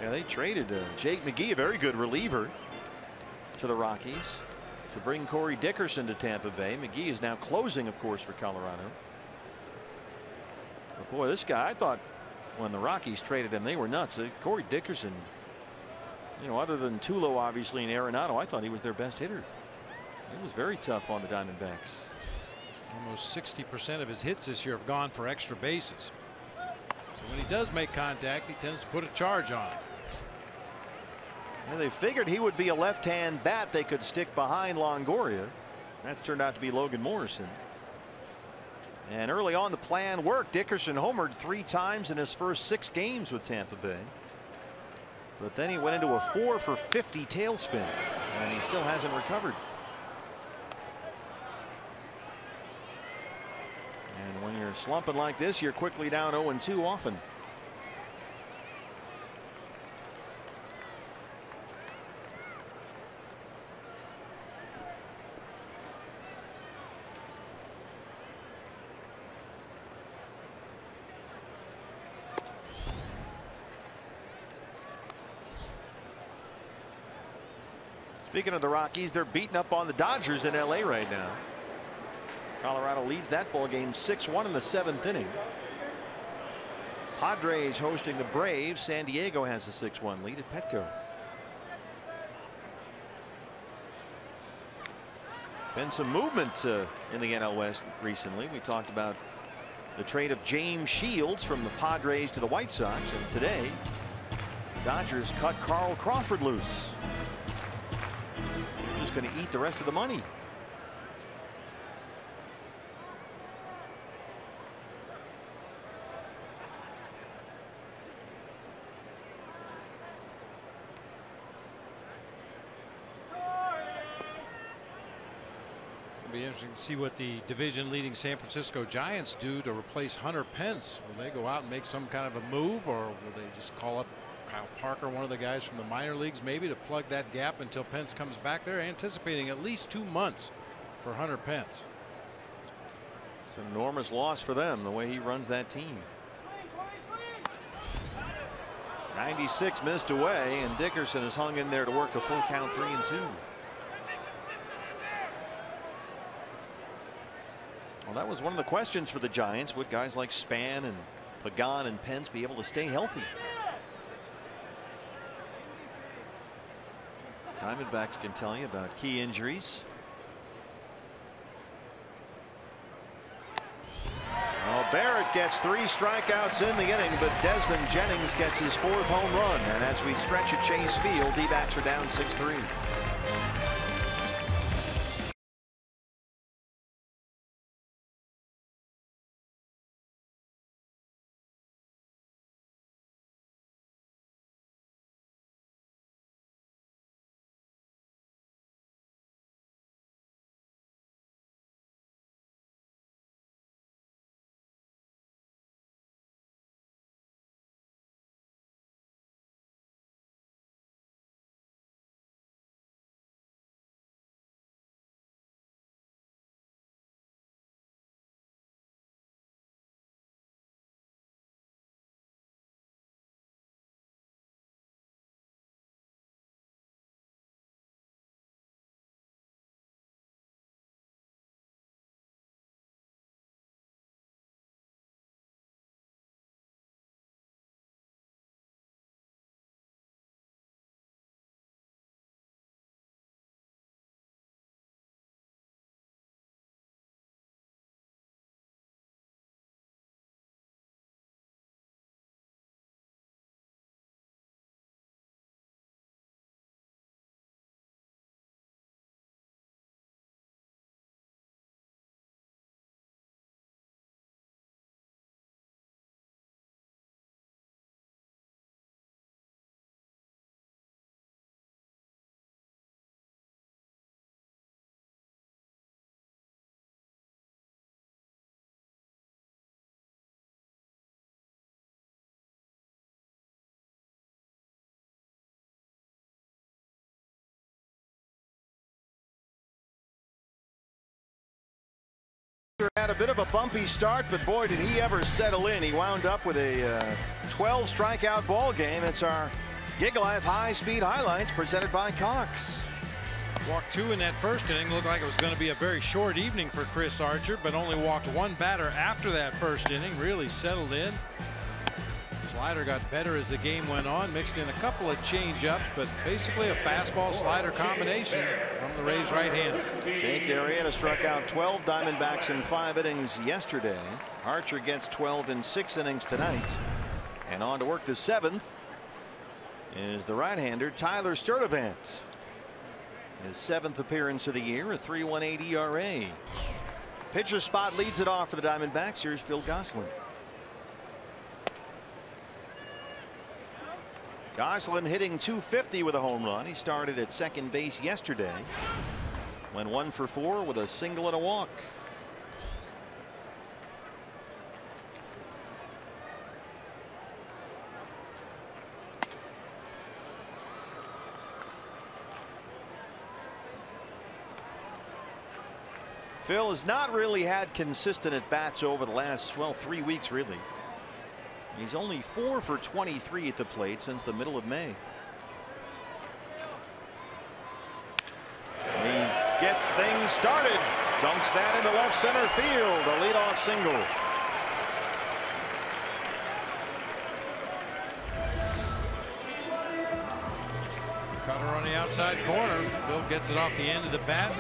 Yeah, they traded Jake McGee, a very good reliever, to the Rockies. to bring Corey Dickerson to Tampa Bay. McGee is now closing, of course, for Colorado. But boy, this guy, I thought when the Rockies traded him, they were nuts. Corey Dickerson, you know, other than Tulo, obviously, and Arenado, I thought he was their best hitter. It was very tough on the Diamondbacks. Almost 60% of his hits this year have gone for extra bases. So when he does make contact, he tends to put a charge on it. And they figured he would be a left-hand bat they could stick behind Longoria. That's turned out to be Logan Morrison. And early on, the plan worked. Dickerson homered 3 times in his first 6 games with Tampa Bay. But then he went into a 4 for 50 tailspin, and he still hasn't recovered. And when you're slumping like this, you're quickly down 0-2 often. Speaking of the Rockies, they're beating up on the Dodgers in LA right now. Colorado leads that ball game 6-1 in the 7th inning. Padres hosting the Braves. San Diego has a 6-1 lead at Petco. Been some movement in the NL West recently. We talked about the trade of James Shields from the Padres to the White Sox, and today the Dodgers cut Carl Crawford loose. Going to eat the rest of the money. It'll be interesting to see what the division leading San Francisco Giants do to replace Hunter Pence. Will they go out and make some kind of a move, or will they just call up Kyle Parker, one of the guys from the minor leagues, maybe to plug that gap until Pence comes back? They're anticipating at least 2 months for Hunter Pence. It's an enormous loss for them, the way he runs that team. 96 missed away, and Dickerson has hung in there to work a full count 3-2. Well, that was one of the questions for the Giants. Would guys like Span and Pagan and Pence be able to stay healthy? Diamondbacks can tell you about key injuries. Well, Barrett gets 3 strikeouts in the inning, but Desmond Jennings gets his 4th home run. And as we stretch at Chase Field, D-backs are down 6-3. Had a bit of a bumpy start, but boy, did he ever settle in. He wound up with a 12 strikeout ball game. It's our Gig Life high speed highlights presented by Cox. Walked 2 in that first inning. Looked like it was going to be a very short evening for Chris Archer, but only walked 1 batter after that first inning. Really settled in. Slider got better as the game went on, mixed in a couple of change-ups, but basically a fastball slider combination from the Rays right-hander. Jake Arrieta struck out 12 Diamondbacks in 5 innings yesterday. Archer gets 12 in 6 innings tonight. And on to work the 7th is the right-hander Tyler Sturdivant. His 7th appearance of the year, a 3.18 ERA. Pitcher spot leads it off for the Diamondbacks. Here's Phil Gosselin. Gosselin hitting .250 with a home run. He started at second base yesterday. Went 1 for 4 with a single and a walk. Phil has not really had consistent at bats over the last, well, 3 weeks really. He's only 4 for 23 at the plate since the middle of May. He gets things started. Dunks that into left center field. A leadoff single. Cutter on the outside corner. Phil gets it off the end of the bat.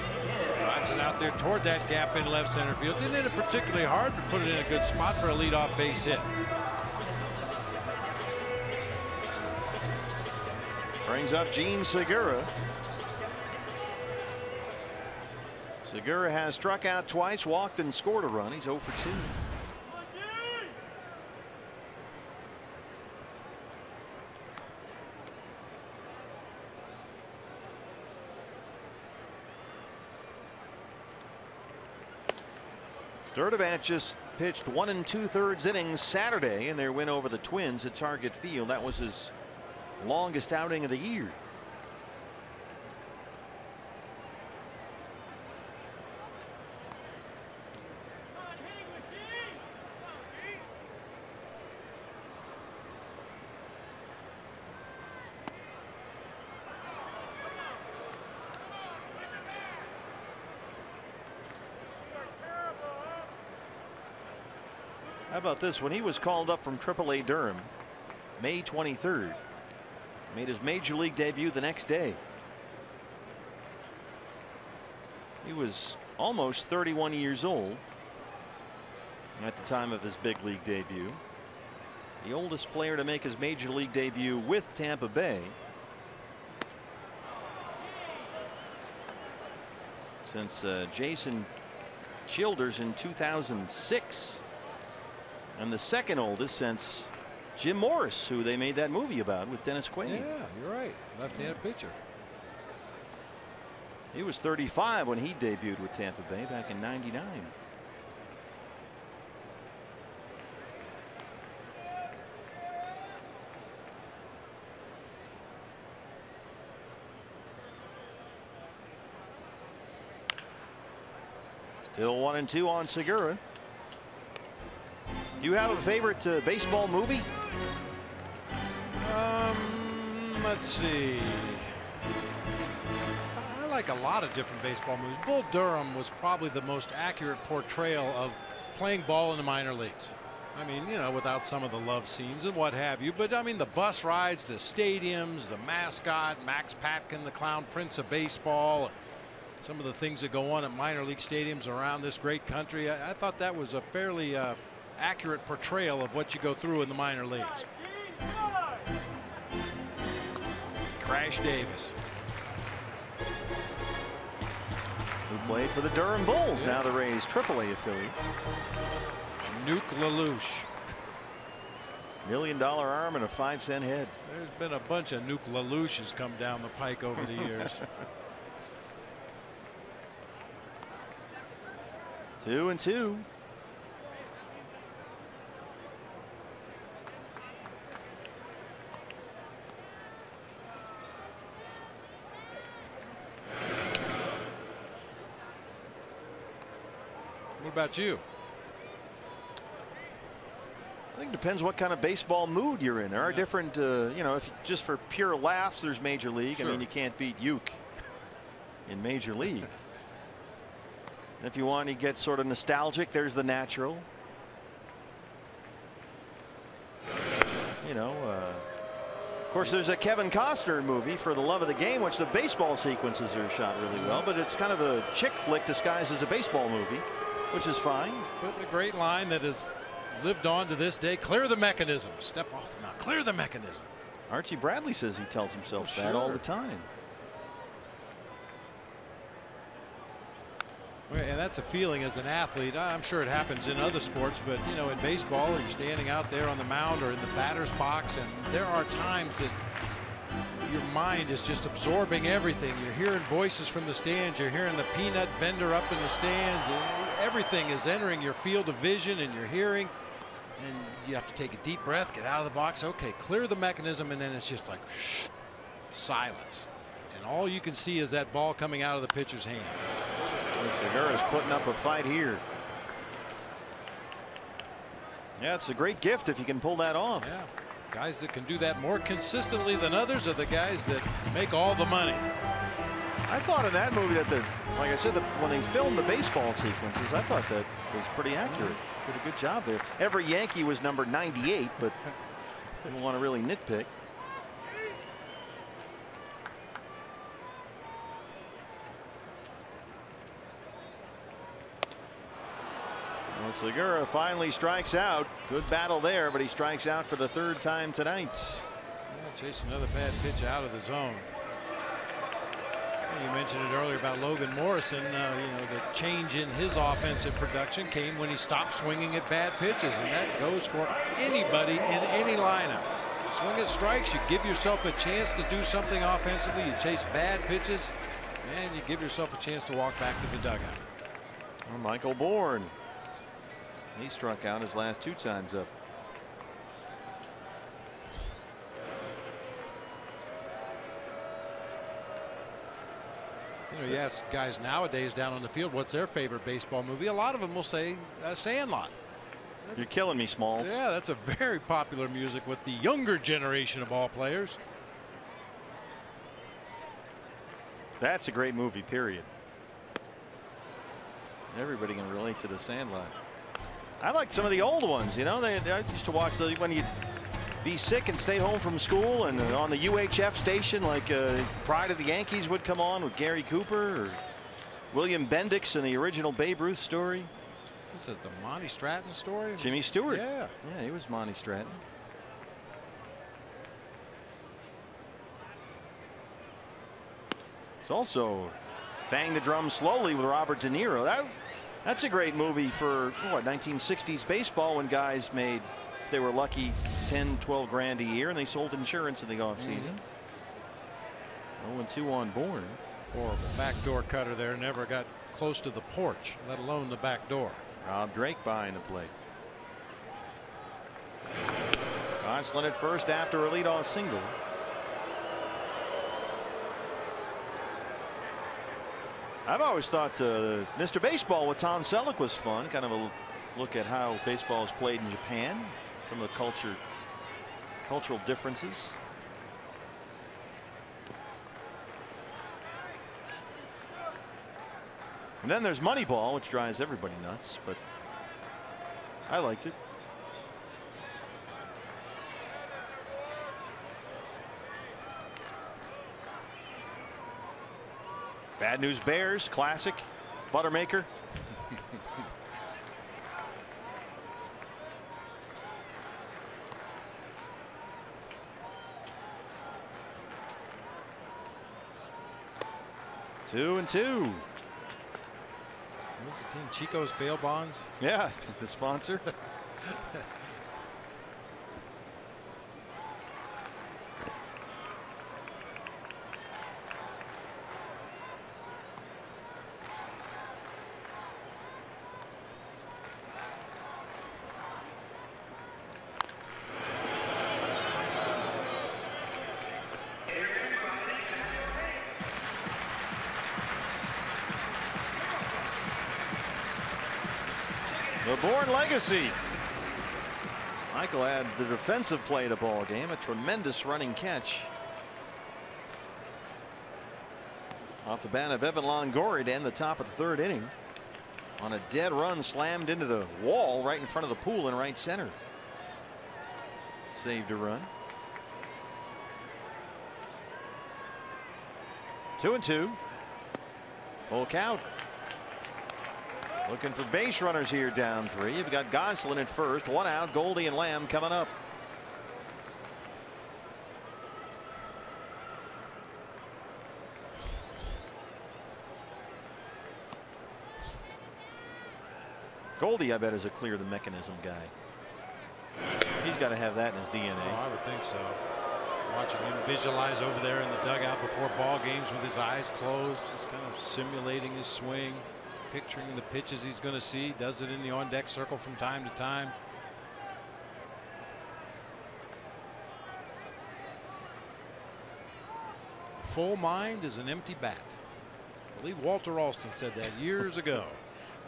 Drives it out there toward that gap in left center field. Didn't hit it particularly hard, but put it in a good spot for a leadoff base hit. Brings up Gene Segura. Segura has struck out twice, walked and scored a run. He's 0 for 2. Sturdivant just pitched 1 2/3 innings Saturday in their win over the Twins at Target Field. That was his longest outing of the year. How about this? When he was called up from AAA Durham, May 23rd, made his major league debut the next day. He was almost 31 years old at the time of his big league debut. The oldest player to make his major league debut with Tampa Bay since Jason Childers in 2006, and the second oldest since Jim Morris, who they made that movie about with Dennis Quaid. Yeah, you're right. Left-handed pitcher. He was 35 when he debuted with Tampa Bay back in '99. Still 1-2 on Segura. Do you have a favorite baseball movie? Let's see. I like a lot of different baseball movies. Bull Durham was probably the most accurate portrayal of playing ball in the minor leagues. I mean, you know, without some of the love scenes and what have you, but I mean the bus rides, the stadiums, the mascot, Max Patkin, the clown prince of baseball, some of the things that go on at minor league stadiums around this great country. I thought that was a fairly accurate portrayal of what you go through in the minor leagues. Crash Davis, who played for the Durham Bulls, yeah. Now the Rays AAA affiliate. Nuke LaLoosh. $1 million arm and a 5-cent head. There's been a bunch of Nuke LaLooshes come down the pike over the years. 2-2. What about you? I think it depends what kind of baseball mood you're in. There are different, you know, if just for pure laughs, there's Major League. Sure. I mean, you can't beat Uke. in Major League. If you want to get sort of nostalgic, there's The Natural. You know, of course, there's a Kevin Costner movie, For the Love of the Game, which the baseball sequences are shot really well, but it's kind of a chick flick disguised as a baseball movie, which is fine. But a great line that has lived on to this day: clear the mechanism. Step off the mound. Clear the mechanism. Archie Bradley says he tells himself that all the time. And that's a feeling as an athlete. I'm sure it happens in other sports, but you know, in baseball, you're standing out there on the mound or in the batter's box, and there are times that your mind is just absorbing everything. You're hearing voices from the stands. You're hearing the peanut vendor up in the stands. Everything is entering your field of vision and your hearing, and you have to take a deep breath, get out of the box. Okay, clear the mechanism, and then it's just like silence, and all you can see is that ball coming out of the pitcher's hand. Segura's putting up a fight here. Yeah, it's a great gift if you can pull that off. Yeah. Guys that can do that more consistently than others are the guys that make all the money. I thought in that movie that like I said, when they filmed the baseball sequences, I thought that was pretty accurate. Did a good job there. Every Yankee was number 98, but didn't want to really nitpick. Well, Segura finally strikes out. Good battle there, but he strikes out for the 3rd time tonight. Yeah, chasing another bad pitch out of the zone. You mentioned it earlier about Logan Morrison. You know, the change in his offensive production came when he stopped swinging at bad pitches, and that goes for anybody in any lineup. Swing at strikes, you give yourself a chance to do something offensively. You chase bad pitches, and you give yourself a chance to walk back to the dugout. Well, Michael Bourne. He struck out his last 2 times up. You know, you ask guys nowadays down on the field what's their favorite baseball movie. A lot of them will say Sandlot. You're killing me, Smalls. Yeah, that's a very popular music with the younger generation of ball players. That's a great movie, period. Everybody can relate to the Sandlot. I liked some of the old ones. You know, I used to watch those when you'd be sick and stay home from school, and on the UHF station, like Pride of the Yankees would come on with Gary Cooper or William Bendix in the original Babe Ruth story. Was it the Monty Stratton story? Jimmy Stewart. Yeah. Yeah, he was Monty Stratton. It's also Bang the Drum Slowly with Robert De Niro. That's a great movie for what, 1960s baseball, when guys made, if they were lucky, 10, 12 grand a year, and they sold insurance in the offseason. 0-2 on Bourne. Horrible backdoor cutter there. Never got close to the porch, let alone the back door. Rob Drake behind the plate. Gonsolin at first after a leadoff single. I've always thought Mr. Baseball with Tom Selleck was fun. Kind of a look at how baseball is played in Japan, some of the cultural differences. And then there's Moneyball, which drives everybody nuts, but I liked it. Bad News Bears, classic. Buttermaker. Two and two. Who's the team? Chico's Bail Bonds? Yeah, the sponsor. The Bourne legacy. Michael had the defensive play of the ball game, a tremendous running catch. Off the bat of Evan Longoria to end the top of the third inning on a dead run slammed into the wall right in front of the pool in right center. Saved a run. 2-2. Full count. Looking for base runners here down 3. You've got Goslin at first. 1 out. Goldie and Lamb coming up. Goldie, I bet, is a clear the mechanism guy. He's got to have that in his DNA. Oh, I would think so. Watching him visualize over there in the dugout before ball games with his eyes closed, just kind of simulating his swing, picturing the pitches he's going to see. Does it in the on-deck circle from time to time. Full mind is an empty bat. I believe Walter Alston said that years ago.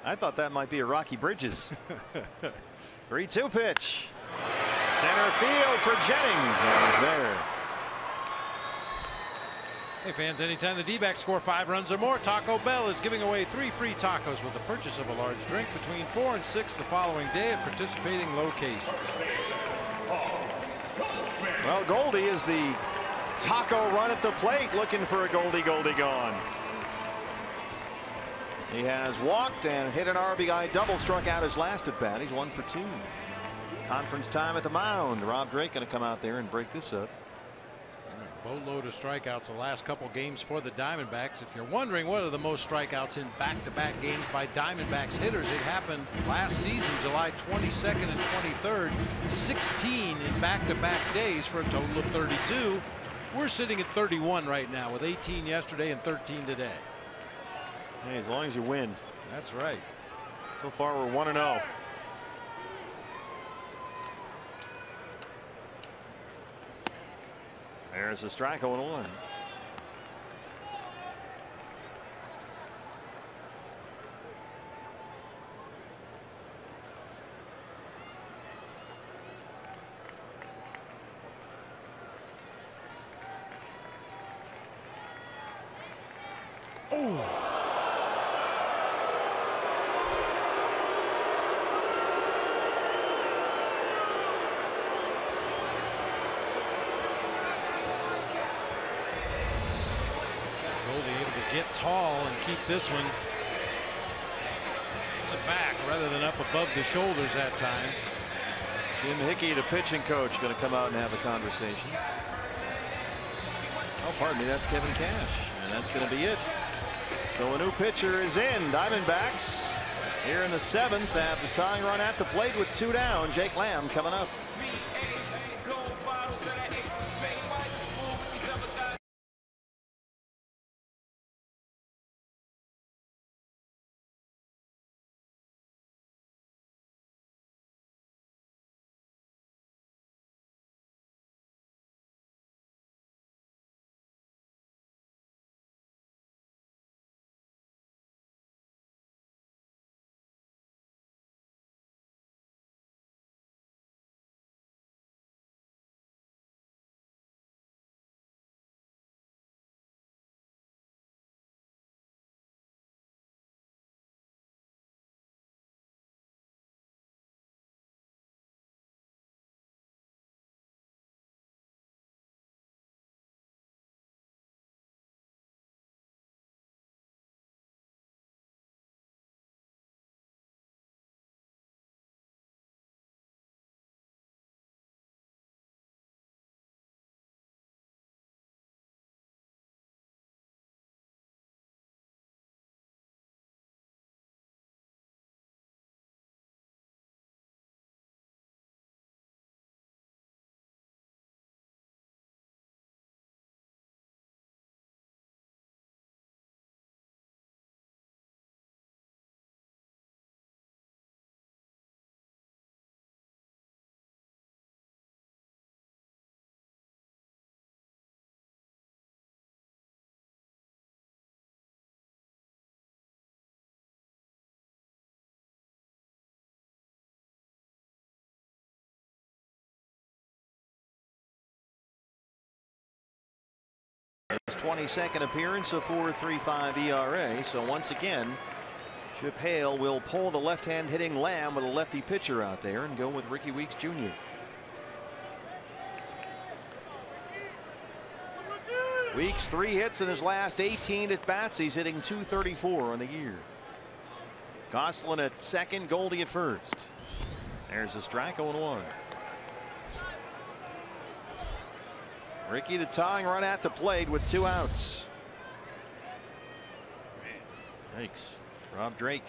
I thought that might be a Rocky Bridges. 3-2 pitch. Center field for Jennings. And he's there. Hey fans, anytime the D-backs score 5 runs or more, Taco Bell is giving away 3 free tacos with the purchase of a large drink between 4 and 6 the following day at participating locations. Well, Goldie is the taco run at the plate, looking for a Goldie gone. He has walked and hit an RBI double, struck out his last at bat. He's 1 for 2. Conference time at the mound. Rob Drake going to come out there and break this up. Boatload of strikeouts the last couple games for the Diamondbacks. If you're wondering what are the most strikeouts in back-to-back games by Diamondbacks hitters, it happened last season, July 22nd and 23rd. 16 in back-to-back days for a total of 32. We're sitting at 31 right now with 18 yesterday and 13 today. Hey, as long as you win. That's right. So far we're 1-0. There's a strike, 0-1. Oh. Get tall and keep this one in the back rather than up above the shoulders that time. Jim Hickey, the pitching coach, going to come out and have a conversation. Oh, pardon me, that's Kevin Cash, and that's going to be it. So a new pitcher is in. Diamondbacks here in the 7th have the tying run at the plate with 2 down. Jake Lamb coming up. 22nd appearance, a 4.35 ERA. So once again, Chip Hale will pull the left-hand hitting Lamb with a lefty pitcher out there and go with Ricky Weeks Jr. Weeks 3 hits in his last 18 at bats. He's hitting .234 on the year. Gosselin at second, Goldie at first. There's a strike, 0-1. Ricky the tying run at the plate with 2 outs. Thanks, Rob Drake.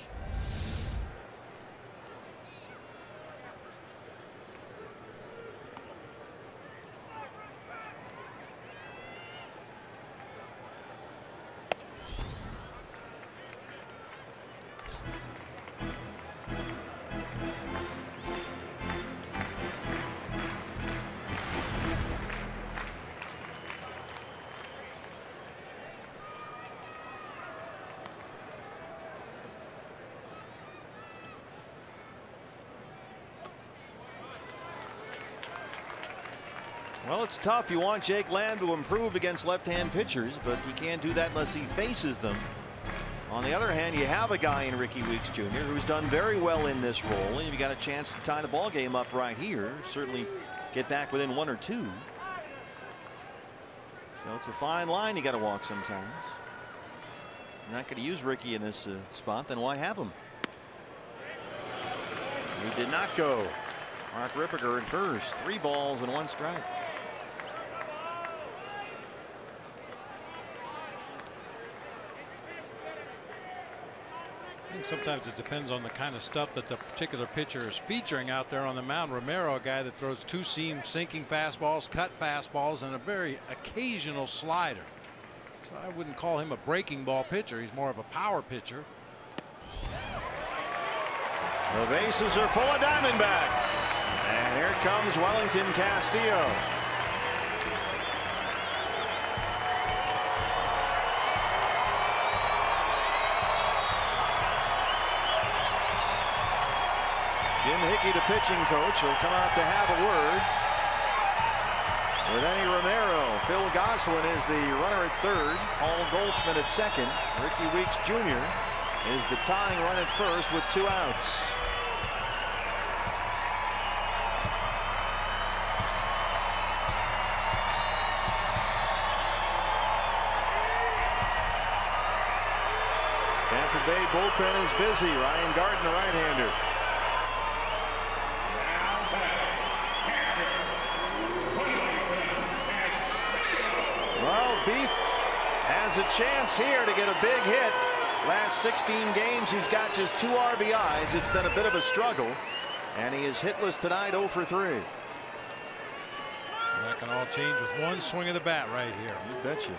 Well, it's tough. You want Jake Lamb to improve against left-hand pitchers, but you can't do that unless he faces them. On the other hand, you have a guy in Ricky Weeks Jr. who's done very well in this role, and you got a chance to tie the ball game up right here. Certainly get back within 1 or 2. So it's a fine line you got to walk sometimes. You're not going to use Ricky in this spot, then why have him? He did not go. Mark Ripperger at first. 3 balls and 1 strike. I think sometimes it depends on the kind of stuff that the particular pitcher is featuring out there on the mound. Romero, a guy that throws 2-seam sinking fastballs, cut fastballs, and a very occasional slider. So I wouldn't call him a breaking ball pitcher. He's more of a power pitcher. The bases are full of Diamondbacks. And here comes Wellington Castillo. Jim Hickey, the pitching coach, will come out to have a word with Eddie Romero. Phil Gosselin is the runner at third. Paul Goldschmidt at second. Ricky Weeks Jr. is the tying run at first with 2 outs. Tampa Bay bullpen is busy. Ryan Garden, the right-hander. Well, Beef has a chance here to get a big hit. Last 16 games, he's got just 2 RBIs. It's been a bit of a struggle, and he is hitless tonight, 0 for 3. That can all change with 1 swing of the bat right here. You betcha.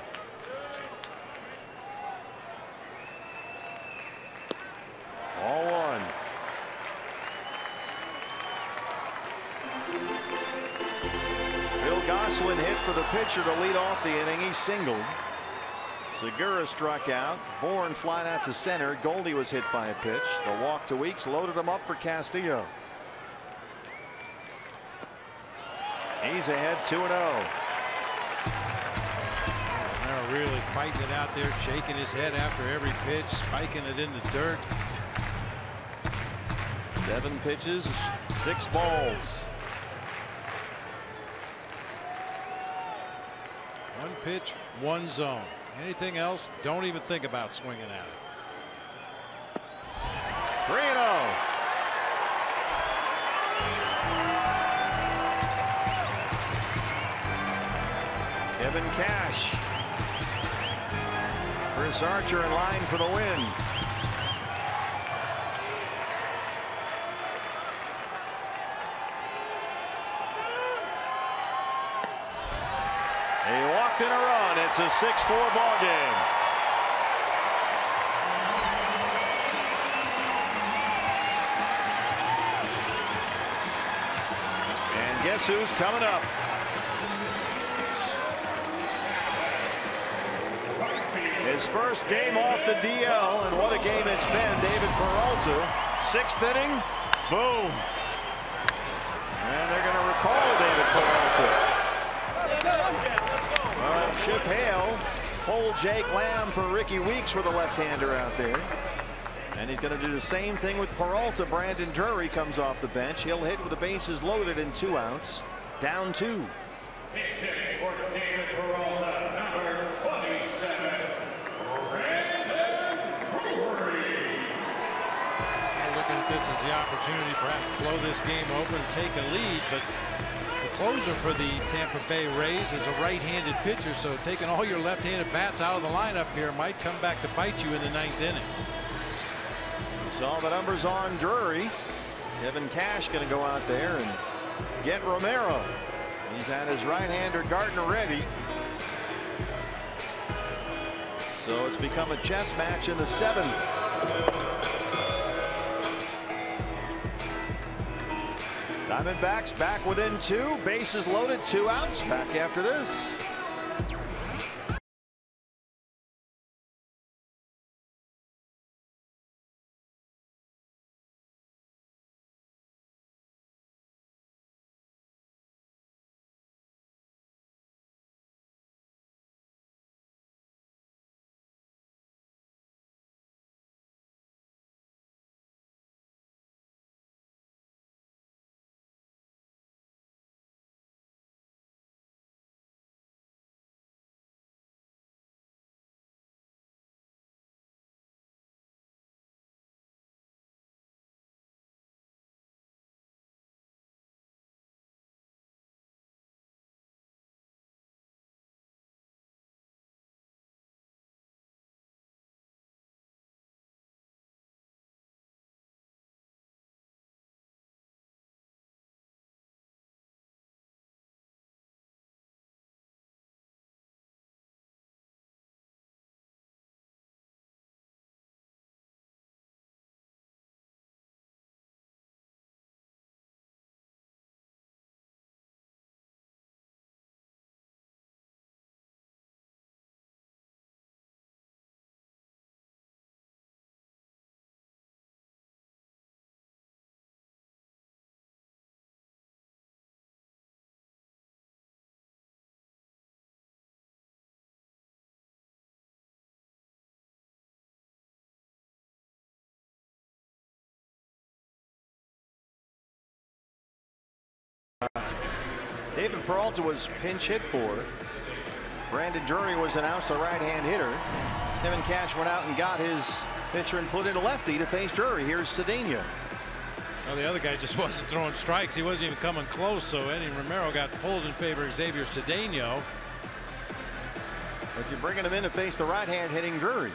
All 1. Phil Gosselin hit for the pitcher to lead off the inning. He singled. Segura struck out. Bourne flied out to center. Goldie was hit by a pitch. The walk to Weeks loaded him up for Castillo. He's ahead 2-0. They're really fighting it out there, shaking his head after every pitch, spiking it in the dirt. 7 pitches, 6 balls. 1 pitch, 1 zone. Anything else, don't even think about swinging at it. 3-0. Kevin Cash. Chris Archer in line for the win. He walked in a run. It's a 6-4 ball game. And guess who's coming up? His first game off the DL, and what a game it's been. David Peralta, 6th inning, boom. And they're going to recall David Peralta. Well, Chip Hale pull Jake Lamb for Ricky Weeks with a left-hander out there. And he's going to do the same thing with Peralta. Brandon Drury comes off the bench. He'll hit with the bases loaded and 2 outs. Down 2. Pitching for David Peralta, number 27, Brandon Drury. Looking at this as the opportunity perhaps to blow this game open and take a lead, but the closer for the Tampa Bay Rays is a right-handed pitcher, so taking all your left-handed bats out of the lineup here might come back to bite you in the 9th inning. Saw the numbers on Drury. Kevin Cash going to go out there and get Romero. He's had his right-hander Gardner ready. So it's become a chess match in the 7th. Diamondbacks back within 2. Bases loaded, 2 outs. Back after this. David Peralta was pinch hit for. Brandon Drury was announced a right-hand hitter. Kevin Cash went out and got his pitcher and put in a lefty to face Drury. Here's Cedeno. Well, the other guy just wasn't throwing strikes. He wasn't even coming close, so Eddie Romero got pulled in favor of Xavier Cedeno. But you're bringing him in to face the right-hand hitting Drury.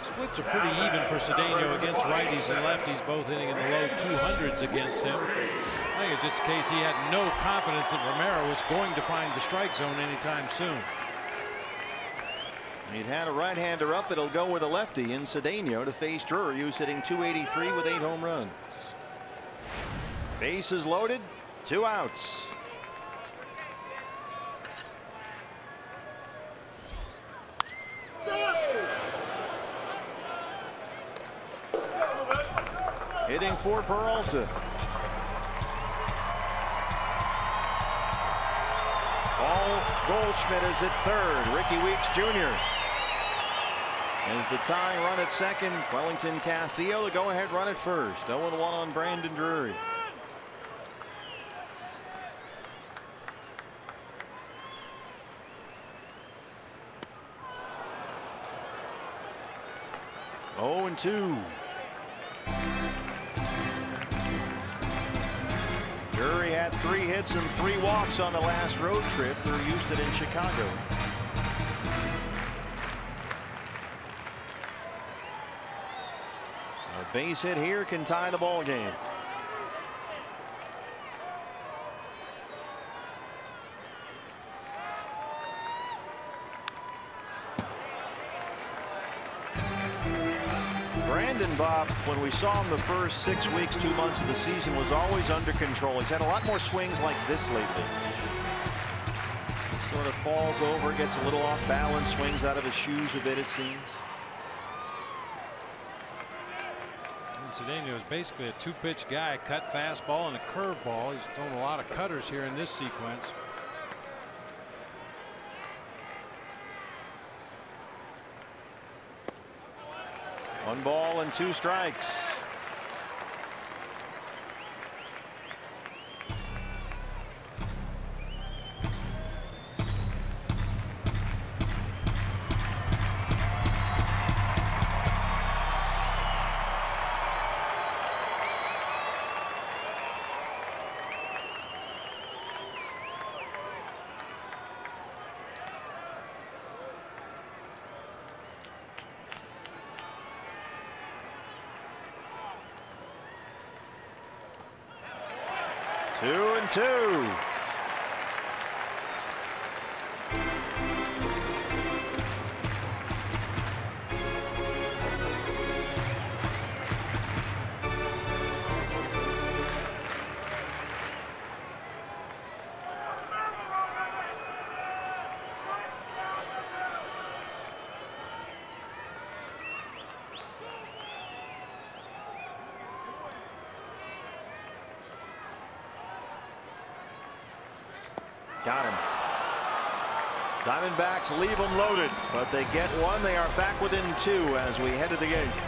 Splits are pretty even for Cedeno against righties and lefties, both hitting in the low 200s against him. I think it's just a case he had no confidence that Romero was going to find the strike zone anytime soon. He'd had a right-hander up. It'll go with a lefty in Cedeno to face Drury, who's hitting .283 with 8 home runs. Bases loaded, 2 outs. Hitting for Peralta. Paul Goldschmidt is at third. Ricky Weeks Jr. As the tying run at second. Wellington Castillo the go-ahead run at first. 0-1 on Brandon Drury. Oh, and 2. Drury had 3 hits and 3 walks on the last road trip through Houston and Chicago. A base hit here can tie the ball game. Brandon, Bob, when we saw him the first 6 weeks, 2 months of the season, was always under control. He's had a lot more swings like this lately. Sort of falls over, gets a little off balance, swings out of his shoes a bit, it seems. Cedeno is basically a 2-pitch guy, cut fastball and a curveball. He's thrown a lot of cutters here in this sequence. 1 ball and 2 strikes. Two and two. Got him. Diamondbacks leave them loaded, but they get one. They are back within 2 as we head to the 8th.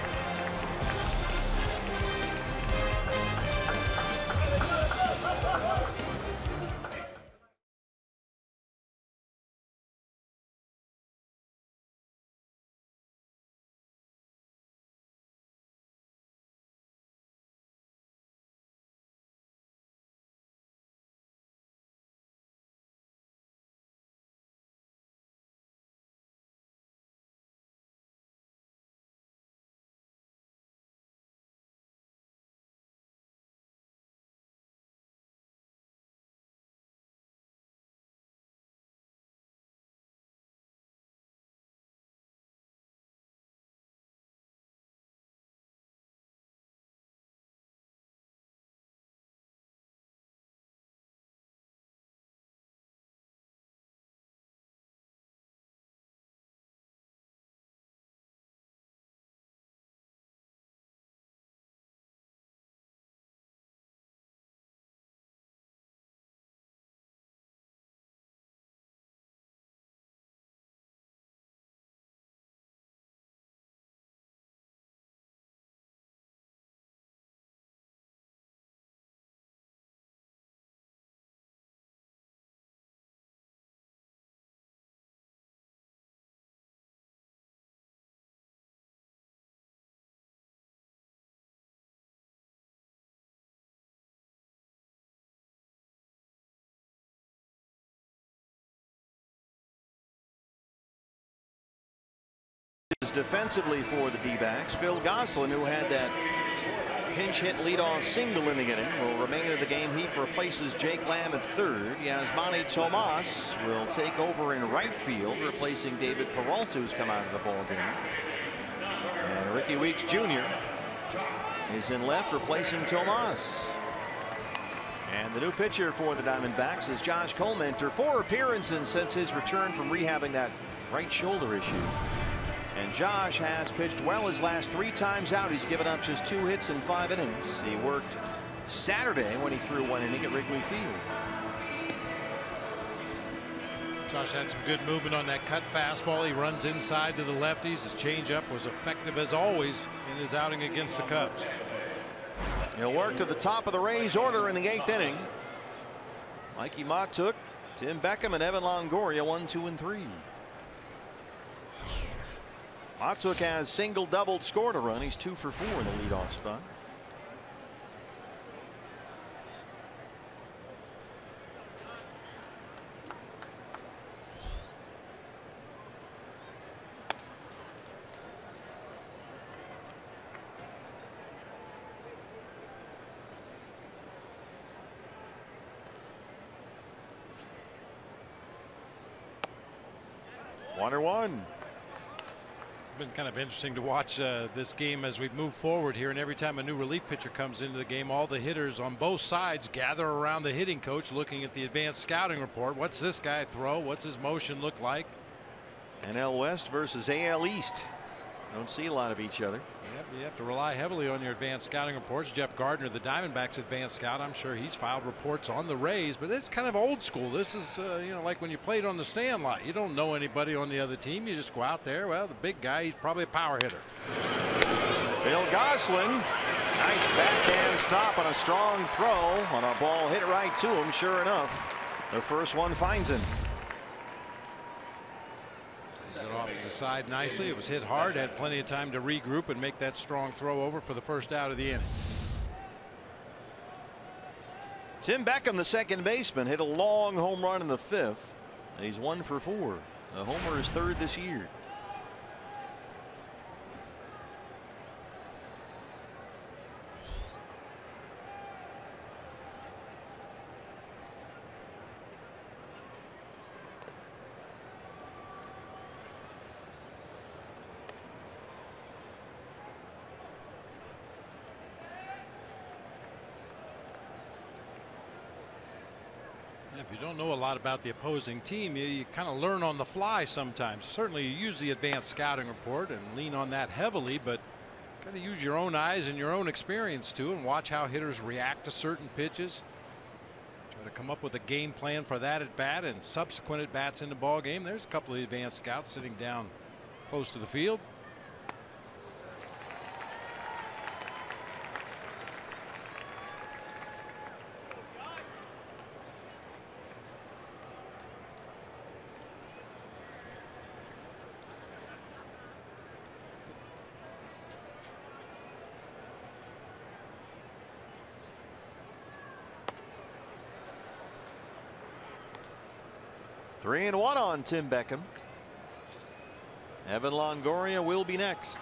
Defensively for the D-backs, Phil Gosselin, who had that pinch hit leadoff single in the inning, will remain in the game. He replaces Jake Lamb at third. Yasmani Tomas will take over in right field, replacing David Peralta, who's come out of the ball game. And Ricky Weeks Jr. is in left, replacing Tomas. And the new pitcher for the Diamondbacks is Josh Colmenter. 4 appearances since his return from rehabbing that right shoulder issue. And Josh has pitched well his last 3 times out. He's given up just 2 hits in 5 innings. He worked Saturday when he threw 1 inning at Wrigley Field. Josh had some good movement on that cut fastball. He runs inside to the lefties. His changeup was effective as always in his outing against the Cubs. He'll work to the top of the Rays order in the 8th inning. Mikey Matuk, Tim Beckham, and Evan Longoria 1, 2, and 3. Matuk has single, doubled, scored a run. He's 2 for 4 in the leadoff spot. One or one. Been kind of interesting to watch this game as we move forward here, and every time a new relief pitcher comes into the game, all the hitters on both sides gather around the hitting coach looking at the advanced scouting report. What's this guy throw? What's his motion look like? NL West versus AL East. Don't see a lot of each other. Yep, you have to rely heavily on your advanced scouting reports. Jeff Gardner, the Diamondbacks advanced scout, I'm sure he's filed reports on the Rays, but it's kind of old school. This is you know, like when you played on the stand lot. You don't know anybody on the other team. You just go out there. Well, the big guy, he's probably a power hitter. Phil Gosselin. Nice backhand stop on a strong throw on a ball hit right to him. Sure enough, the first one finds him. It off to the side nicely. It was hit hard, had plenty of time to regroup and make that strong throw over for the first out of the inning. Tim Beckham, the second baseman, hit a long home run in the fifth. He's 1 for 4. The homer is third this year. If you don't know a lot about the opposing team, you kind of learn on the fly sometimes. Certainly you use the advanced scouting report and lean on that heavily, but got to use your own eyes and your own experience too, and watch how hitters react to certain pitches. Try to come up with a game plan for that at bat and subsequent at bats in the ball game. There's a couple of advanced scouts sitting down close to the field. Three and one on Tim Beckham. Evan Longoria will be next.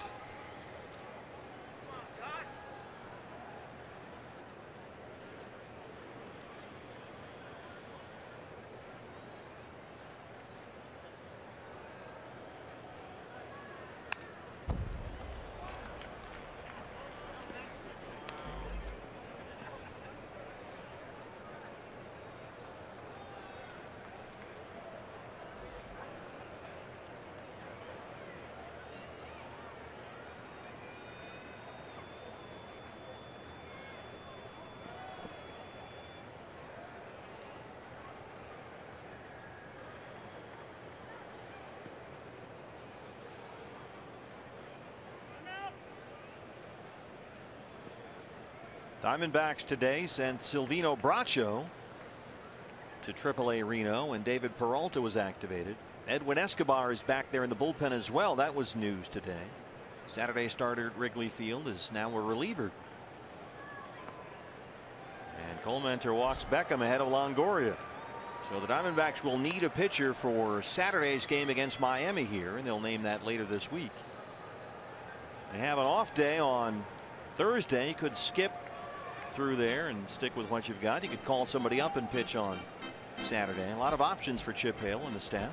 Diamondbacks today sent Silvino Bracho to AAA Reno, and David Peralta was activated. Edwin Escobar is back there in the bullpen as well. That was news today. Saturday starter at Wrigley Field is now a reliever. And Colmentor walks Beckham ahead of Longoria. So the Diamondbacks will need a pitcher for Saturday's game against Miami here, and they'll name that later this week. They have an off day on Thursday. You could skip through there and stick with what you've got. You could call somebody up and pitch on Saturday. A lot of options for Chip Hale and the staff.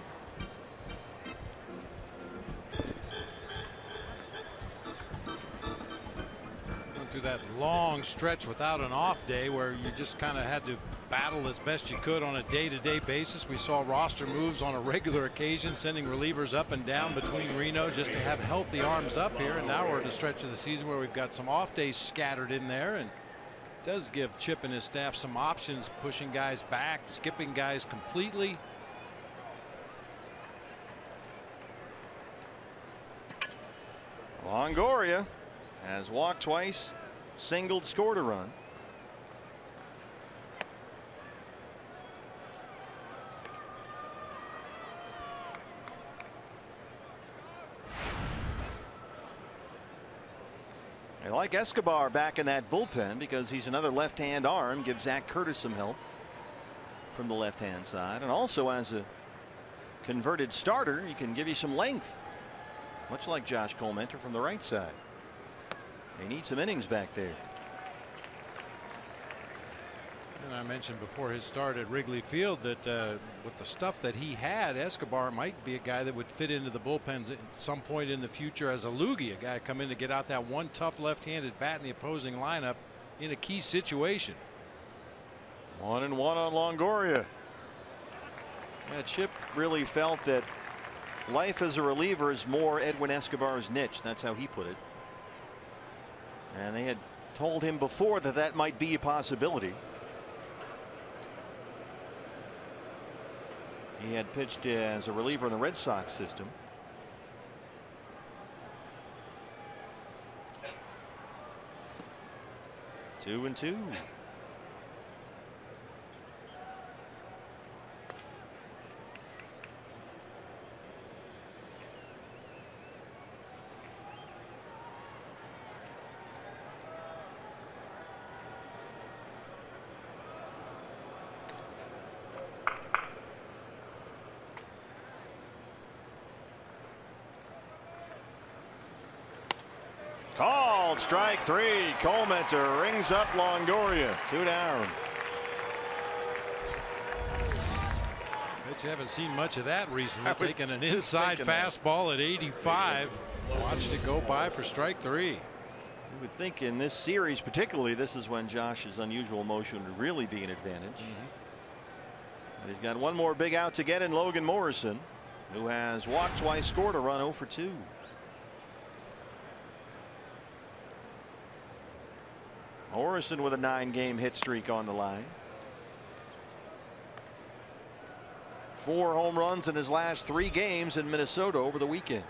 Went through that long stretch without an off day where you just kind of had to battle as best you could on a day-to-day basis. We saw roster moves on a regular occasion, sending relievers up and down between Reno just to have healthy arms up here. And now we're at a stretch of the season where we've got some off days scattered in there, and does give Chip and his staff some options, pushing guys back, skipping guys completely. Longoria has walked twice, singled, scored a run. I like Escobar back in that bullpen because he's another left-hand arm, gives Zach Curtis some help from the left-hand side, and also as a converted starter he can give you some length, much like Josh Colmentor from the right side. They need some innings back there. And I mentioned before his start at Wrigley Field that with the stuff that he had, Escobar might be a guy that would fit into the bullpens at some point in the future as a loogie, a guy come in to get out that one tough left-handed bat in the opposing lineup in a key situation. 1-1 on Longoria. Yeah, Chip really felt that life as a reliever is more Edwin Escobar's niche. That's how he put it. And they had told him before that that might be a possibility. He had pitched as a reliever in the Red Sox system. 2-2. Called strike 3. Colementor rings up Longoria. 2 down. Bet you haven't seen much of that recently. I was Taking an just inside thinking that. fastball at 85. Watched it go by for strike 3. You would think in this series particularly, this is when Josh's unusual motion would really be an advantage. And he's got one more big out to get in Logan Morrison, who has walked twice, scored a run, 0 for 2. Morrison with a 9-game hit streak on the line. 4 home runs in his last 3 games in Minnesota over the weekend.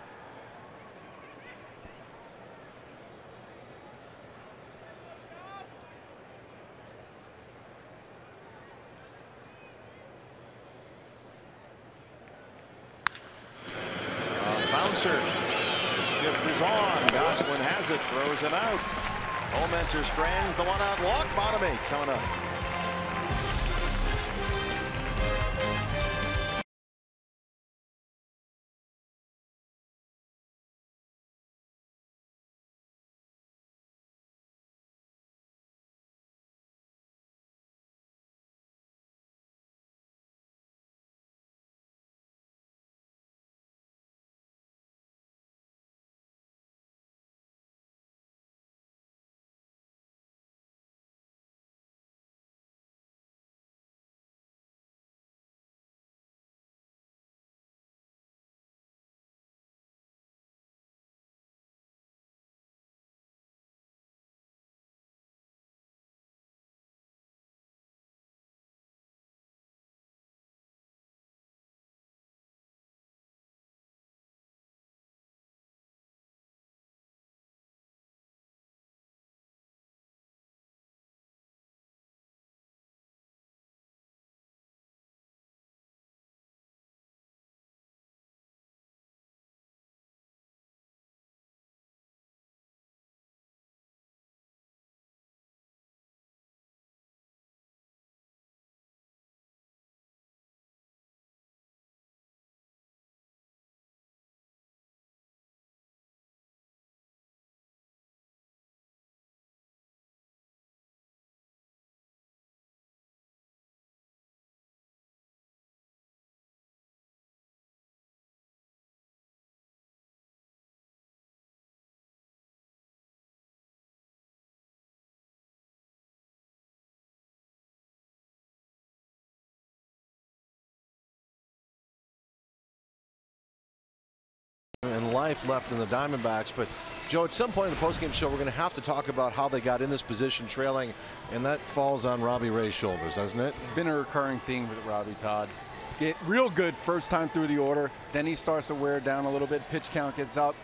Bouncer. The shift is on. Gosselin has it, throws him out. Colementor strands the one out walk. Bottom 8 coming up. And life left in the Diamondbacks, but Joe, at some point in the postgame show, we're going to have to talk about how they got in this position trailing, and that falls on Robbie Ray's shoulders, doesn't it? It's been a recurring theme with Robbie, Todd. Get real good first time through the order, then he starts to wear down a little bit, pitch count gets up.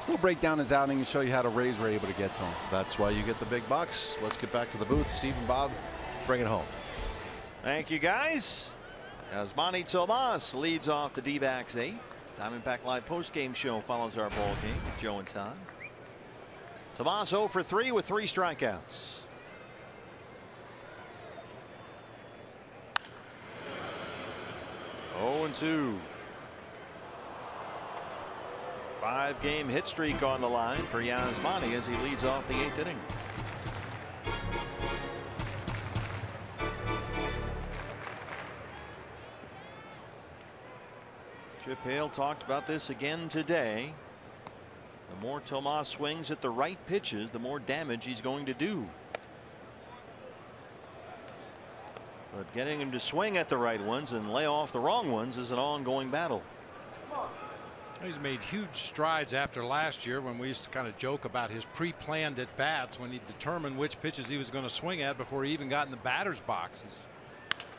We'll break down his outing and show you how the Rays were able to get to him. That's why you get the big bucks. Let's get back to the booth. Steve and Bob, bring it home. Thank you, guys. Yasmani Tomas leads off the D-backs 8th. Diamondback Live postgame show follows our ball game with Joe and Todd. Tomas 0 for 3 with 3 strikeouts. Oh and 2. 5-game hit streak on the line for Yasmani as he leads off the 8th inning. Chip Hale talked about this again today. The more Tomas swings at the right pitches, the more damage he's going to do. But getting him to swing at the right ones and lay off the wrong ones is an ongoing battle. He's made huge strides after last year when we used to kind of joke about his pre-planned at bats when he determined which pitches he was going to swing at before he even got in the batter's boxes.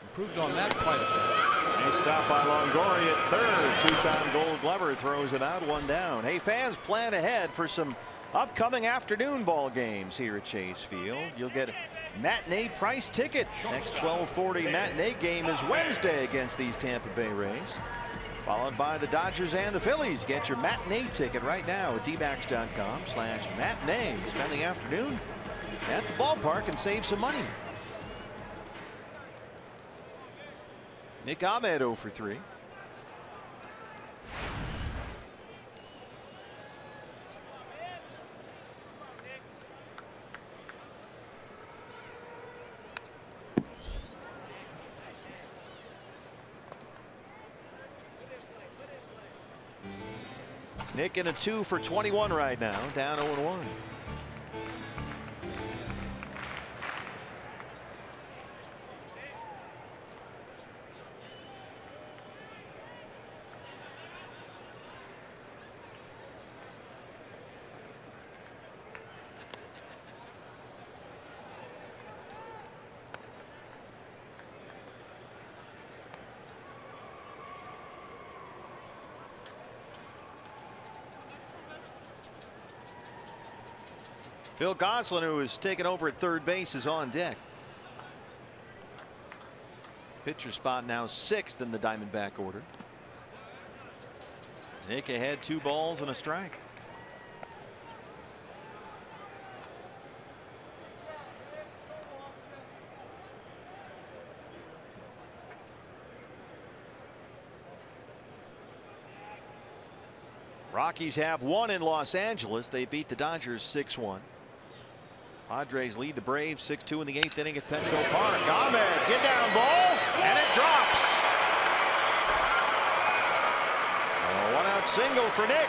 Improved on that quite a bit. A stop by Longoria at third. 2-time Gold Glover throws him out, 1 down. Hey, fans, plan ahead for some Upcoming afternoon ball games here at Chase Field. You'll get a matinee price ticket. Next 12:40 matinee game is Wednesday against these Tampa Bay Rays, followed by the Dodgers and the Phillies. Get your matinee ticket right now at dbacks.com/matinee. Spend the afternoon at the ballpark and save some money. Nick Ahmed 0 for 3. Nick in a 2 for 21 right now, down 0-1. Phil Gosselin, who is taking over at third base, is on deck. Pitcher spot now 6th in the Diamondback order. Nick ahead, 2 balls and a strike. Rockies have 1 in Los Angeles. They beat the Dodgers 6-1. Padres lead the Braves 6-2 in the 8th inning at Petco Park. Ahmed, get down ball, and it drops. A 1-out single for Nick.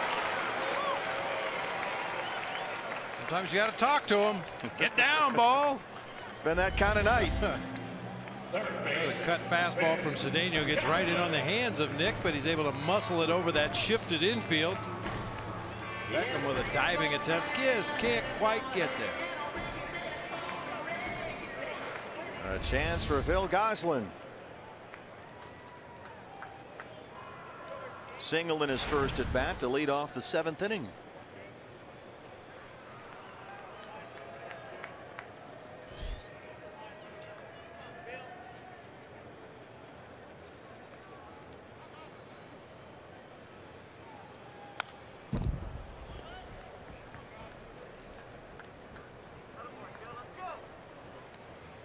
Sometimes you got to talk to him. Get down, ball. It's been that kind of night. The cut fastball from Cedeno gets right in on the hands of Nick, but he's able to muscle it over that shifted infield. Beckham with a diving attempt. Just can't quite get there. A chance for Phil Gosselin. Single in his first at bat to lead off the 7th inning.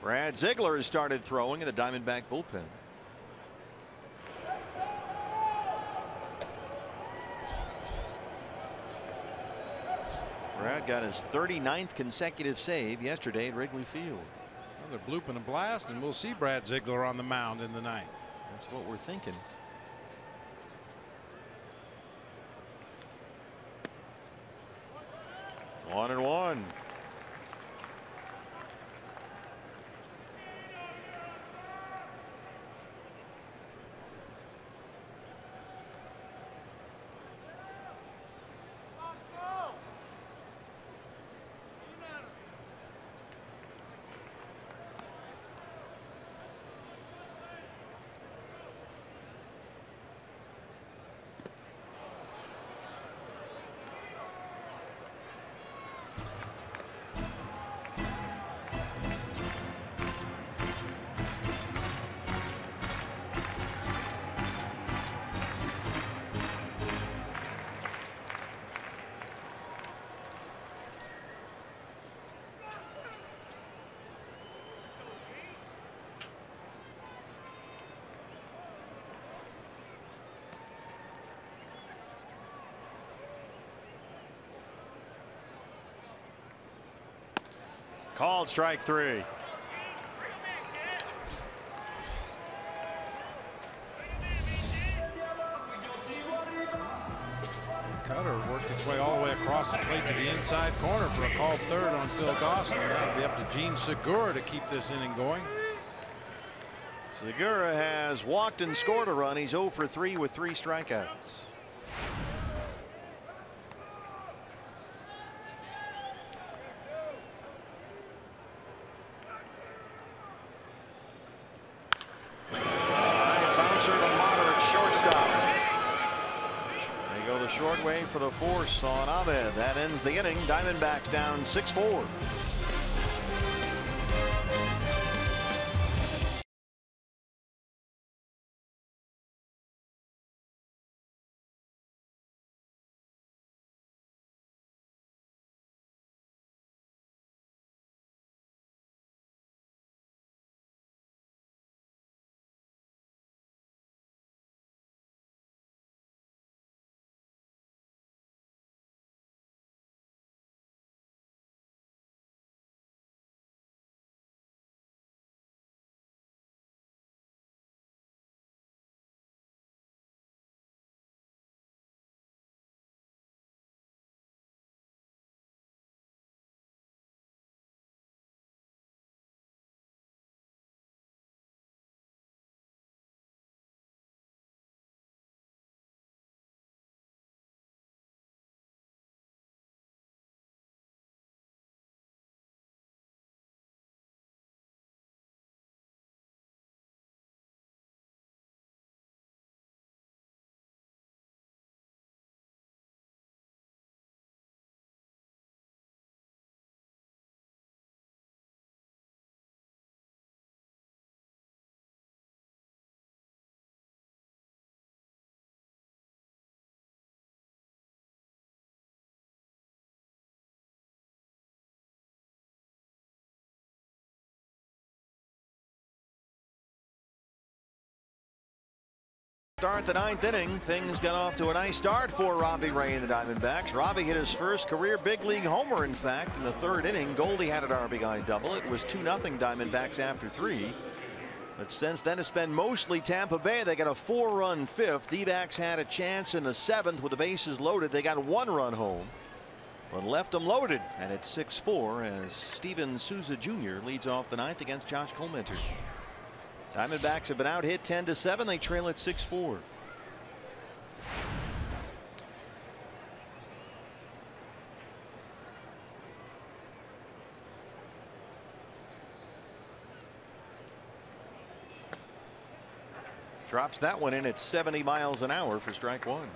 Brad Ziegler has started throwing in the Diamondback bullpen. Brad got his 39th consecutive save yesterday at Wrigley Field. Well, they're blooping a blast, and we'll see Brad Ziegler on the mound in the 9th. That's what we're thinking. One and one. Called strike 3. Cutter worked its way all the way across the plate to the inside corner for a called third on Phil Gosselin. That'll be up to Gene Segura to keep this inning going. Segura has walked and scored a run. He's 0 for 3 with 3 strikeouts. short way for the force on Ahmed. That ends the inning. Diamondbacks down 6-4. Start the ninth inning. Things got off to a nice start for Robbie Ray and the Diamondbacks. Robbie hit his first career big league homer, in fact, in the third inning. Goldie had an RBI double. It was 2-0 Diamondbacks after 3. But since then, it's been mostly Tampa Bay. They got a 4-run fifth. D-backs had a chance in the 7th with the bases loaded. They got a 1-run home, but left them loaded. And it's 6-4 as Steven Souza Jr. leads off the ninth against Josh Colmenter. Diamondbacks have been out hit 10-7. They trail at 6-4. Drops that one in at 70 miles an hour for strike one.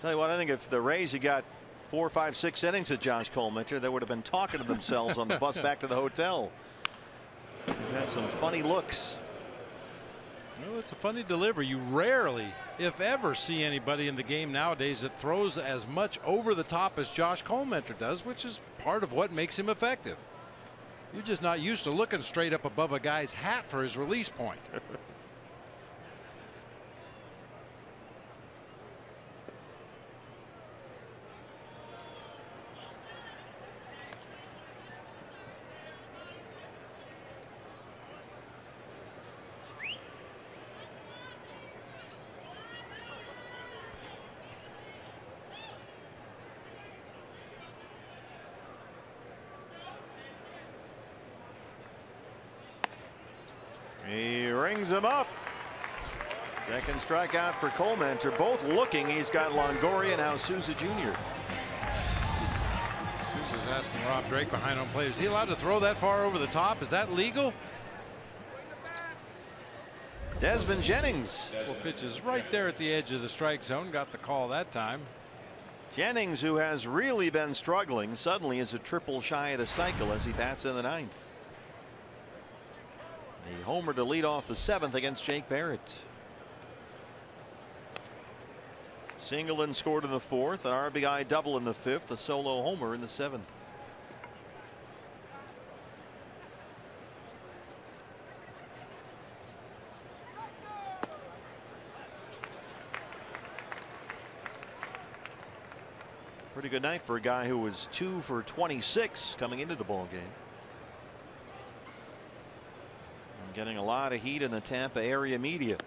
Tell you what, I think if the Rays had got 4, 5, 6 innings of Josh Colmenter, they would have been talking to themselves on the bus back to the hotel. They've had some funny looks. Well, it's a funny delivery. You rarely, if ever, see anybody in the game nowadays that throws as much over the top as Josh Colmenter does, which is part of what makes him effective. You're just not used to looking straight up above a guy's hat for his release point. He rings him up. Second strikeout for Colmenter. Both looking. He's got Longoria, now Souza Jr. Souza's asking Rob Drake behind home plate. Is he allowed to throw that far over the top? Is that legal? Desmond Jennings. Well, pitches right there at the edge of the strike zone. Got the call that time. Jennings, who has really been struggling, suddenly is a triple shy of the cycle as he bats in the ninth. A homer to lead off the 7th against Jake Barrett. Singleton scored in the 4th, an RBI double in the 5th, a solo homer in the 7th. Pretty good night for a guy who was 2 for 26 coming into the ball game. Getting a lot of heat in the Tampa area media.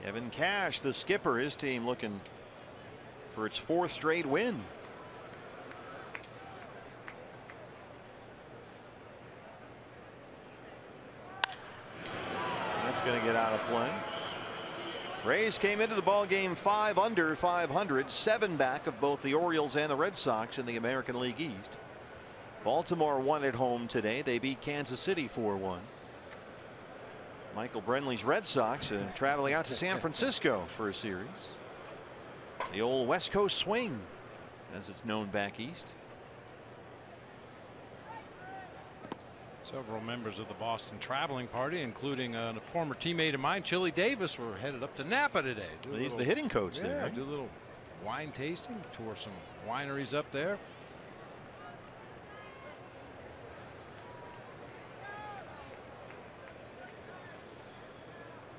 Kevin Cash, the skipper, his team looking for its 4th straight win. That's going to get out of play. Rays came into the ball game 5 under 500, 7 back of both the Orioles and the Red Sox in the American League East. Baltimore won at home today. They beat Kansas City 4-1. Michael Brenly's Red Sox traveling out to San Francisco for a series. The old West Coast swing, as it's known back east. Several members of the Boston traveling party, including a former teammate of mine, Chili Davis, were headed up to Napa today. He's the hitting coach yeah, there. Right? Do a little wine tasting, tour some wineries up there.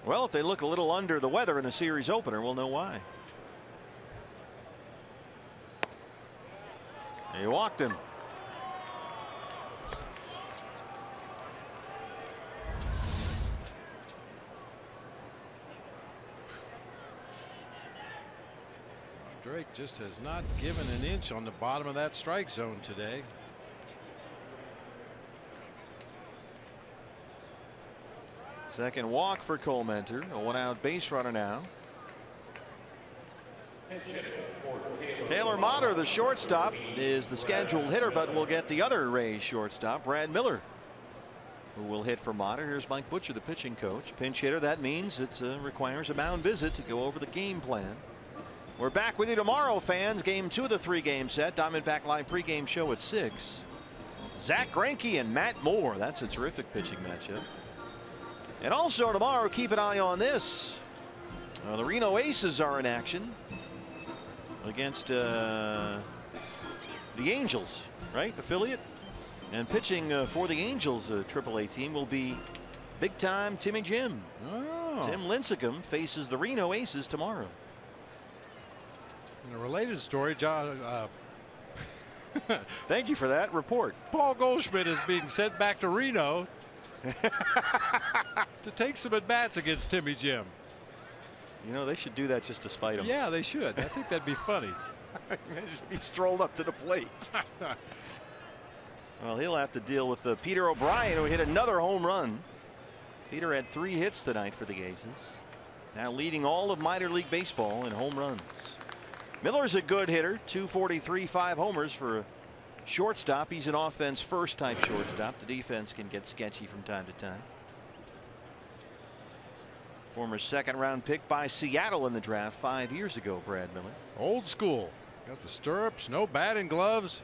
Well, if they look a little under the weather in the series opener, we'll know why. He walked him. Drake just has not given an inch on the bottom of that strike zone today. Second walk for Colementor. A 1-out base runner now. Taylor Motter, the shortstop, is the scheduled hitter, but we'll get the other Rays shortstop, Brad Miller, who will hit for Motter. Here's Mike Butcher, the pitching coach. Pinch hitter, that means it requires a mound visit to go over the game plan. We're back with you tomorrow, fans. Game 2 of the 3-game set. Diamondback Live pregame show at 6. Zach Greinke and Matt Moore. That's a terrific pitching matchup. And also tomorrow, keep an eye on this. The Reno Aces are in action against the Angels, right? Affiliate. And pitching for the Angels AAA team will be big-time Timmy Jim. Oh. Tim Lincecum faces the Reno Aces tomorrow. In a related story, thank you for that report. Paul Goldschmidt is being sent back to Reno to take some at bats against Timmy Jim. You know, they should do that just to spite him. Yeah, they should. I think that'd be funny. He strolled up to the plate. Well, he'll have to deal with Peter O'Brien, who hit another home run. Peter had 3 hits tonight for the Aces, now leading all of minor league baseball in home runs. Miller's a good hitter, 243, 5 homers for a shortstop. He's an offense first type shortstop. The defense can get sketchy from time to time. Former 2nd-round pick by Seattle in the draft 5 years ago, Brad Miller. Old school. Got the stirrups, no batting gloves.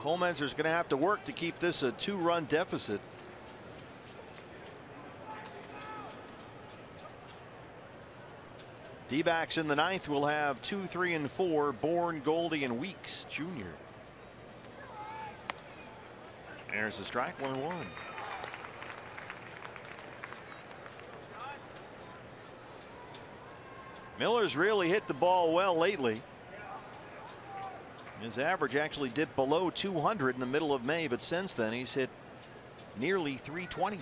Colementor's going to have to work to keep this a 2-run deficit. D-backs in the 9th will have 2, 3, and 4. Bourne, Goldie, and Weeks Jr. There's the strike, 1-1. Miller's really hit the ball well lately. His average actually dipped below 200 in the middle of May, but since then he's hit nearly 320.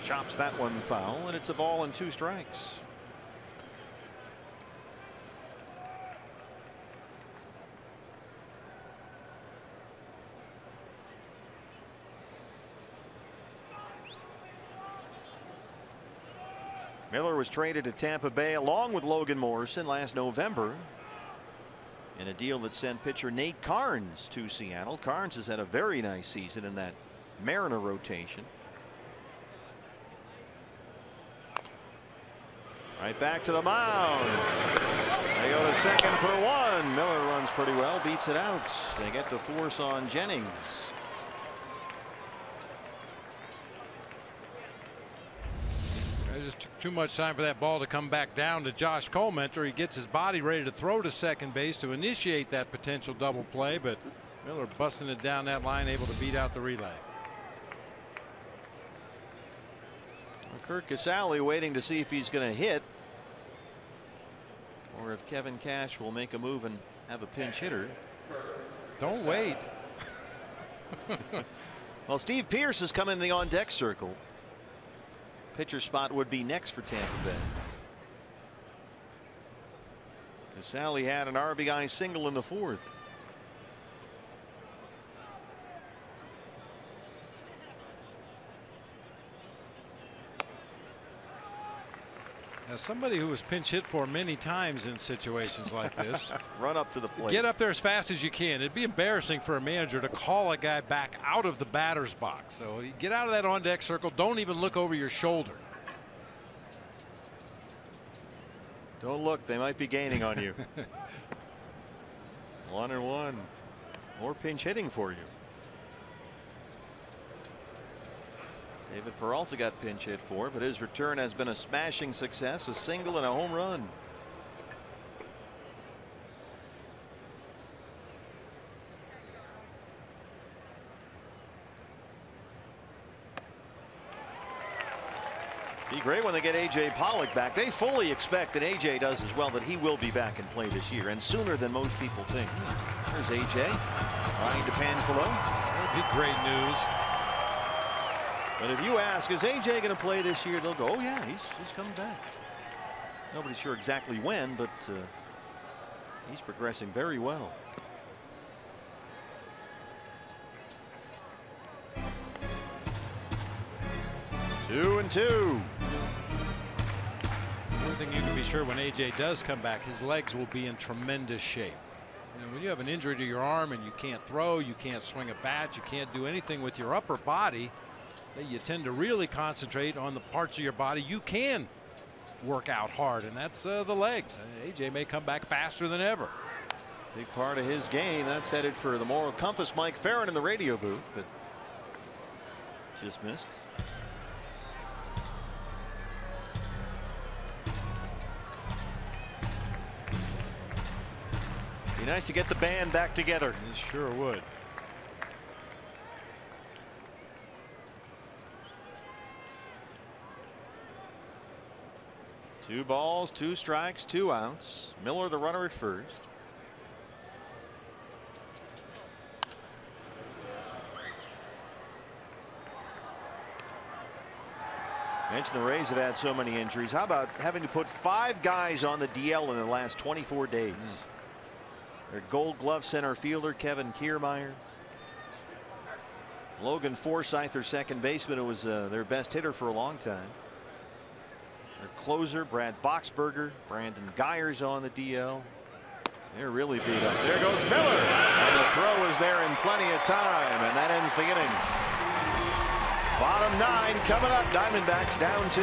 Chops that one foul, and it's a ball and 2 strikes. Miller was traded to Tampa Bay along with Logan Morrison last November in a deal that sent pitcher Nate Carnes to Seattle. Carnes has had a very nice season in that Mariner rotation. Right back to the mound. They go to second for 1. Miller runs pretty well, beats it out. They get the force on Jennings. It just took too much time for that ball to come back down to Josh Colementor. He gets his body ready to throw to second base to initiate that potential double play, but Miller busting it down that line, able to beat out the relay. Kurt Casale waiting to see if he's going to hit or if Kevin Cash will make a move and have a pinch hitter. Don't wait. Well, Steve Pearce has come in the on deck circle. Pitcher spot would be next for Tampa Bay. Sally had an RBI single in the 4th. As somebody who was pinch hit for many times in situations like this, run up to the plate. Get up there as fast as you can. It'd be embarrassing for a manager to call a guy back out of the batter's box. So you get out of that on deck circle. Don't even look over your shoulder. Don't look. They might be gaining on you. 1-1. More pinch hitting for you. David Peralta got pinch hit for, but his return has been a smashing success, a single and a home run. Be great when they get A.J. Pollock back. They fully expect that A.J. does as well, that he will be back in play this year, and sooner than most people think. There's A.J. trying to Panfilo. That would be great news. But if you ask, is A.J. going to play this year? They'll go, oh yeah, he's coming back. Nobody's sure exactly when, but he's progressing very well. Two and two. One thing you can be sure when A.J. does come back, his legs will be in tremendous shape. You know, when you have an injury to your arm and you can't throw, you can't swing a bat, you can't do anything with your upper body, you tend to really concentrate on the parts of your body you can work out hard, and that's the legs. A.J. may come back faster than ever. Big part of his game. That's headed for the moral compass. Mike Farron in the radio booth, but just missed. Be nice to get the band back together. It sure would. Two balls, 2 strikes, 2 outs. Miller the runner at first. Mentioned the Rays have had so many injuries. How about having to put 5 guys on the DL in the last 24 days? Their Gold Glove center fielder Kevin Kiermaier. Logan Forsythe, their second baseman, who was their best hitter for a long time. Their closer Brad Boxberger, Brandon Geyer's on the DL. They're really beat up. There goes Miller, and the throw is there in plenty of time, and that ends the inning. Bottom 9 coming up. Diamondbacks down 2.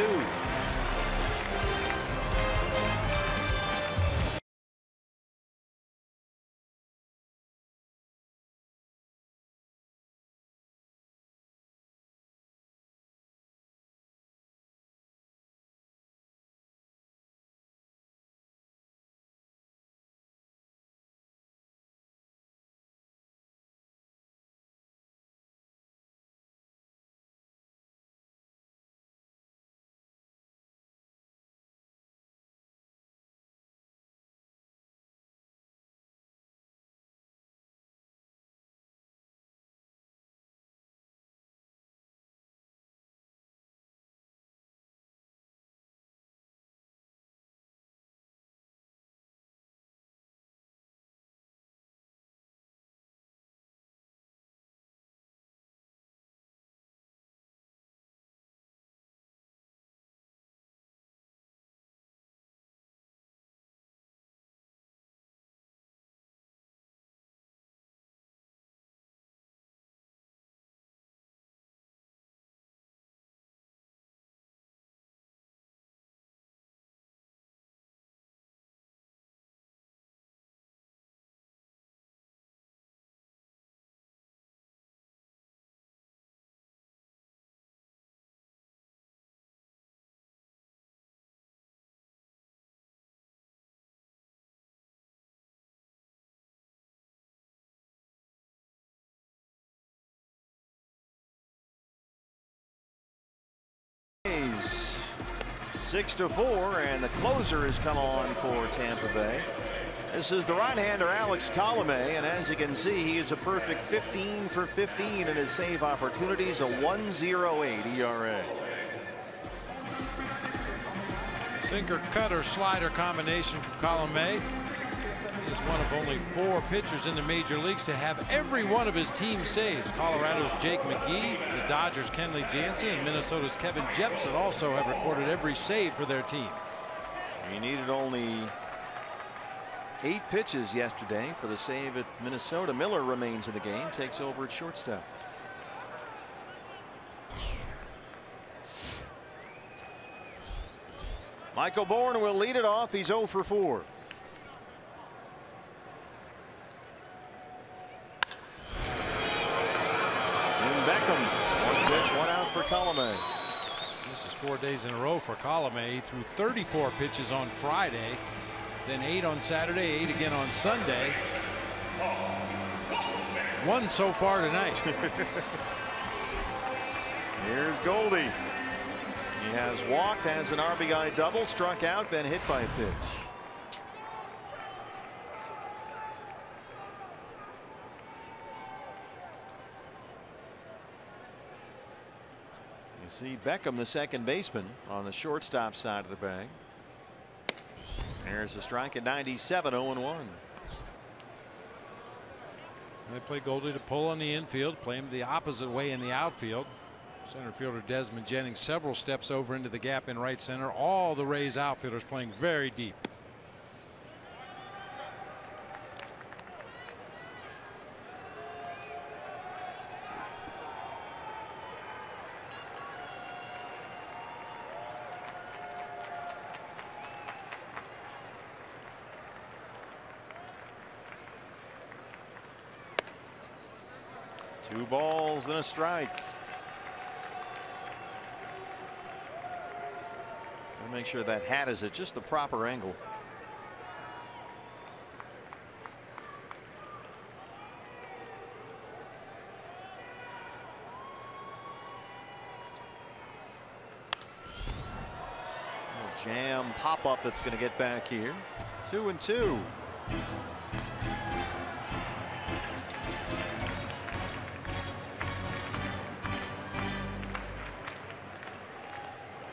A's 6-4, and the closer has come on for Tampa Bay. This is the right-hander Alex Colome, and as you can see, he is a perfect 15 for 15 in his save opportunities, a 1.08 ERA. Sinker, cutter, slider combination from Colome. is one of only 4 pitchers in the major leagues to have every one of his team saves. Colorado's Jake McGee, the Dodgers' Kenley Jansen, and Minnesota's Kevin Jepsen also have recorded every save for their team. He needed only 8 pitches yesterday for the save at Minnesota. Miller remains in the game, takes over at shortstop. Michael Bourne will lead it off. He's 0 for 4. And Beckham, 1 pitch, 1 out for Colomé. This is 4 days in a row for Colomé. He threw 34 pitches on Friday, then 8 on Saturday, 8 again on Sunday. 1 so far tonight. Here's Goldie. He has walked, has an RBI double, struck out, been hit by a pitch. You see Beckham, the second baseman, on the shortstop side of the bag. There's a strike at 97, 0-1. They play Goldie to pull on the infield, play him the opposite way in the outfield. Center fielder Desmond Jennings several steps over into the gap in right center. All the Rays outfielders playing very deep. Two balls and a strike. Make sure that hat is at just the proper angle. Jam pop up that's going to get back here. 2-2.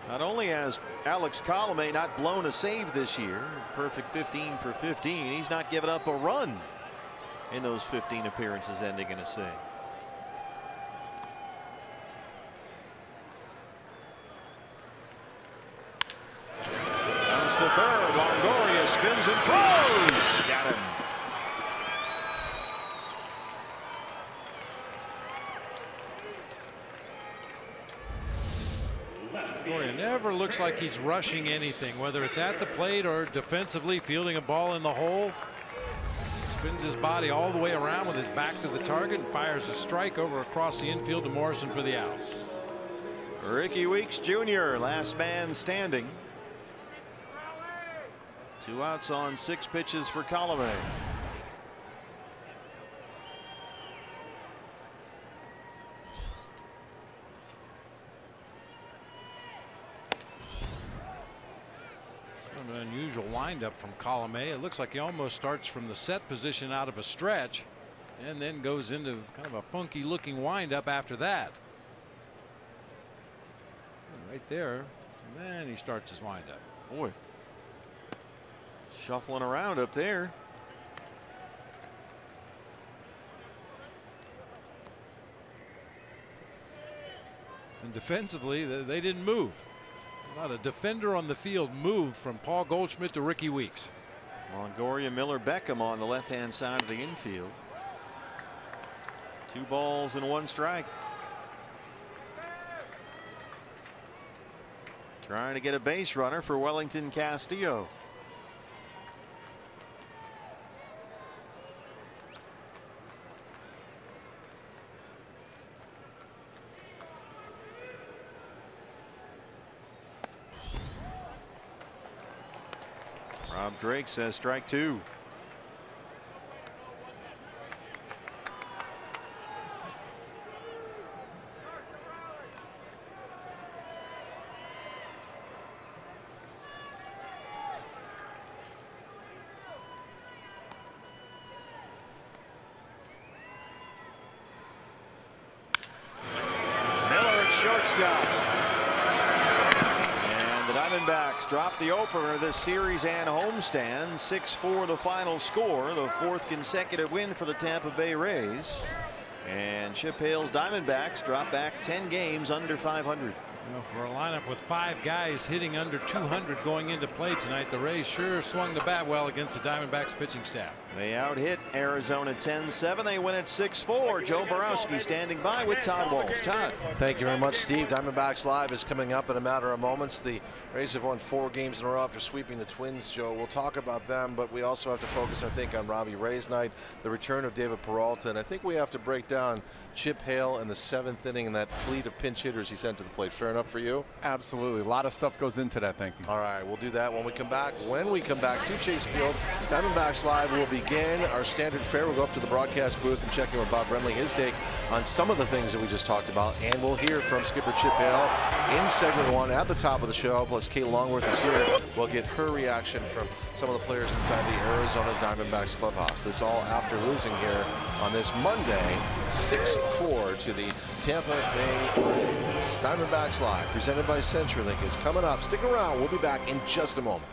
Not only has Alex Colomé not blown a save this year, perfect 15 for 15, he's not given up a run in those 15 appearances ending in a save. Comes to third. Longoria spins and throws. Got him. Longoria never looks like he's rushing anything, whether it's at the plate or defensively fielding a ball in the hole. Spins his body all the way around with his back to the target and fires a strike over across the infield to Morrison for the out. Ricky Weeks Jr., last man standing. 2 outs on 6 pitches for Colomé. An unusual windup from Colomé. It looks like he almost starts from the set position out of a stretch and then goes into kind of a funky looking windup after that. Right there. And then he starts his windup. Boy, shuffling around up there. And defensively, they didn't move. Not a defender on the field moved from Paul Goldschmidt to Ricky Weeks. Longoria, Miller, Beckham on the left-hand side of the infield. 2 balls and 1 strike. Trying to get a base runner for Wellington Castillo. Rob Drake says strike 2. Miller at shortstop. And the Diamondbacks drop the opener this series and homestand. 6-4 the final score. The 4th consecutive win for the Tampa Bay Rays. And Chip Hale's Diamondbacks drop back 10 games under 500. You know, for a lineup with 5 guys hitting under 200 going into play tonight, the Rays sure swung the bat well against the Diamondbacks pitching staff. They out-hit Arizona 10-7. They win at 6-4. Joe Borowski standing by with Todd Walsh. Todd. Thank you very much, Steve. Diamondbacks Live is coming up in a matter of moments. The Rays have won 4 games in a row after sweeping the Twins, Joe. We'll talk about them, but we also have to focus, I think, on Robbie Ray's night, the return of David Peralta, and I think we have to break down Chip Hale in the 7th inning and that fleet of pinch hitters he sent to the plate. Fair enough for you? Absolutely. A lot of stuff goes into that thinking. All right, we'll do that when we come back. When we come back to Chase Field, Diamondbacks Live will begin our standard fare. We'll go up to the broadcast booth and check in with Bob Brenly, his take on some of the things that we just talked about, and we'll hear from skipper Chip Hale in segment 1 at the top of the show. Plus, Kate Longworth is here. We'll get her reaction from some of the players inside the Arizona Diamondbacks clubhouse. This all after losing here on this Monday, 6-4 to the Tampa Bay Rays. Diamondbacks Live, presented by CenturyLink, is coming up. Stick around. We'll be back in just a moment.